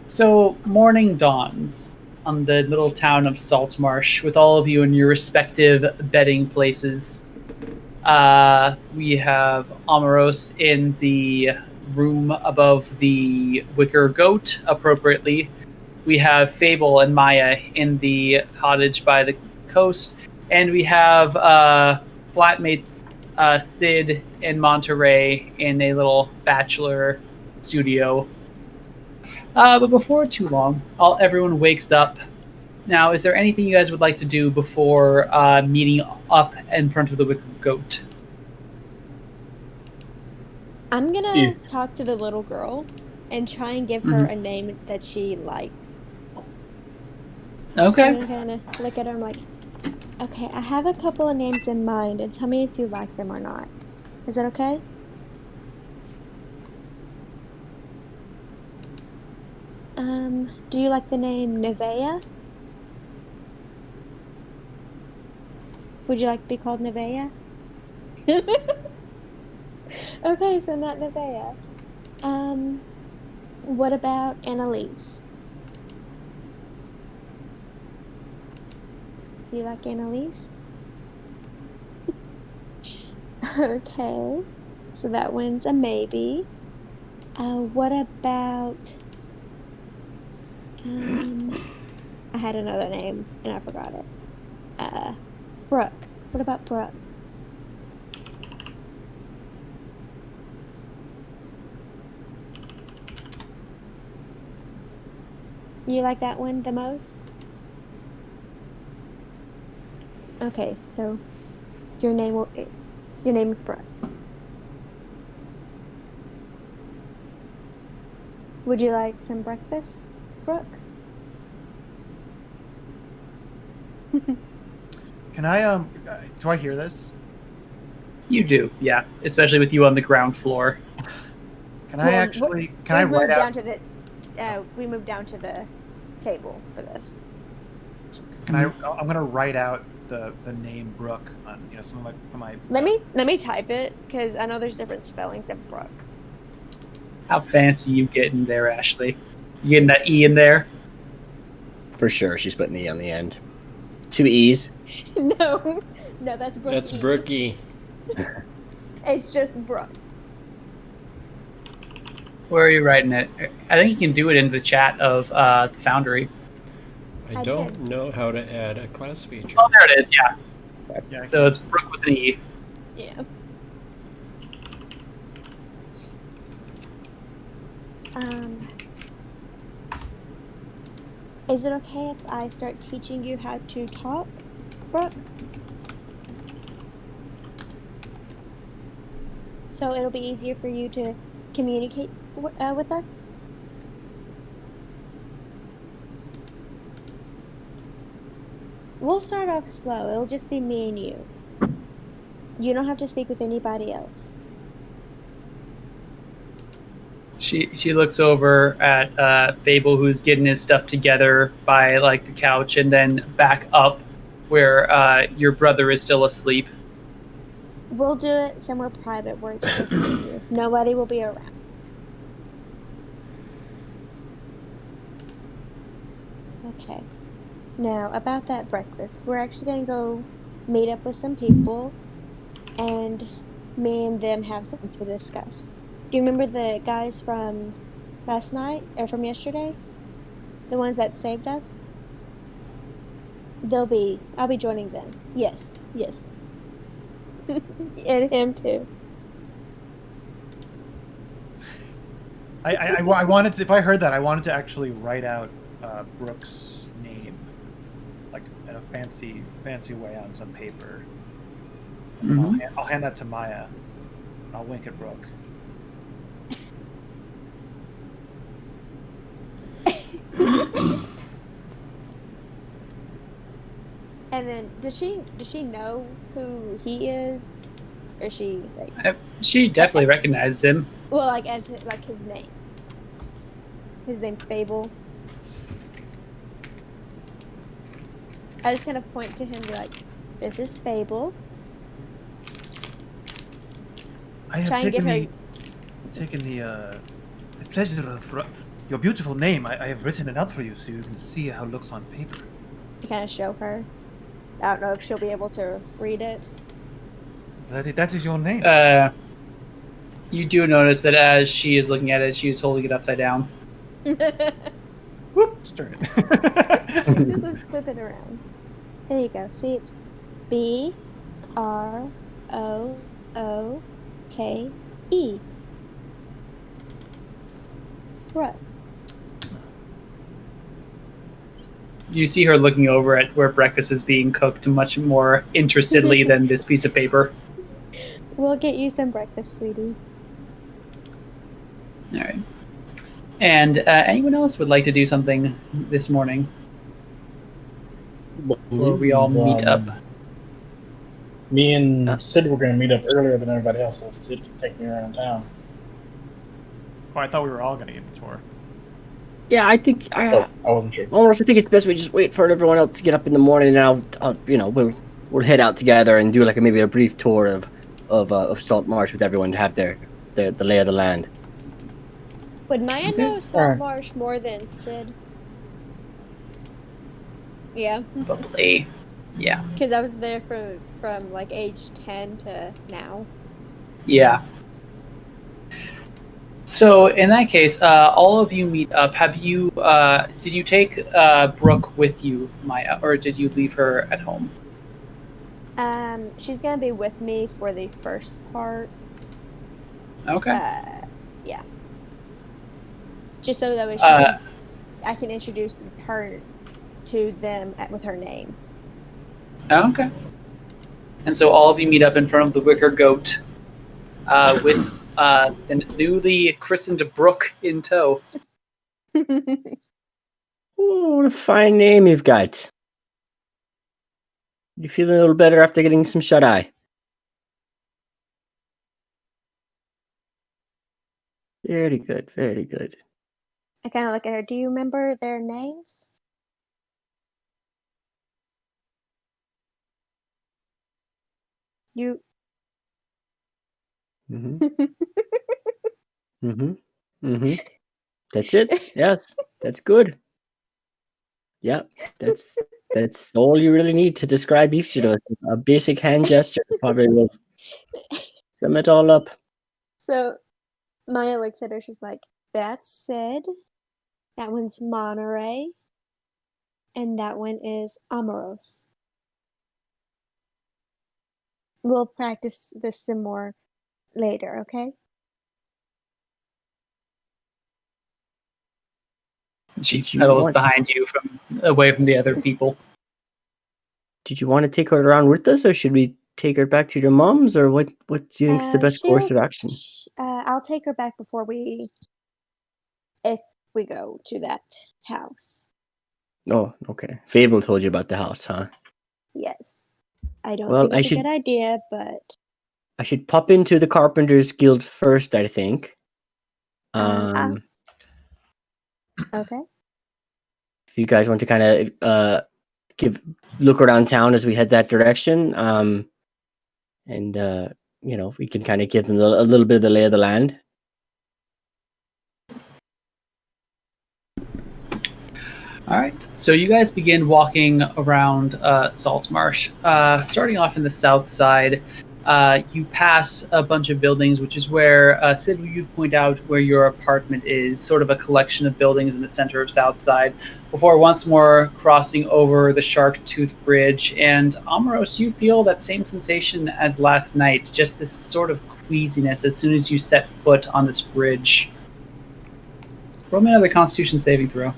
So morning dawns on the little town of Saltmarsh, with all of you in your respective bedding places. We have Omiros in the room above the wicker goat, appropriately. We have Fable and Maya in the cottage by the coast, and we have flatmates Syd and Monterey in a little bachelor studio. But before too long, everyone wakes up. Now, is there anything you guys would like to do before meeting up in front of the wicker goat? I'm gonna Yeah. talk to the little girl and try and give her a name that she liked. So I'm Okay. gonna kind of look at her. I'm like, okay, I have a couple of names in mind, and tell me if you like them or not. Is that okay? Do you like the name Nevea? Would you like to be called Nevea? Okay, so not Nevea. What about Annalise? Do you like Annalise? Okay, so that one's a maybe. What about... I had another name and I forgot it. Brooke. What about Brooke? You like that one the most? Okay, so your name is Brooke. Would you like some breakfast, Brooke? Can I do I hear this? You do, yeah. Especially with you on the ground floor. Can I write out? We moved down to the table for this. I'm gonna write out the name Brooke on some of my. Let me type it because I know there's different spellings of Brooke. How fancy you getting there, Ashley? You getting that E in there? For sure, she's putting the E on the end. 2 E's. No, that's Brooke. That's Brookie. It's just Brooke. Where are you writing it? I think you can do it in the chat of the Foundry. I don't know how to add a class feature. Oh, there it is. Yeah. Yeah. So it's Brooke with an E. Yeah. Is it okay if I start teaching you how to talk, Brooke? So it'll be easier for you to communicate with us? We'll start off slow. It'll just be me and you. You don't have to speak with anybody else. She looks over at Fable, who's getting his stuff together by like the couch, and then back up where your brother is still asleep. We'll do it somewhere private where it's just me and you. Nobody will be around. Okay. Now, about that breakfast, we're actually going to go meet up with some people, and me and them have something to discuss. Do you remember the guys from last night, or from yesterday? The ones that saved us? I'll be joining them. Yes. And him too. I wanted to, if I heard that, I wanted to actually write out Brooke's name, like in a fancy way on some paper. Mm-hmm. I'll hand that to Maya. I'll wink at Brooke. And then, does she know who he is, or she like? She definitely recognizes him. Well, like as like his name. His name's Fable. I just kind of point to him and be like, "This is Fable." I have taken the pleasure of your beautiful name. I have written it out for you so you can see how it looks on paper. You kind of show her. I don't know if she'll be able to read it. That is your name. You do notice that as she is looking at it, she is holding it upside down. Whoop! Turn it. Just let's flip it around. There you go. See, it's BROOKE. Brooke. You see her looking over at where breakfast is being cooked much more interestedly than this piece of paper. We'll get you some breakfast, sweetie. All right. And anyone else would like to do something this morning? Before we all meet up. Me and Syd were going to meet up earlier than everybody else, so Syd can take me around town. Oh, I thought we were all going to get the tour. Yeah, I think I wasn't sure. Almost, I think it's best we just wait for everyone else to get up in the morning, and I'll we'll head out together and do like maybe a brief tour of Saltmarsh with everyone to have the lay of the land. Would Maya know Saltmarsh more than Syd? Yeah. Probably. Yeah. Because I was there from like age 10 to now. Yeah. So in that case, all of you meet up. Have you? Did you take Brooke with you, Maya, or did you leave her at home? She's gonna be with me for the first part. Okay. Yeah. Just so that way I can introduce her to them with her name. Okay. And so all of you meet up in front of the Wicker Goat with the newly christened Brooke in tow. Oh, what a fine name you've got. You feeling a little better after getting some shut eye? Very good, very good. I kind of look at her. Do you remember their names? You. Mm-hmm. Mm-hmm. Mm-hmm. That's it. Yes, that's good. Yeah, that's all you really need to describe each of those. A basic hand gesture probably will sum it all up. So Maya looks at her. She's like, "That's Syd. That one's Monterey. And that one is Omiros. We'll practice this some more later, okay?" She Did you pedals want- behind you away from the other people. Did you want to take her around with us, or should we take her back to your mom's, or what do you think is the best course of action? I'll take her back if we go to that house. Oh, okay. Fable told you about the house, huh? Yes. I don't Well, think it's a good idea, but I should pop into the Carpenters Guild first, I think. okay. If you guys want to kind of look around town as we head that direction, and we can kind of give them a little bit of the lay of the land. All right, so you guys begin walking around Saltmarsh. Starting off in the south side, you pass a bunch of buildings, which is where, Syd, you'd point out where your apartment is, sort of a collection of buildings in the center of Southside, before once more crossing over the Shark Tooth Bridge. And Omiros, you feel that same sensation as last night, just this sort of queasiness as soon as you set foot on this bridge. Roll me another Constitution saving throw.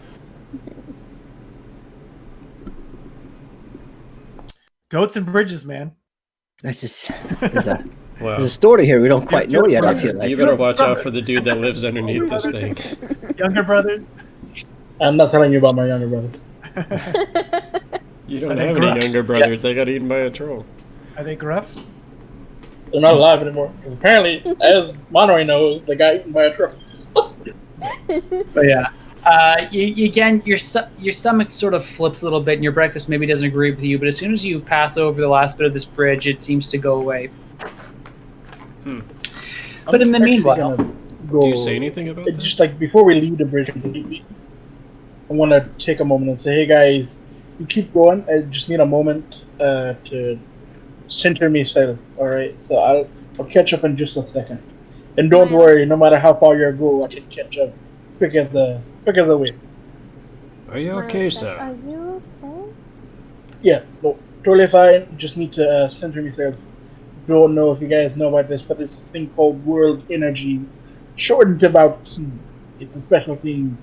Goats and bridges, man. That's just there's a Wow. there's a story here we don't quite know yet. I feel like You better watch out for the dude that lives underneath this thing. Younger brothers. I'm not telling you about my younger brother. You don't Are they have any gruff? younger brothers. They got eaten by a troll. Are they gruffs? They're not alive anymore. Because apparently, as Monterey knows, they got eaten by a truck. But yeah, again, your stomach sort of flips a little bit, and your breakfast maybe doesn't agree with you. But as soon as you pass over the last bit of this bridge, it seems to go away. But in the meanwhile, Do you say anything about It's that? just like before we leave the bridge completely, I want to take a moment and say, hey guys, you keep going. I just need a moment to center myself. All right, so I'll catch up in just a second. And don't worry, no matter how far you go, I can catch up quick as a wind. Are you Miles okay, said, sir? "Are you okay?" Yeah, no, totally fine. Just need to center myself. Don't know if you guys know about this, but there's this thing called World Energy, shortened to about Key. It's a special thing.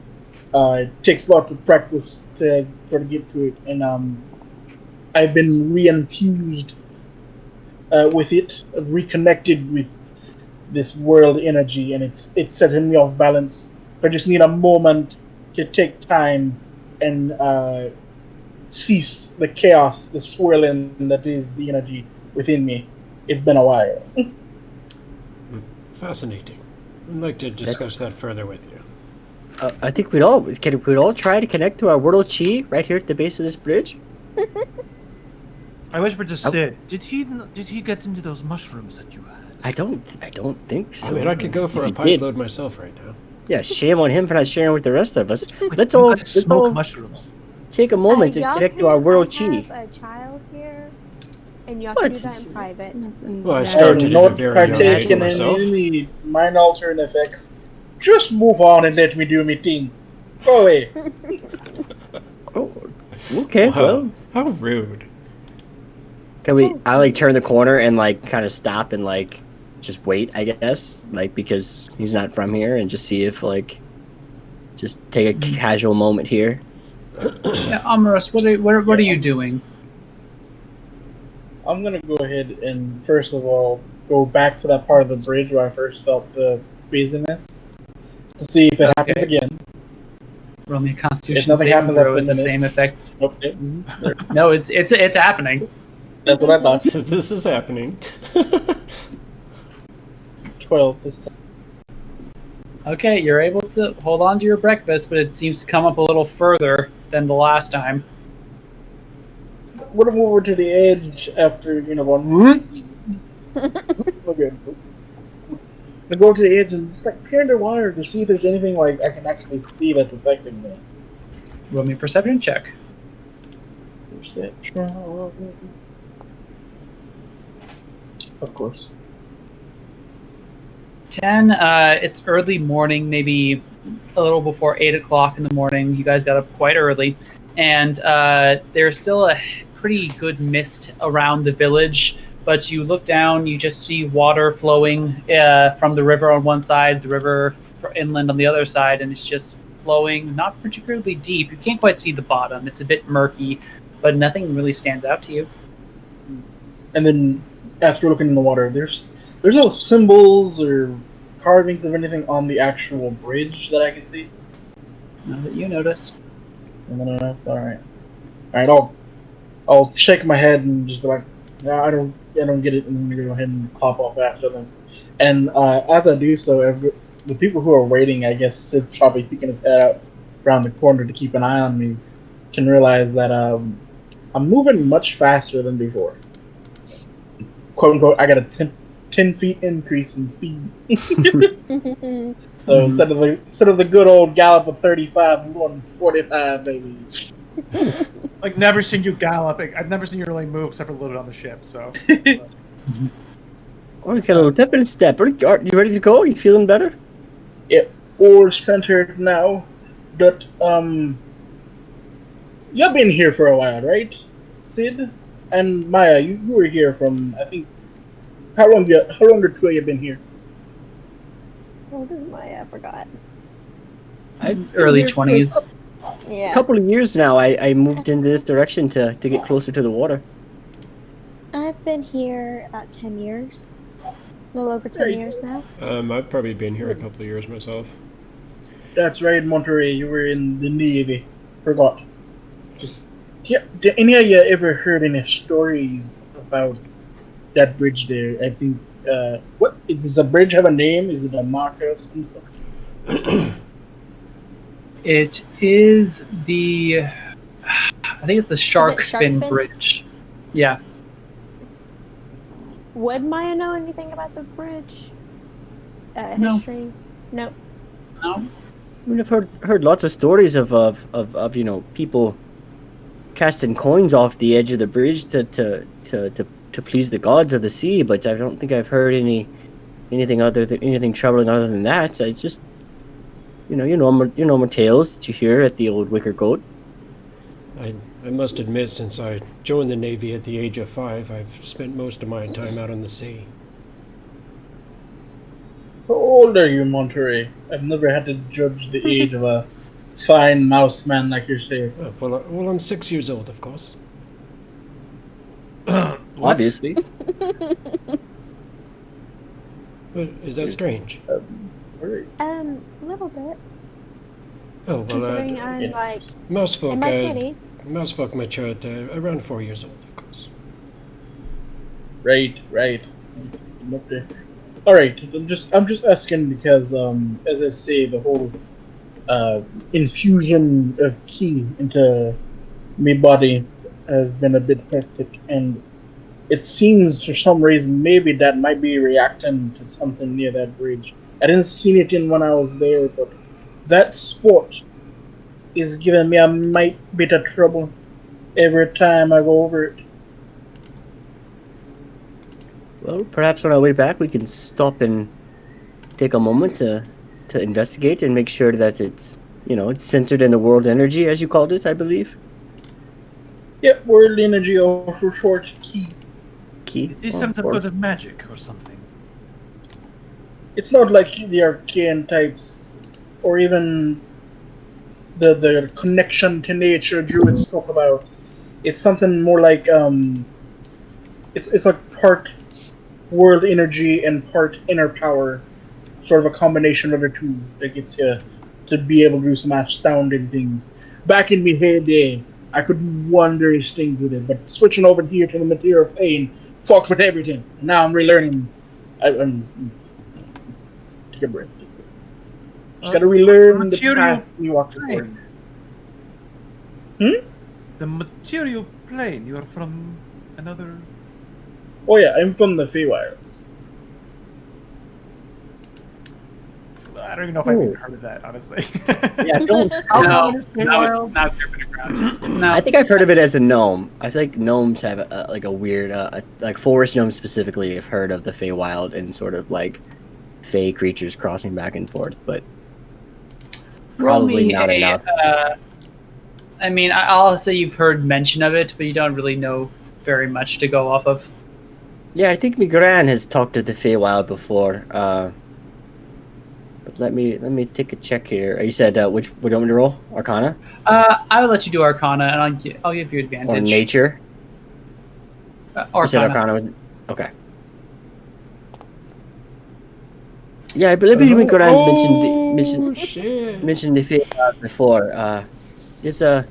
It takes lots of practice to sort of get to it, and I've been reinfused with it, reconnected with this World Energy, and it's setting me off balance. So I just need a moment to take time and cease the chaos, the swirling that is the energy within me. It's been a while. Fascinating. I'd like to discuss that further with you. I think we'd all try to connect to our World Chi right here at the base of this bridge. I whispered to Syd. Did he get into those mushrooms that you had? I don't think so. I mean, I could go for If a he pipe did, load myself right now. yeah, shame on him for not sharing with the rest of us. Let's You all gotta smoke mushrooms. take a moment to Y'all connect to our World can't Chi. have a child here, and you have What? to do that in private. Well, I I started am at a not very young age partaking in myself. any mind altering effects. Just move on and let me do my thing. Go away. Oh, okay, Wow. well, How rude. can we? I like turn the corner and like kind of stop and like just wait. I guess like because he's not from here and just see if like just take a casual moment here. yeah, Omiros, what are you doing? I'm gonna go ahead and first of all go back to that part of the bridge where I first felt the craziness to see if it happens Okay. again. Roll me a Constitution If nothing saving happens throw after is the minutes. same effects. Okay. No, it's happening. That's what I thought. This is happening. 12 this time. Okay, you're able to hold on to your breakfast, but it seems to come up a little further than the last time. We're gonna move over to the edge after, going. Okay. I go to the edge and just peer underwater to see if there's anything I can actually see that's affecting me. Roll me a perception check. Perception. Of course. 10. It's early morning, maybe a little before 8 o'clock in the morning. You guys got up quite early, and there's still a pretty good mist around the village. But you look down, you just see water flowing from the river on one side, the river inland on the other side, and it's just flowing, not particularly deep. You can't quite see the bottom. It's a bit murky, but nothing really stands out to you. And then, after looking in the water, there's no symbols or carvings of anything on the actual bridge that I can see. Now that you notice. No, that's alright. Alright, I'll shake my head and just be like, no, I don't get it, and I'm gonna go ahead and pop off after them. And as I do so, the people who are waiting, I guess Syd probably peeking his head out around the corner to keep an eye on me, can realize that I'm moving much faster than before. Quote unquote, I got a 10 feet increase in speed. So instead of the good old gallop of 35, I'm going 45, baby. Never seen you gallop. I've never seen you really move except for loaded on the ship. So. Oh, he's got a little dip and step. Are you ready to go? Are you feeling better? Yeah, all centered now. But you've been here for a while, right, Syd? And Maya, you were here from, I think. How long or two have you been here? How old is Maya? I forgot. Early 20s. Yeah. A couple of years now. I moved in this direction to get closer to the water. I've been here about 10 years. A little over 10 years now. I've probably been here a couple of years myself. That's right, Monterey. You were in the Navy. Forgot. Did any of you ever heard any stories about that bridge there? I think. What does the bridge have a name? Is it a marker of some sort? It is the. I think it's the Shark Fin Bridge. Yeah. Would Maya know anything about the bridge? No. History? Nope. No. I mean, I've heard lots of stories of people casting coins off the edge of the bridge to please the gods of the sea, but I don't think I've heard anything troubling other than that. I just your normal tales that you hear at the old Wicker Goat. I must admit, since I joined the Navy at the age of 5, I've spent most of my time out on the sea. How old are you, Monterey? I've never had to judge the age of a fine mouse man like yourself. Well, I'm 6 years old, of course. Obviously. Is that strange? A little bit. Oh, well, Considering I'm like Mousefolk, in my 20s. Mousefolk matured around 4 years old, of course. Right. All right. I'm just asking because, as I say, the whole infusion of ki into my body has been a bit hectic, and it seems for some reason maybe that might be reacting to something near that bridge. I didn't see it in when I was there, but that spot is giving me a mite bit of trouble every time I go over it. Well, perhaps on our way back we can stop and take a moment to investigate and make sure that it's centered in the world energy, as you called it, I believe. Yep, world energy, or for short, ki. Ki. Is this something because of magic or something? It's not like the arcane types, or even the connection to nature druids talk about. It's something more like it's like part world energy and part inner power, sort of a combination of the two that gets you to be able to do some astounding things. Back in my heyday, I could wonder things with it, but switching over here to the material plane fucked with everything. Now I'm relearning. Take a breath. Just gotta relearn the path we walked forward. The material plane. You are from another. Oh yeah, I'm from the Feywilds. I don't even know if I've even heard of that, honestly. Yeah, don't. No. I think I've heard of it as a gnome. I feel like gnomes have like a weird, like forest gnomes specifically. Have heard of the Feywild and sort of like fey creatures crossing back and forth, but probably not enough. I mean, I'll say you've heard mention of it, but you don't really know very much to go off of. Yeah, I think Migran has talked to the Feywild before. But let me take a check here. You said which would you want me to roll? Arcana? I will let you do Arcana, and I'll give you advantage. Or Nature? Arcana. You said Arcana. Okay. Yeah, I believe Migran's mentioned the Feywild before. It's a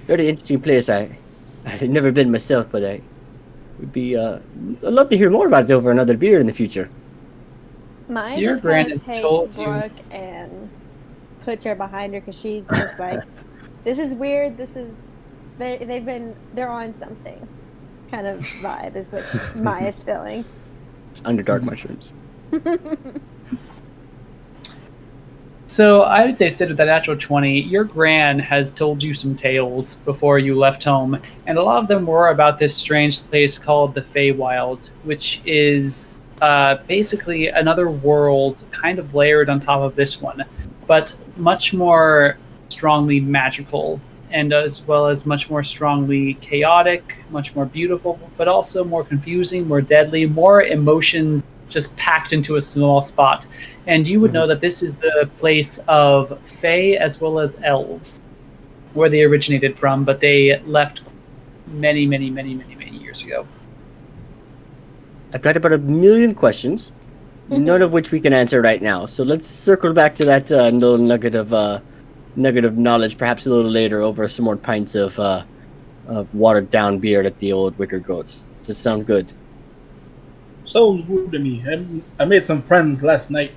very interesting place. I've never been myself, but I would be. I'd love to hear more about it over another beer in the future. Mine So your just kind grand of has takes told you- Brooke and puts her behind her because she's just like, this is weird. This is they're on something, kind of vibe is what Maya's feeling. Underdark mushrooms. So I would say, Sid, with that natural 20, your gran has told you some tales before you left home, and a lot of them were about this strange place called the Feywild, which is basically another world kind of layered on top of this one, but much more strongly magical, and as well as much more strongly chaotic, much more beautiful, but also more confusing, more deadly, more emotions just packed into a small spot. And you would know that this is the place of Fae as well as elves, where they originated from, but they left many years ago. I've got about 1 million questions, none of which we can answer right now. So let's circle back to that little nugget of knowledge, perhaps a little later, over some more pints of watered down beer at the old Wicker Goats. Does it sound good? Sounds good to me. I made some friends last night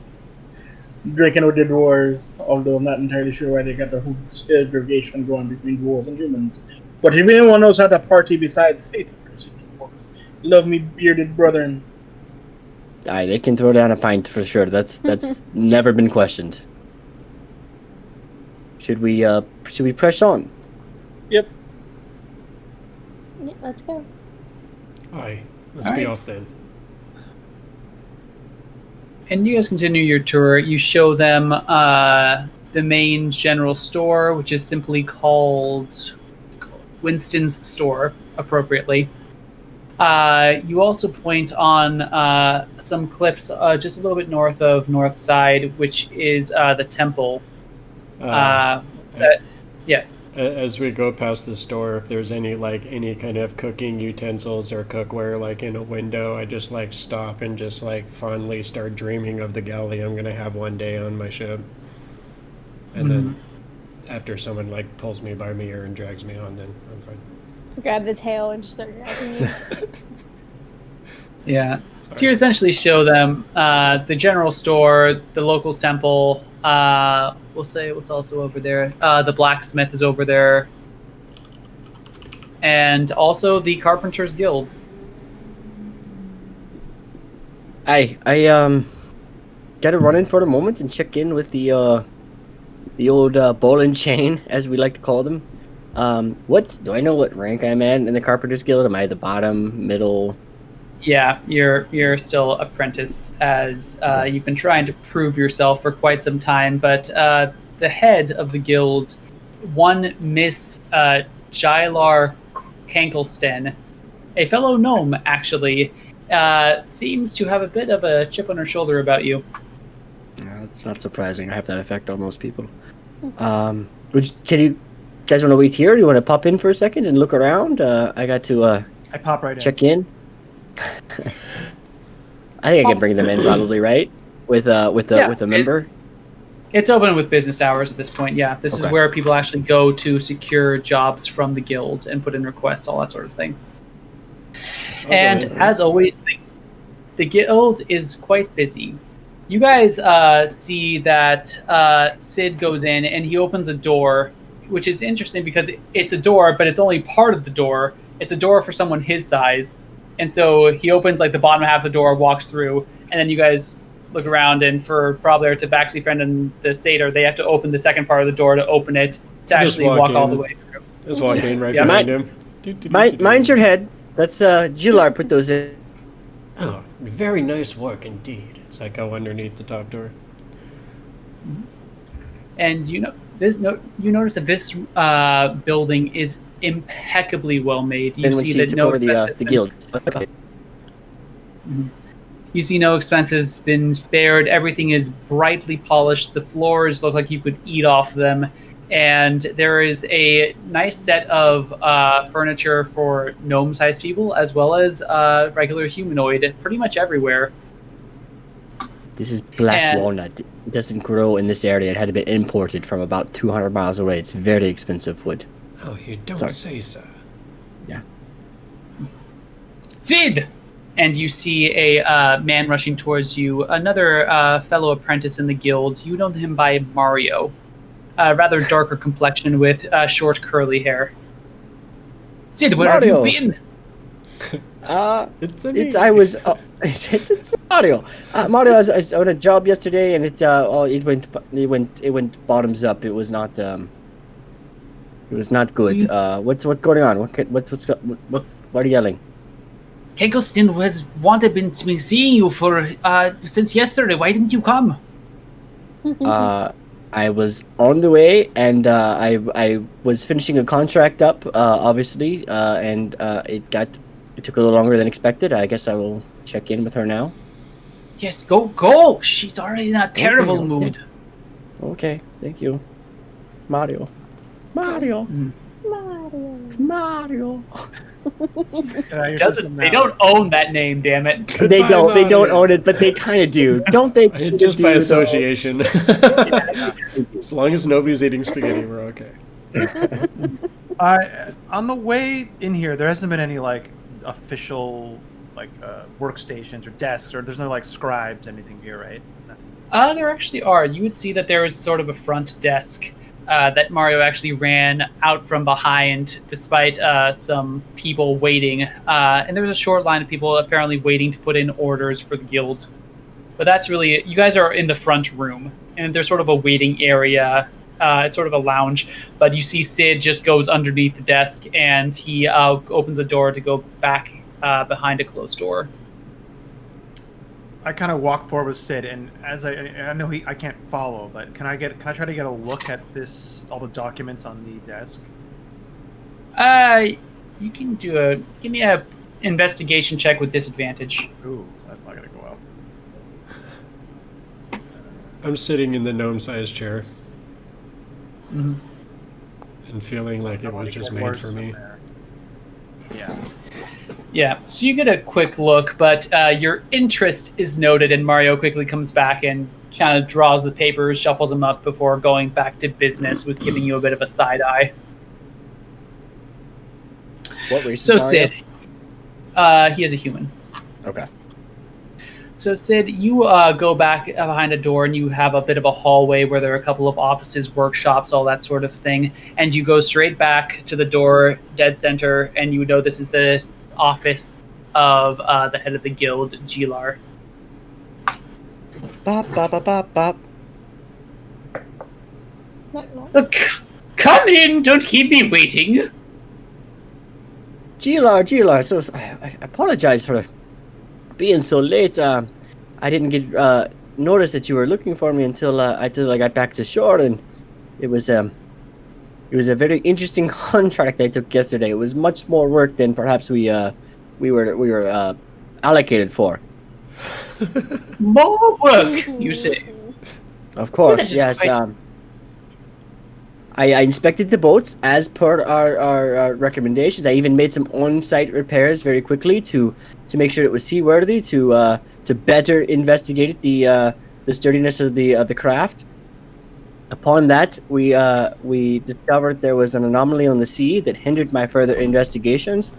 drinking with the dwarves, although I'm not entirely sure why they got the whole segregation going between dwarves and humans. But if anyone knows how to party besides Satan, dwarves love me bearded brethren. Aye, they can throw down a pint for sure. That's never been questioned. Should we press on? Yep. Yeah, let's go. Aye, let's be off then. And you guys continue your tour. You show them the main general store, which is simply called Winston's Store, appropriately. You also point on some cliffs just a little bit north of Northside, which is the temple. Yes. As we go past the store, if there's any kind of cooking utensils or cookware in a window, I just stop and just fondly start dreaming of the galley I'm gonna have one day on my ship. And then after someone pulls me by my ear and drags me on, then I'm fine. Grab the tail and just start dragging you. Yeah. So you essentially show them the general store, the local temple. We'll say what's also over there. The blacksmith is over there, and also the Carpenters Guild. I gotta run in for the moment and check in with the old ball and chain, as we like to call them. What do I know? What rank I'm at in the Carpenters Guild? Am I the bottom, middle? Yeah, you're still apprentice, as you've been trying to prove yourself for quite some time. But the head of the guild, one Miss Jylar Kankelsten, a fellow gnome actually, seems to have a bit of a chip on her shoulder about you. No, it's not surprising. I have that effect on most people. Can you guys want to wait here? Or do you want to pop in for a second and look around? I got to I pop right check in. I think I can bring them in probably, right? With a member. It's open with business hours at this point. Yeah, this is Okay. where people actually go to secure jobs from the guild and put in requests, all that sort of thing. And as always, the guild is quite busy. You guys see that Syd goes in and he opens a door, which is interesting because it's a door, but it's only part of the door. It's a door for someone his size. And so he opens like the bottom half of the door, walks through, and then you guys look around, and for probably our Tabaxi friend and the Satyr, they have to open the second part of the door to open it to Just actually walk all in. the way through. Just walk in right Yeah. behind him. Mind your head. That's Gilar put those in. Oh, very nice work indeed. It's like go underneath the top door. And you notice that this building is impeccably well made. You Then when see she that took no over expenses the been- guild. You see no expenses been spared. Everything is brightly polished. The floors look like you could eat off them. And there is a nice set of furniture for gnome-sized people, as well as regular humanoid, pretty much everywhere. This is black And- walnut. It doesn't grow in this area. It had to be imported from about 200 miles away. It's very expensive wood. Oh, you don't Sorry. say so. Syd! And you see a man rushing towards you, another fellow apprentice in the guild. You know him by Mario. Rather darker complexion with short curly hair. Syd, where Mario. have you been? It's It's Mario. Mario, I was on a job yesterday, and it went bottoms up. It was not good. What's going on? What are you yelling? Kegelston has been seeing you for since yesterday. Why didn't you come? I was on the way, and I was finishing a contract up, obviously, and it took a little longer than expected. I guess I will check in with her now. Yes, go. She's already in a terrible okay. mood. Okay, thank you, Mario. Mario. They don't own that name, damn it. They don't own it, but they kind of do, don't they? Just by do, association. As long as nobody's eating spaghetti, we're okay. On the way in here, there hasn't been any like official like workstations or desks, or there's no like scribes, anything here, right? Nothing. There actually are. You would see that there is sort of a front desk that Mario actually ran out from behind, despite some people waiting. And there was a short line of people apparently waiting to put in orders for the guild. But that's really, you guys are in the front room, and there's sort of a waiting area. It's sort of a lounge, but you see Syd just goes underneath the desk, and he opens the door to go back behind a closed door. I kind of walk forward with Syd, and as I know I can't follow, but can I try to get a look at all the documents on the desk? You can give me a investigation check with disadvantage. Ooh, that's not gonna go well. I'm sitting in the gnome-sized chair Mm-hmm. and feeling like it was just made for me. Yeah. Yeah, so you get a quick look, but your interest is noted, and Mario quickly comes back and kind of draws the papers, shuffles them up before going back to business with giving you a bit of a side eye. What race So is Mario? Syd, he is a human. Okay. So Syd, you go back behind a door, and you have a bit of a hallway where there are a couple of offices, workshops, all that sort of thing, and you go straight back to the door, dead center, and you know this is the office of the head of the guild, Gilar. Bop, bop, bop, bop, bop. Look, come in, don't keep me waiting. Gilar, so I apologize for being so late. I didn't get notice that you were looking for me until I got back to shore, and it was a very interesting contract I took yesterday. It was much more work than perhaps we were allocated for. More work, you say? Of course, Yeah, yes. just I inspected the boats as per our recommendations. I even made some on-site repairs very quickly to make sure it was seaworthy, to better investigate the sturdiness of the craft. Upon that, we discovered there was an anomaly on the sea that hindered my further investigations,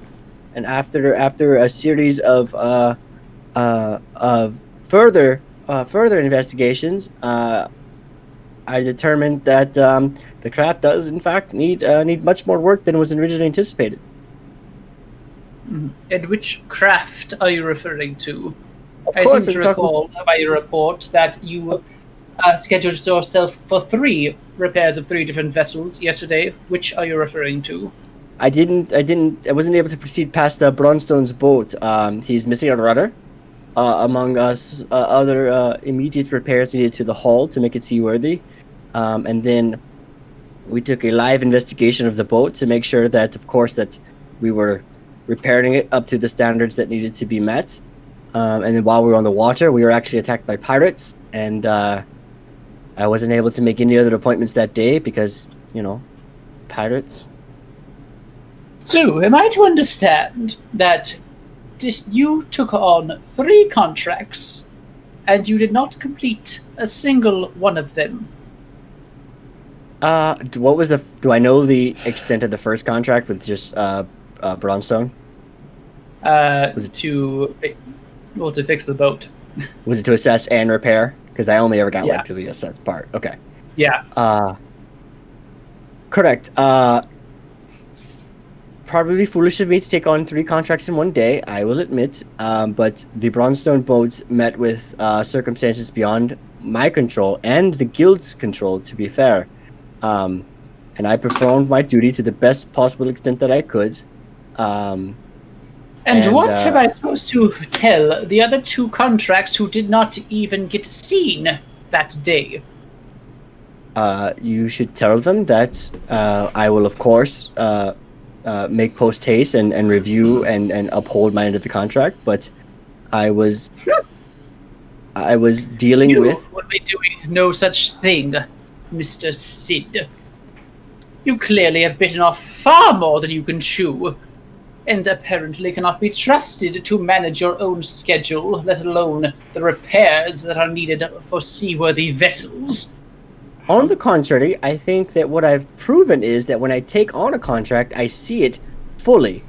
and after a series of further investigations, I determined that the craft does in fact need much more work than was originally anticipated. And which craft are you referring to? Of I course, seem to I'm talking- recall by your report that you scheduled yourself for 3 repairs of 3 different vessels yesterday. Which are you referring to? I wasn't able to proceed past Bronstone's boat. He's missing a rudder. Among us, other immediate repairs needed to the hull to make it seaworthy. And then we took a live investigation of the boat to make sure that, of course, that we were repairing it up to the standards that needed to be met. And then while we were on the water, we were actually attacked by pirates. And I wasn't able to make any other appointments that day because, pirates. So, am I to understand that you took on 3 contracts and you did not complete a single one of them? What was do I know the extent of the first contract with just Bronstone? To fix the boat. Was it to assess and repair? Because I only ever got Yeah. to the assess part. Okay. Yeah. Correct. Probably foolish of me to take on 3 contracts in one day, I will admit. But the Bronstone boats met with circumstances beyond my control and the guild's control, to be fair. And I performed my duty to the best possible extent that I could. And what am I supposed to tell the other 2 contracts who did not even get seen that day? You should tell them that I will, of course, make post haste and review and uphold my end of the contract. But I was dealing You with. would be doing no such thing, Mr. Syd. You clearly have bitten off far more than you can chew, and apparently cannot be trusted to manage your own schedule, let alone the repairs that are needed for seaworthy vessels. On the contrary, I think that what I've proven is that when I take on a contract, I see it fully,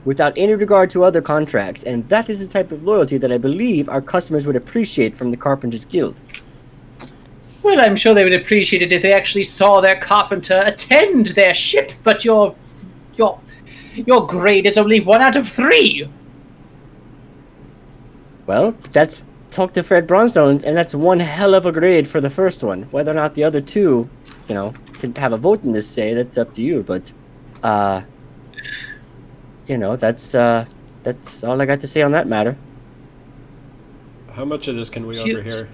without any regard to other contracts, and that is the type of loyalty that I believe our customers would appreciate from the Carpenters Guild. Well, I'm sure they would appreciate it if they actually saw their carpenter attend their ship, but your grade is only 1 out of 3. Well, that's talk to Fred Bronstone, and that's one hell of a grade for the first one. Whether or not the other 2, can have a vote in this, say that's up to you. But, that's all I got to say on that matter. How much of this can we She- overhear?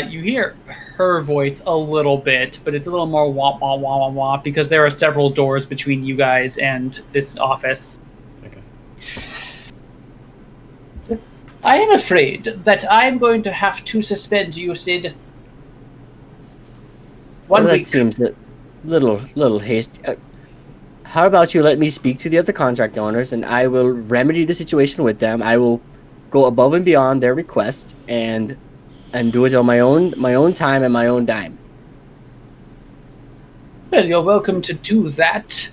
You hear her voice a little bit, but it's a little more wah wah wah wah wah because there are several doors between you guys and this office. Okay. I am afraid that I'm going to have to suspend you, Syd. One Well, that week. seems a little hasty. How about you let me speak to the other contract owners, and I will remedy the situation with them. I will go above and beyond their request and do it on my own time and my own dime. Well, you're welcome to do that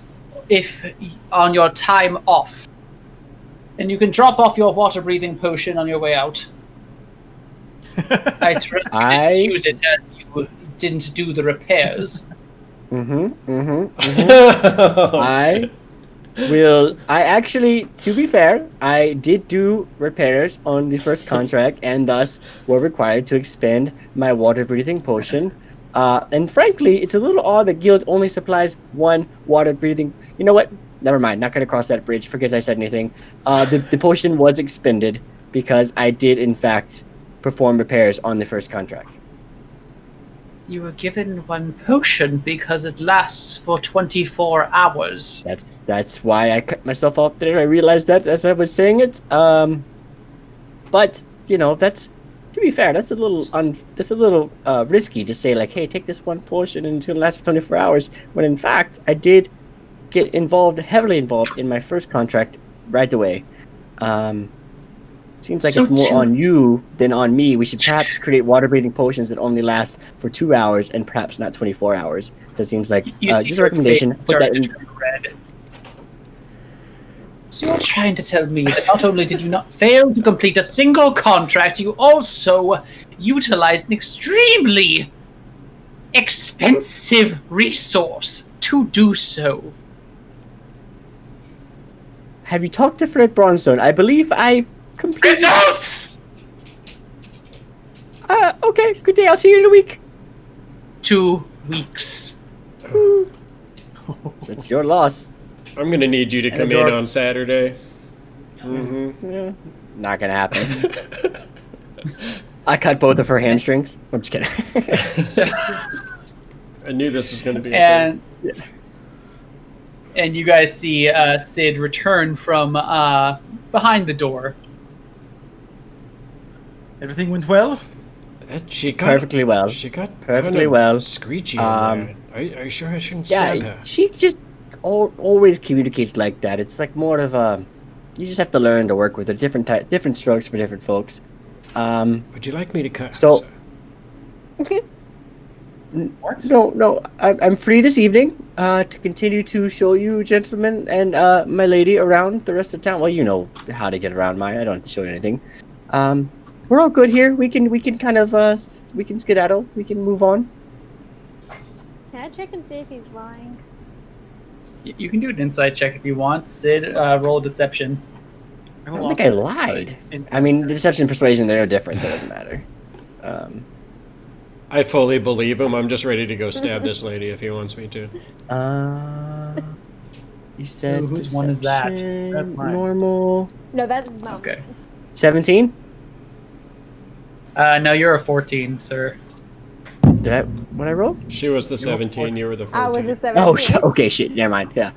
if on your time off. And you can drop off your water-breathing potion on your way out. I trust you didn't use it as you didn't do the repairs. I actually, to be fair, I did do repairs on the first contract and thus were required to expend my water-breathing potion. And frankly, it's a little odd that Guild only supplies 1 water-breathing. You know what? Never mind. Not going to cross that bridge. Forget I said anything. The potion was expended because I did, in fact, perform repairs on the first contract. You were given 1 potion because it lasts for 24 hours. That's why I cut myself off there. I realized that as I was saying it. But that's, to be fair, that's a little risky to say like, hey, take this 1 potion and it's gonna last for 24 hours. When in fact, I did get heavily involved in my first contract right away. It's Seems like So it's more two- on you than on me. We should perhaps create water-breathing potions that only last for 2 hours and perhaps not 24 hours. That seems like You see just a her recommendation. face Put that starting in. to turn red. So you're trying to tell me that not only did you not fail to complete a single contract, you also utilized an extremely expensive resource to do so. Have you talked to Fred Bronstone? I believe I completed. Results! Okay. Good day. I'll see you in a week. 2 weeks. It's your loss. I'm gonna need you to come in on Saturday. Mm-hmm. Yeah, not gonna happen. I cut both of her hamstrings. I'm just kidding. I knew this was gonna be a thing. And you guys see Syd return from behind the door. Everything went well? She got Perfectly well. She got Perfectly kind of well. screechy on that. Are you sure I shouldn't stab Yeah, her? she just always communicates like that. It's like more of a. You just have to learn to work with her. Different strokes for different folks. Would you like me to cut? So- her? What? No. I'm free this evening to continue to show you, gentlemen, and my lady around the rest of town. Well, you know how to get around Maya. I don't have to show you anything. We're all good here. We can kind of we can skedaddle. We can move on. Can I check and see if he's lying? You can do an insight check if you want. Syd, roll deception. I don't think I lied. I mean, the deception and persuasion, they're different, so it doesn't matter. I fully believe him. I'm just ready to go stab this lady if he wants me to. You said Ooh, whose one is that? deception, That's mine. normal. No, that's not. Okay. 17? No, you're a 14, sir. Did I? What I roll? She was the 17. You were the 14. I was a 17. Oh, okay, shit. Never mind. Yeah.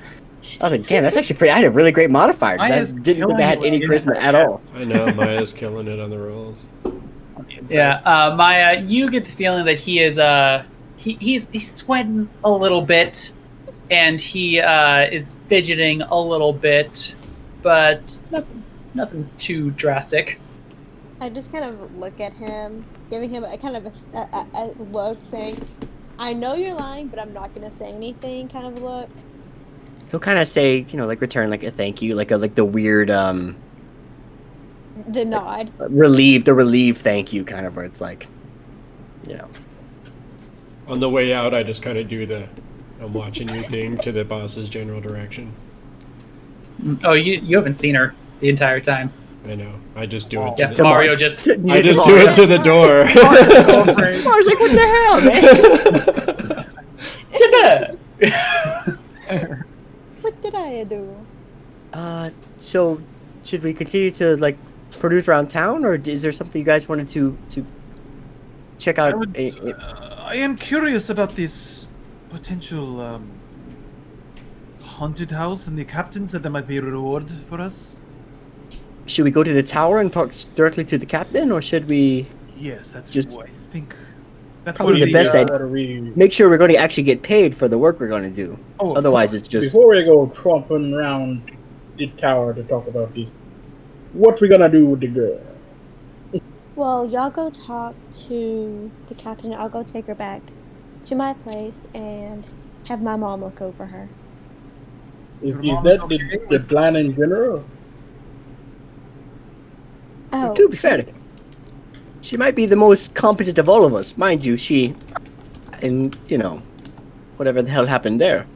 I was like, damn, that's actually pretty. I had a really great modifier because Maya's I didn't think I had any killing charisma it. at all. I know Maya's killing it on the rolls. Yeah, Maya, you get the feeling that he is he's sweating a little bit, and he is fidgeting a little bit, but nothing too drastic. I just kind of look at him, giving him a kind of a look, saying, "I know you're lying, but I'm not gonna say anything." Kind of look. He'll kind of say, like return like a thank you, like the weird The nod. relieved thank you kind of where it's like, On the way out, I just kind of do the "I'm watching you" thing to the boss's general direction. Oh, you haven't seen her the entire time. I know. I just do it. Yeah, To the, Mario just. I just do it to the door. I was like, what the hell, man? What did I do? So should we continue to like produce around town, or is there something you guys wanted to check out? I am curious about this potential haunted house, and the captain said there might be a reward for us. Should we go to the tower and talk directly to the captain, or should we Yes, that's Just- what I think. That's Probably what the best idea. make sure we're going to actually get paid for the work we're going to do? Oh, Otherwise, it's just Before we go tromping around the tower to talk about this, what we gonna do with the girl? Well, y'all go talk to the captain. I'll go take her back to my place and have my mom look over her. Is mom that okay the with- plan in general? Oh, to be fair, she might be the most competent of all of us, mind you. And whatever the hell happened there.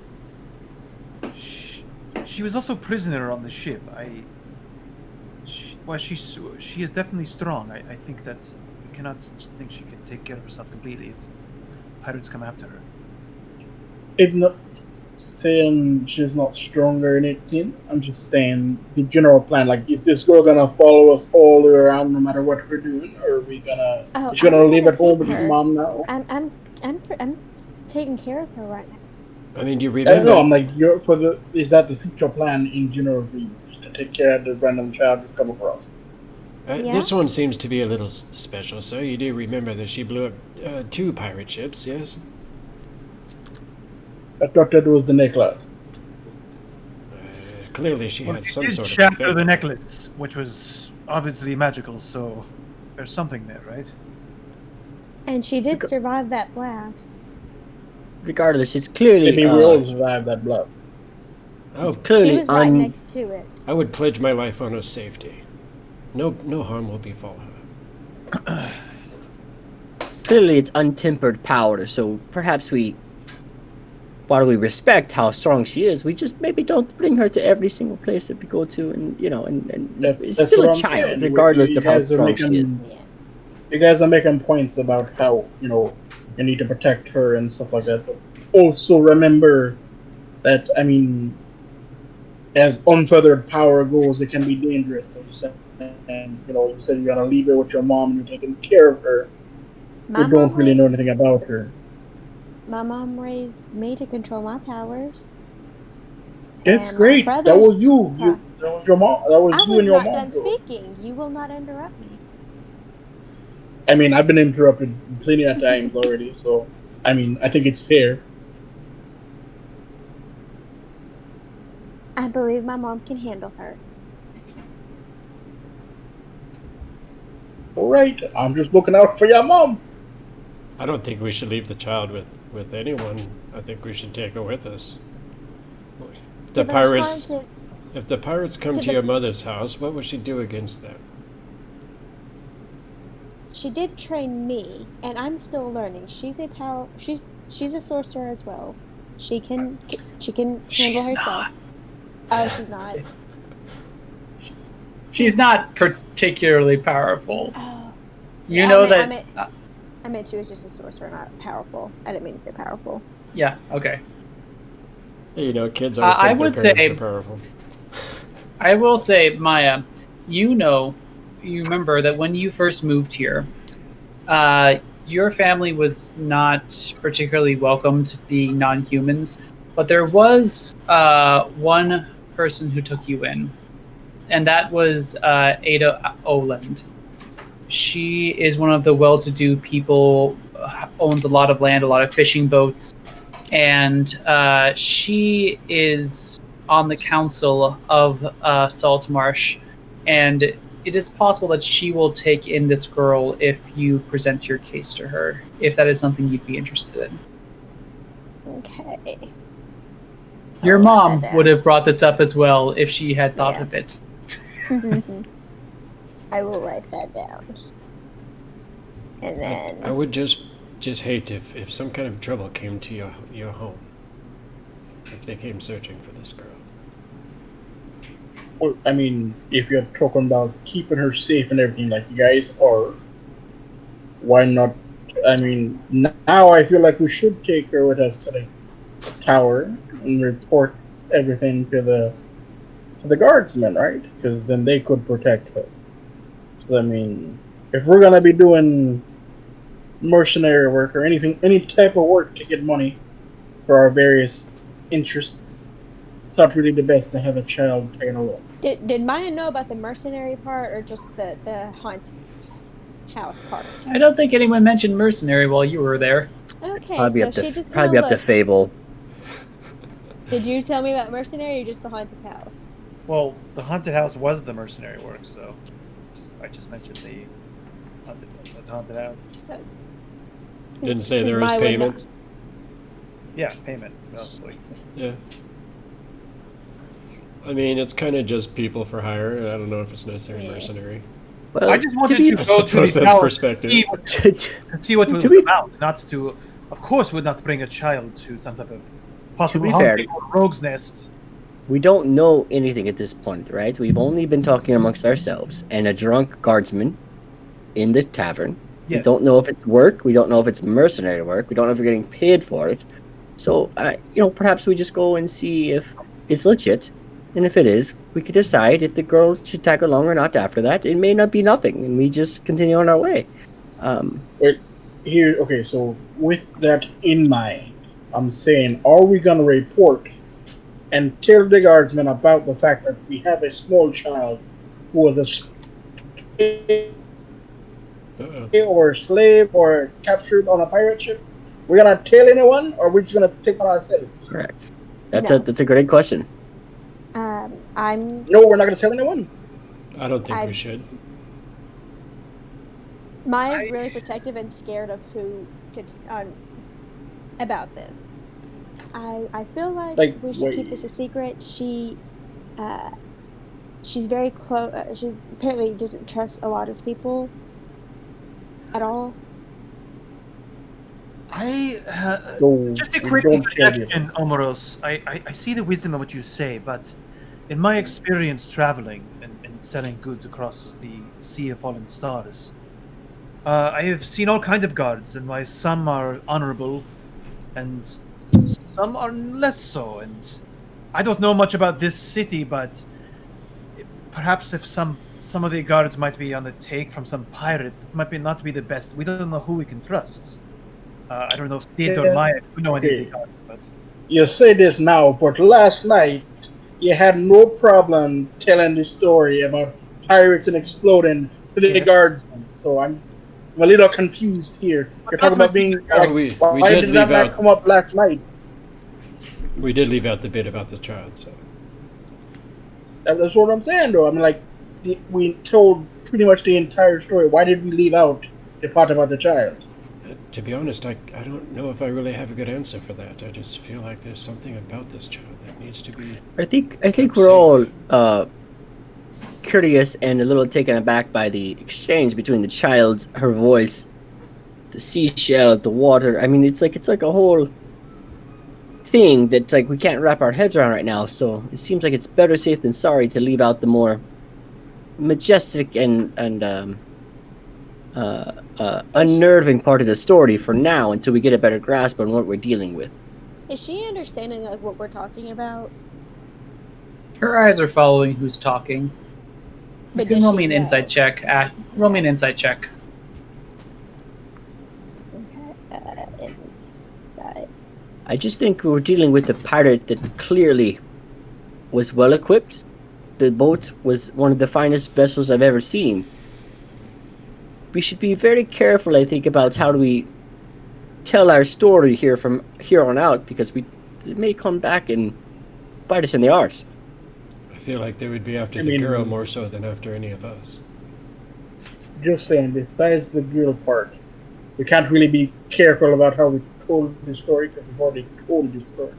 She was also prisoner on the ship. She is definitely strong. I think that we cannot think she can take care of herself completely if pirates come after her. It's not saying she's not stronger in it. I'm just saying the general plan. Like, is this girl gonna follow us all the way around no matter what we're doing, or are we gonna? Oh, is she gonna I'm live gonna at home take with her. his mom now? I'm taking care of her right now. I mean, do you I don't remember? know. I'm like, is that the future plan in general for you to take care of the random child you come across? Yeah. This one seems to be a little special, so you do remember that she blew up 2 pirate ships, yes? I thought that was the necklace. Clearly she Well, had she some did sort of shatter effect. the necklace, which was obviously magical, so there's something there, right? And she did survive that blast. Regardless, it's clearly Maybe we all survived that blast. Oh, it's clearly She was right next to it. I would pledge my life on her safety. No harm will befall her. clearly it's untempered power. So perhaps while we respect how strong she is, we just maybe don't bring her to every single place that we go to, and it's That's still what a I'm child, saying. regardless You of how guys are strong she is. Yeah. You guys are making points about how, you need to protect her and stuff like that. But also remember that, as unfeathered power goes, it can be dangerous. And you said you're gonna leave her with your mom and you're taking care of her. My We don't mom really know raised- anything about her. My mom raised me to control my powers. It's And my great. That brothers- was you. That was your mom. That was I you was and your not mom. done bro. speaking. You will not interrupt me. I've been interrupted plenty of times already, so I think it's fair. I believe my mom can handle her. All right, I'm just looking out for your mom. I don't think we should leave the child with anyone. I think we should take her with us. To haunted- If the pirates come to to the- your mother's house, what would she do against them? She did train me, and I'm still learning. She's a sorcerer as well. She can handle She's herself. not. Oh, she's not. She's not particularly powerful. Oh. You Yeah, know I that. meant- I meant she was just a sorcerer, not powerful. I didn't mean to say powerful. Yeah. Okay. Hey, kids always I think would their parents say- are powerful. I will say, Maya, you remember that when you first moved here, your family was not particularly welcomed being non-humans, but there was one person who took you in, and that was Ada Oland. She is one of the well-to-do people, owns a lot of land, a lot of fishing boats, and she is on the council of Saltmarsh, and it is possible that she will take in this girl if you present your case to her, if that is something you'd be interested in. Okay. Your I'll write mom that would down. have brought this up as well if she had thought Yeah. of it. I will write that down. And then I would just hate if some kind of trouble came to your home. If they came searching for this girl. Well, if you're talking about keeping her safe and everything like you guys are, why not? Now I feel like we should take her with us to the tower and report everything to the guardsmen, right? Because then they could protect her. So if we're gonna be doing mercenary work or anything, any type of work to get money for our various interests, it's not really the best to have a child taken along. did Maya know about the mercenary part or just the haunted house part? I don't think anyone mentioned mercenary while you were there. Okay, Probably so up to she just probably kinda up to looked. Fable. Did you tell me about mercenary or just the haunted house? Well, the haunted house was the mercenary work, so I just mentioned the haunted house. Didn't say there was Maya would payment. not- Yeah, payment mostly. Yeah. It's kind of just people for hire. I don't know if it's necessarily Yeah. mercenary. Well, I just wanted be- to I go to suppose the that's tower perspective. to see what it was To be- about, not to. Of course, would not bring a child to some type of possible be fair- hunting or rogue's nest. We don't know anything at this point, right? We've only been talking amongst ourselves and a drunk guardsman in the tavern. Yes. We don't know if it's work. We don't know if it's mercenary work. We don't know if we're getting paid for it. So, perhaps we just go and see if it's legit. And if it is, we could decide if the girl should tag along or not after that. It may not be nothing, and we just continue on our way. Okay, so with that in mind, I'm saying, are we gonna report and tell the guardsmen about the fact that we have a small child who was a or a slave or captured on a pirate ship? We're gonna tell anyone, or we're just gonna take it on ourselves? Correct. That's No. a great question. I'm No, we're not gonna tell anyone. I don't think we should. Maya's really protective and scared of who to about this. I feel like we should keep this a secret. She's very close. She's apparently doesn't trust a lot of people at all. Just a quick interjection, Omiros. I see the wisdom of what you say, but in my experience traveling and selling goods across the Sea of Fallen Stars, I have seen all kinds of guards, and why some are honorable, and some are less so. And I don't know much about this city, but perhaps if some of the guards might be on the take from some pirates, it might be not be the best. We don't know who we can trust. I don't know if Syd or Maya know any of the guards, but you say this now, but last night you had no problem telling the story about pirates and exploding to the guards. So I'm a little confused here. You're talking about being why did that not come up last night? We did leave out the bit about the child, so that's what I'm saying, though. I mean, like, we told pretty much the entire story. Why did we leave out the part about the child? To be honest, I don't know if I really have a good answer for that. I just feel like there's something about this child that needs to be. I think we're all curious and a little taken aback by the exchange between the child's, her voice, the seashell, the water. I mean, it's like a whole thing that's like we can't wrap our heads around right now. So it seems like it's better safe than sorry to leave out the more majestic and unnerving part of the story for now until we get a better grasp on what we're dealing with. Is she understanding like what we're talking about? Her eyes are following who's talking. But roll me an insight check. Roll me an insight check. Okay, insight. I just think we're dealing with a pirate that clearly was well equipped. The boat was one of the finest vessels I've ever seen. We should be very careful, I think, about how do we tell our story here from here on out, because it may come back and bite us in the arse. I feel like they would be after the girl more so than after any of us. Just saying, besides the girl part, we can't really be careful about how we told the story because we've already told the story.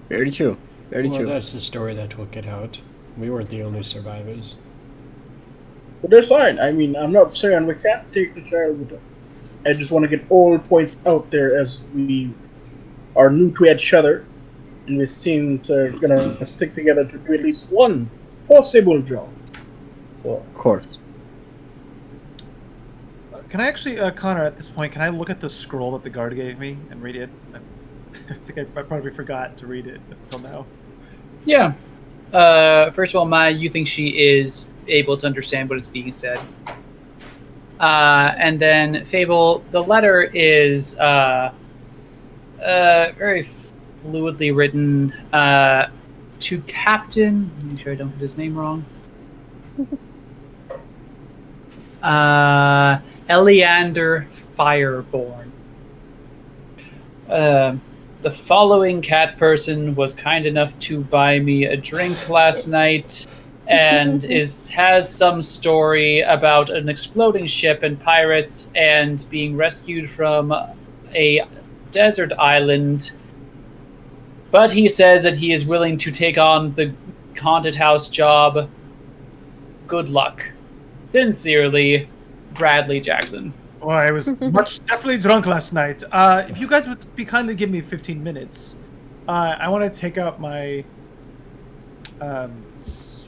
Very true. Very true. That's the story that will get out. We weren't the only survivors. But that's fine. I mean, I'm not saying we can't take the child with us. I just want to get all points out there as we are new to each other, and we seem to gonna stick together to do at least one possible job. So, of course. Can I actually, Connor, at this point, can I look at the scroll that the guard gave me and read it? I think I probably forgot to read it until now. Yeah. First of all, Maya, you think she is able to understand what is being said. And then Fable, the letter is very fluidly written to Captain. Make sure I don't get his name wrong. Eleander Fireborn. The following cat person was kind enough to buy me a drink last night and has some story about an exploding ship and pirates and being rescued from a desert island. But he says that he is willing to take on the haunted house job. Good luck. Sincerely, Bradley Jackson. Well, I was definitely drunk last night. If you guys would be kind to give me 15 minutes, I want to take out my what's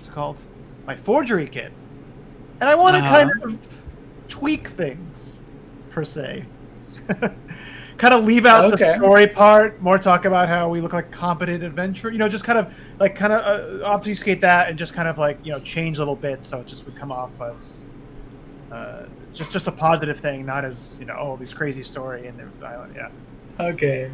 it called? My forgery kit, and I want to kind of tweak things, per se. Kind of leave out the story part, more talk about how we look like competent adventurer. Just kind of obfuscate that and just kind of change a little bit so it just would come off as just a positive thing, not as this crazy story in the island. Yeah. Okay.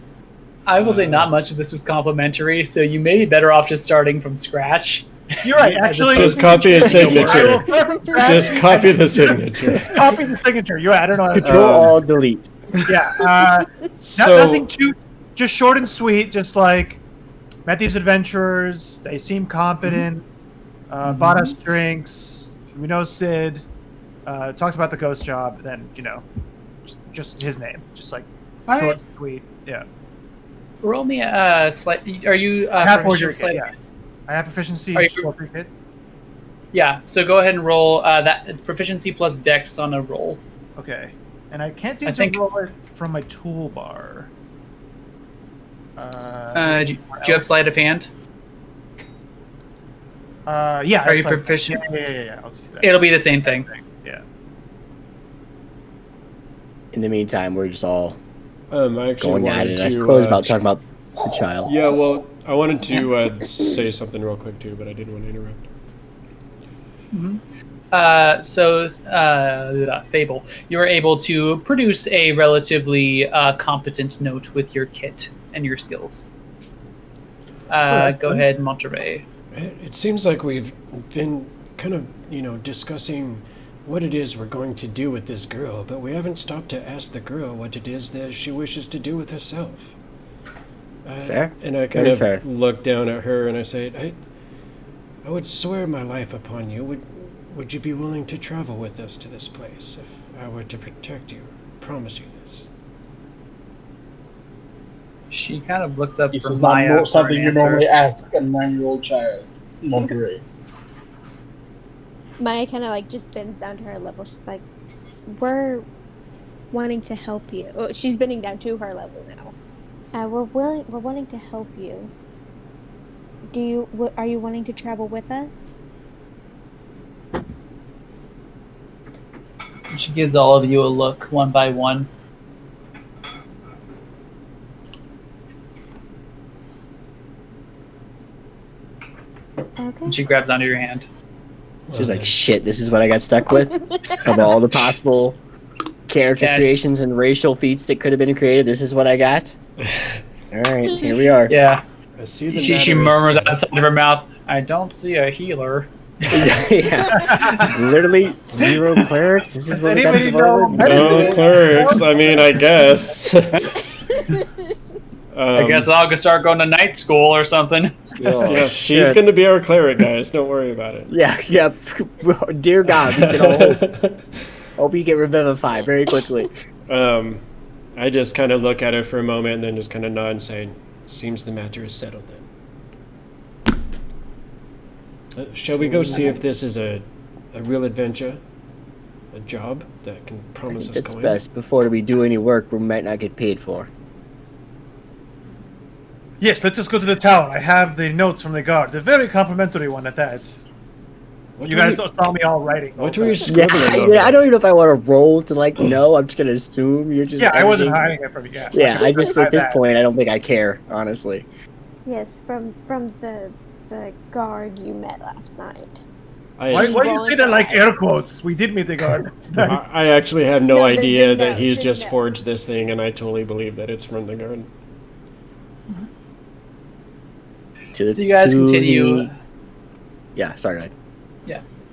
I will say not much of this was complimentary, so you may be better off just starting from scratch. You're right. Actually, just copy a signature. Just copy the signature. Copy the signature. You're right. I don't know. Control-Alt-Delete. Yeah. Nothing too. Just short and sweet. Just like met these adventurers. They seem competent. bought us drinks. We know Syd. Talks about the ghost job. Then just his name, just like All short, right. sweet. Yeah. Roll me a slight. Are you? I have proficient forgery in kit, sleight- I have proficiency Are in you- forgery kit. Yeah. So go ahead and roll that proficiency plus Dex on a roll. Okay. And I can't seem I to think- roll it from my toolbar. Do you have sleight of hand? Yeah. Are you that's like- proficient? Yeah. I'll just do that. It'll be the same thing. Yeah. In the meantime, we're just all I actually going at wanted it. to. I suppose about talking about the child. Yeah, well, I wanted to say something real quick too, but I didn't want to interrupt. Fable, you were able to produce a relatively competent note with your kit and your skills. Go ahead, Monterey. It seems like we've been kind of, discussing what it is we're going to do with this girl, but we haven't stopped to ask the girl what it is that she wishes to do with herself. Fair. And I kind Very of fair. look down at her and I say, I would swear my life upon you. Would you be willing to travel with us to this place if I were to protect you? Promise you this. She kind of looks up This for is not Maya for something an you answer. normally ask a 9-year-old child. Monterey. Maya kind of like just bends down to her level. She's like, "We're wanting to help you." Oh, she's bending down to her level now. We're wanting to help you. Are you wanting to travel with us? She gives all of you a look, one by one. Okay. And she grabs onto your hand. She's like, shit, this is what I got stuck with. Of all the possible character Yeah, creations and racial feats that could have been created, this is what I got. All right, here we are. Yeah. I see the She matter murmurs is- outside of her mouth, "I don't see a healer." Yeah. Literally 0 clerics. This is Does what we got anybody to know No clerics, I mean, I guess. I guess I'll start going to night school or something. Yeah, she's going to be our cleric, guys. Don't worry about it. Yeah. Dear God, we can all hope you get revivified very quickly. I just kind of look at her for a moment and then just kind of nod and say, "Seems the matter is settled then." Shall we go see if this is a real adventure? A job that can I promise think us it's coin? best before we do any work we might not get paid for. Yes, let's just go to the tower. I have the notes from the guard. The very complimentary one at that. What You were guys you- saw me all writing. the What whole were you time. scribbling over? I don't even know if I want to roll to know. I'm just gonna assume you're just. Yeah, I wasn't editing. hiding it from you. Yeah, Yeah, I just at this that. point I don't think I care, honestly. Yes, from the guard you met last night. Why do you say that like air quotes? We did meet the guard. I actually have no No, idea then that no, he's then just no. forged this thing, and I totally believe that it's from the guard. To the, So you guys to continue. the- Yeah, sorry. Go ahead.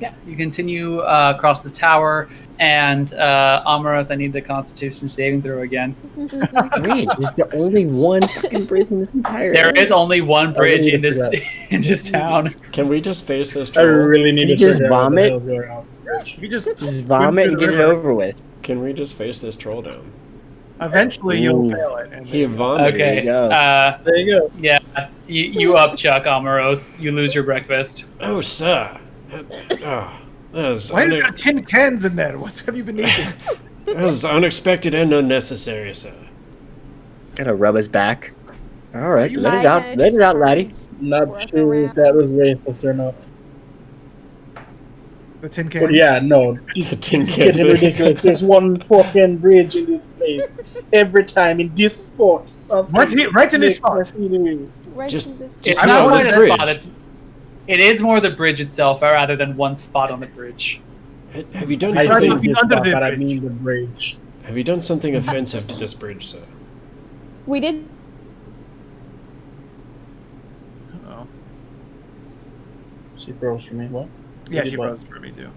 Yeah, you continue across the tower, and Omiros, I need the Constitution saving throw again. Bridge is the only one fucking bridge in this entire. There area. is only one bridge need in to this figure in this town. Can we just face this I troll? really need You to just figure out what the vomit? hell's going on. You just Just vomit and get it over with. Can we just face this troll down? eventually you'll Ooh. fail it. And He then- vomited. There Okay. you go. There you go. Yeah. You up, Chuck Omiros. You lose your breakfast. Oh, sir. That was, Why do you got tin cans in there? What have you been eating? that was unexpected and unnecessary, sir. Gotta rub his back. All right, You let it Maya out. kinda Let just it out, laddie. turns, Not work sure if around. that was racist or not. The tin can. But yeah, no. It's The tin can getting thing. ridiculous. There's one fucking bridge in this place. Every time in this spot. something Right in this makes me spot. feel Right Just- in this It's Just not know quite this a bridge. spot. It is more the bridge itself rather than one spot on the bridge. Have you done I Sorry, say something? you- this under spot, the but I bridge. mean the bridge. Have you done something offensive to this bridge, sir? We did. Oh. She froze for me. What? Yeah, she froze for me too.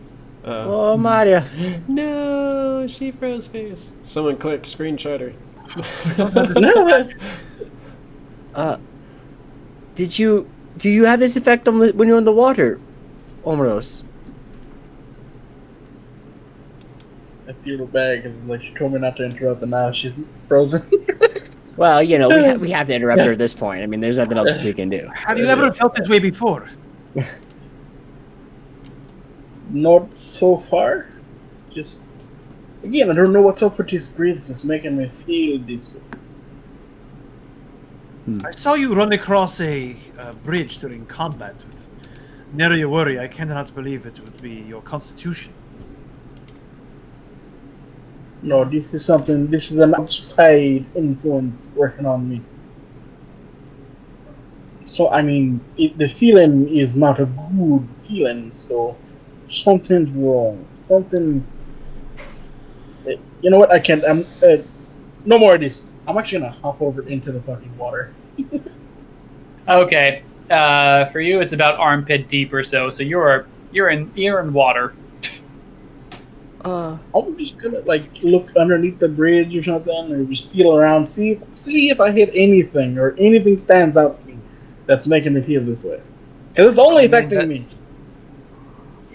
Oh, Maria. No, she froze face. Someone quick, screenshot her. Do you have this effect on when you're in the water? Omiros. I feel bad because like she told me not to interrupt, and now she's frozen. Well, we have to interrupt her at this point. I mean, there's nothing else we can do. Have you ever felt this way before? Not so far. Just again, I don't know what's up with these breeds that's making me feel this way. I saw you run across a bridge during combat. Never you worry, I cannot believe it would be your constitution. No, this is something. This is an outside influence working on me. So I mean, the feeling is not a good feeling. So something's wrong. Something. You know what? I can't. No more of this. I'm actually gonna hop over into the fucking water. Okay. For you, it's about armpit deep or so. So you're in water. I'm just gonna like look underneath the bridge or something, or just feel around, see if I hit anything or anything stands out to me that's making me feel this way. Because it's only affecting me.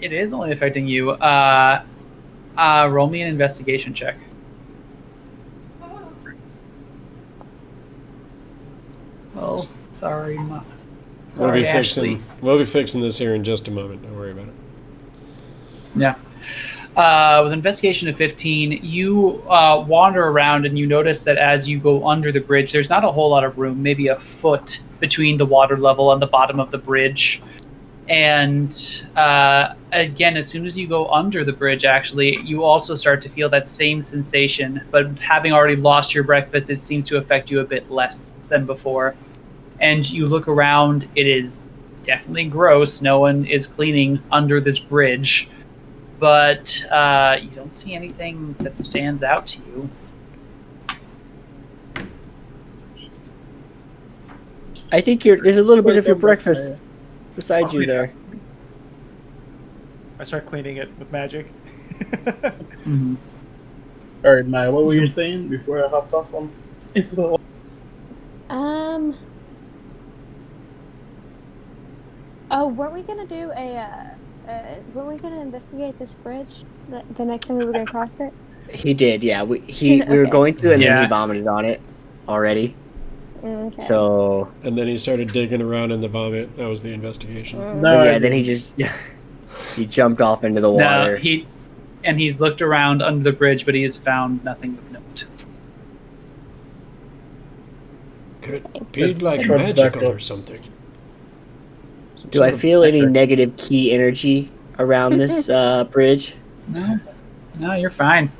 It is only affecting you. Roll me an investigation check. Oh, sorry, Ashley. We'll be fixing this here in just a moment. Don't worry about it. Yeah. With an investigation of 15, you wander around and you notice that as you go under the bridge, there's not a whole lot of room, maybe a foot between the water level and the bottom of the bridge. And again, as soon as you go under the bridge, actually, you also start to feel that same sensation, but having already lost your breakfast, it seems to affect you a bit less than before. And you look around, it is definitely gross. No one is cleaning under this bridge. But you don't see anything that stands out to you. I think there's a little bit of your breakfast beside you there. I start cleaning it with magic. Mm-hmm. Alright, Maya, what were you saying before I hopped off on into the water? Oh, weren't we gonna do weren't we gonna investigate this bridge the next time we were gonna cross it? He did, yeah. We were going to, and then Yeah. he vomited on it already. Okay. So And then he started digging around in the vomit. That was the investigation. No, yeah, then he just he jumped off into the water. No, he's looked around under the bridge, but he has found nothing of note. Could be like Sure, magical back up. or something. Some Do sort I of- feel any negative key energy around this bridge? No, you're fine.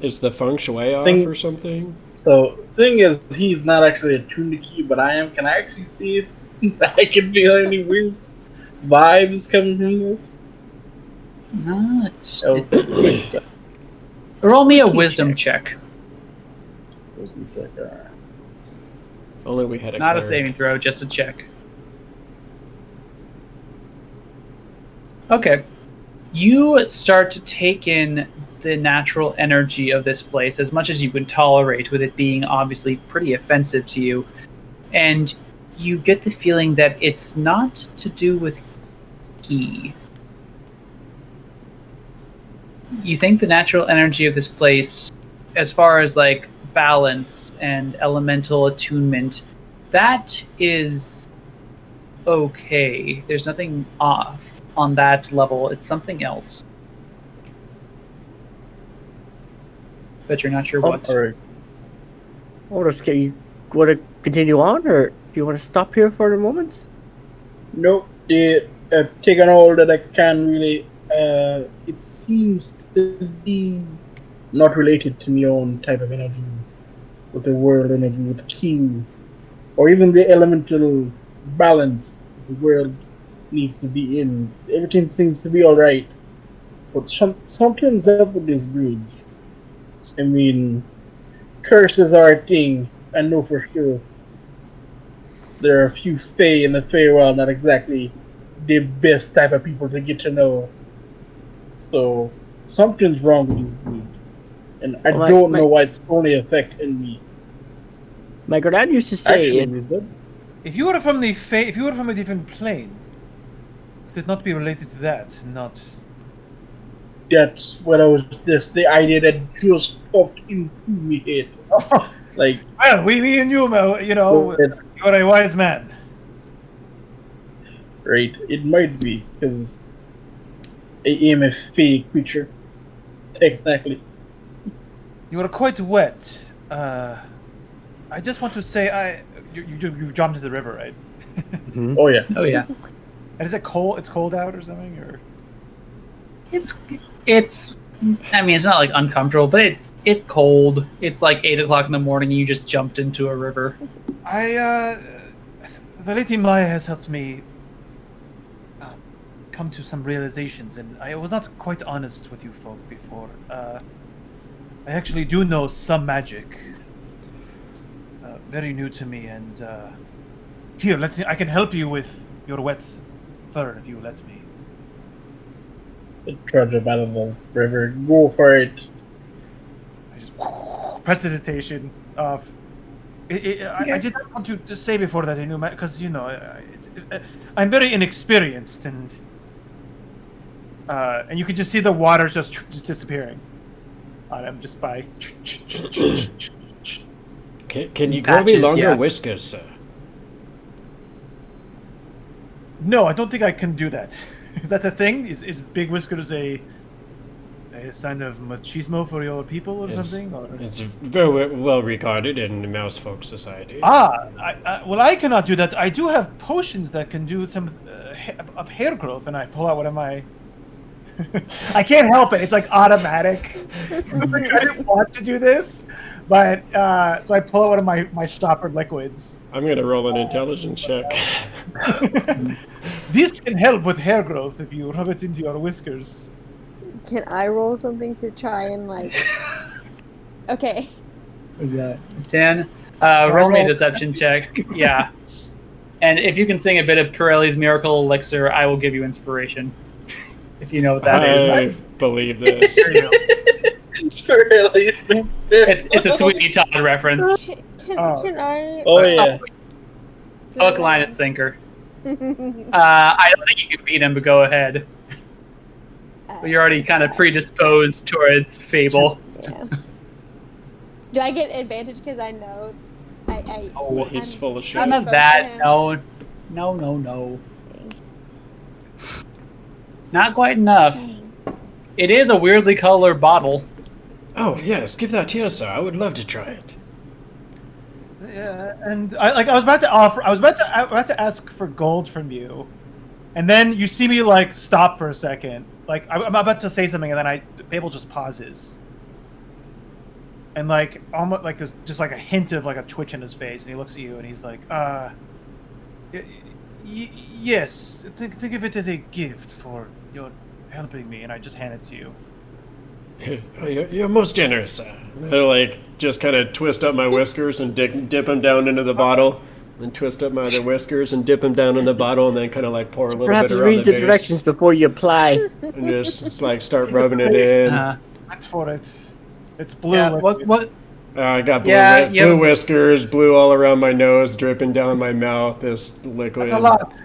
Is the feng shui off Sing- or something? So, thing is, he's not actually attuned to key, but I am. Can I actually see if I can feel any weird vibes coming from this? No, Oh, roll me a wisdom check. If only we had a Not a cleric. saving throw, just a check. Okay. You start to take in the natural energy of this place as much as you can tolerate, with it being obviously pretty offensive to you. And you get the feeling that it's not to do with ki. You think the natural energy of this place, as far as like balance and elemental attunement, that is okay. There's nothing off on that level. It's something else. But you're not sure what. Alright. Omiros, can you want to continue on, or do you want to stop here for a moment? Nope. I've taken all that I can, really. It seems to be not related to my own type of energy, with the world energy, with Q, or even the elemental balance the world needs to be in. Everything seems to be alright, but something's up with this bridge. I mean, curses are a thing, I know for sure. There are a few Fae in the Feywild, not exactly the best type of people to get to know. So, something's wrong with this bridge. And I don't know why it's only affecting me. My granddad used to say, Actually, If you were from a different plane, did not be related to that. Not. That's what I was just the idea that just popped into me head. Like, Well, me and you, it's you're a wise man. right. It might be because I am a fake creature, technically. You are quite wet. I just want to say, you jumped into the river, right? Mhm. Oh yeah. Oh yeah. And is it cold? It's cold out or something, or? It's. I mean, it's not like uncomfortable, but it's cold. It's like 8 o'clock in the morning, and you just jumped into a river. The Lady Maya has helped me come to some realizations, and I was not quite honest with you folk before. I actually do know some magic. Very new to me, and here, I can help you with your wet fur if you let me. Trudge up out of the river. Go for it. I just prestidigitation of. I did not want to say before that I knew, because I'm very inexperienced, and you can just see the water just disappearing on him just by. Can you grow me Patches, longer yeah. whiskers, sir? No, I don't think I can do that. Is that a thing? Is big whiskers a sign of machismo for your people or something? Or? It's very well regarded in mouse folk societies. Well, I cannot do that. I do have potions that can do some of hair growth, and I pull out one of my. I can't help it. It's like automatic. I didn't want to do this, but so I pull out one of my stopper liquids. I'm gonna roll an intelligence check. This can help with hair growth if you rub it into your whiskers. Can I roll something to try and Okay. What is that? 10. Roll me a deception check. Yeah. And if you can sing a bit of Pirelli's Miracle Elixir, I will give you inspiration. If you know what that is. I believe this. Really? It's a Sweeney Todd reference. Can I? Oh yeah. Hook, line, and sinker. I don't think you can beat him, but go ahead. But you're already kind of predisposed towards Fable. Yeah. Do I get advantage because I know? Oh, he's I'm- full of shit. None of Exposed to that. him. No. Not quite enough. It is a weirdly colored bottle. Oh yes, give that here, sir. I would love to try it. Yeah, and I was about to ask for gold from you, and then you see me stop for a second. I'm about to say something, and then Fable just pauses, and almost there's just a hint of a twitch in his face, and he looks at you, and he's like, yes, think of it as a gift for your helping me, and I just hand it to you. Oh, you're most generous, sir. I just kind of twist up my whiskers and dip them down into the bottle, then twist up my other whiskers and dip them down in the bottle, and then kind of pour a little Perhaps bit around read the the base directions before you apply. and just start rubbing it in. Went for it. It's blue. Yeah. What? I got blue, Yeah, blue whiskers, blue all around my nose, dripping down my mouth. This liquid. That's a lot.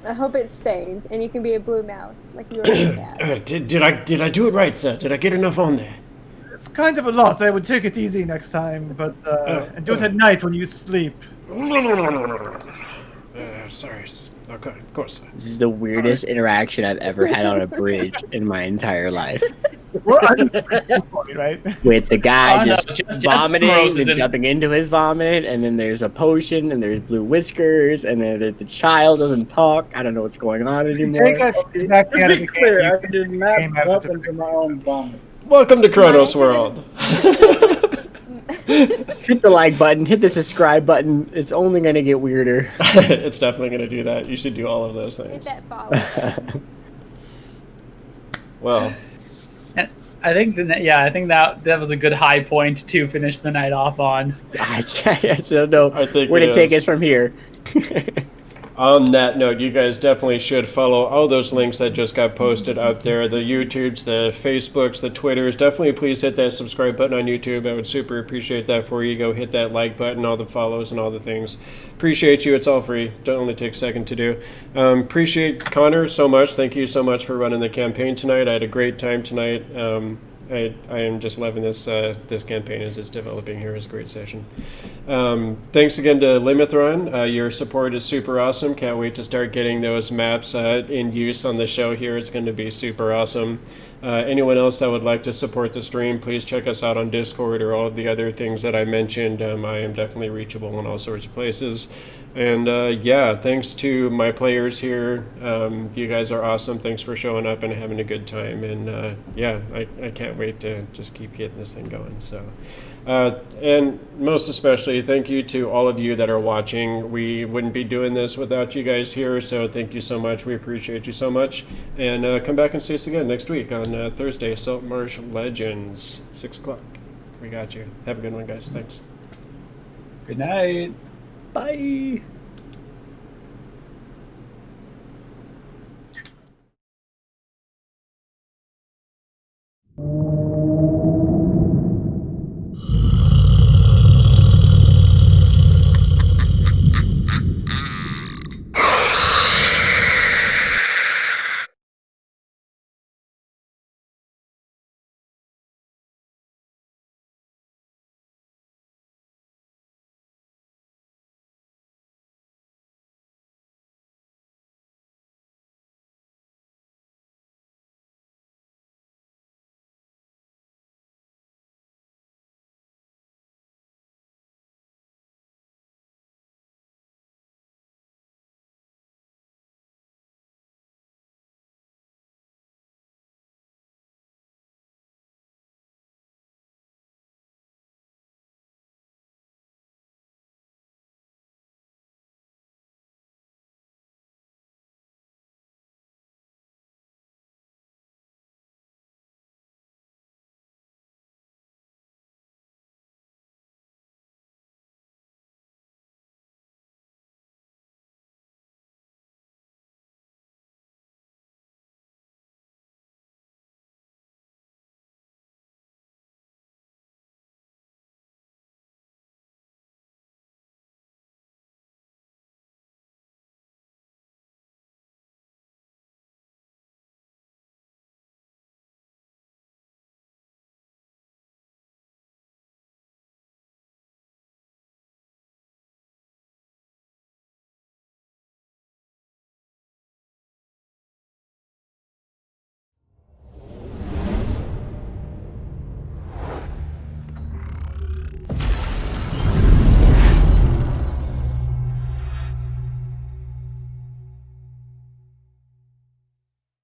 I hope it stains, and you can be a blue mouse like you already have. Did I do it right, sir? Did I get enough on there? It's kind of a lot. I would take it easy next time, but and do it at night when you sleep. Sorry. Okay, of course, sir. This is the weirdest interaction I've ever had on a bridge in my entire life. Right? With the guy just just vomiting Omiros is and in- jumping into his vomit, and then there's a potion, and there's blue whiskers, and then the child doesn't talk. I don't know what's going on anymore. Take it back To out of be the clear, game. I did not Came out bump of the- into my own vomit. Welcome to Kronos Mine World. Hit the like button, hit the subscribe button. It's only going to get weirder. It's definitely going to do that. You should do all of those Hit things. that follow. Well, I think that was a good high point to finish the night off on. I don't know I think where it to take is. us from here. on that note, you guys definitely should follow all those links that just got posted up there, the YouTubes, the Facebooks, the Twitters. Definitely please hit that subscribe button on YouTube. I would super appreciate that for you. Go hit that like button, all the follows and all the things. Appreciate you. It's all free. Don't only take a second to do. Appreciate Connor so much. Thank you so much for running the campaign tonight. I had a great time tonight. I am just loving this this campaign as it's developing here. It's a great session. Thanks again to Limithron. Your support is super awesome. Can't wait to start getting those maps in use on the show here. It's going to be super awesome. Anyone else that would like to support the stream, please check us out on Discord or all of the other things that I mentioned. I am definitely reachable in all sorts of places. And yeah, thanks to my players here. You guys are awesome. Thanks for showing up and having a good time. And yeah, I can't wait to just keep getting this thing going. So, and most especially, thank you to all of you that are watching. We wouldn't be doing this without you guys here. So thank you so much. We appreciate you so much. And come back and see us again next week on Thursday, Saltmarsh Legends, 6 o'clock. We got you. Have a good one, guys. Thanks. Good night. Bye.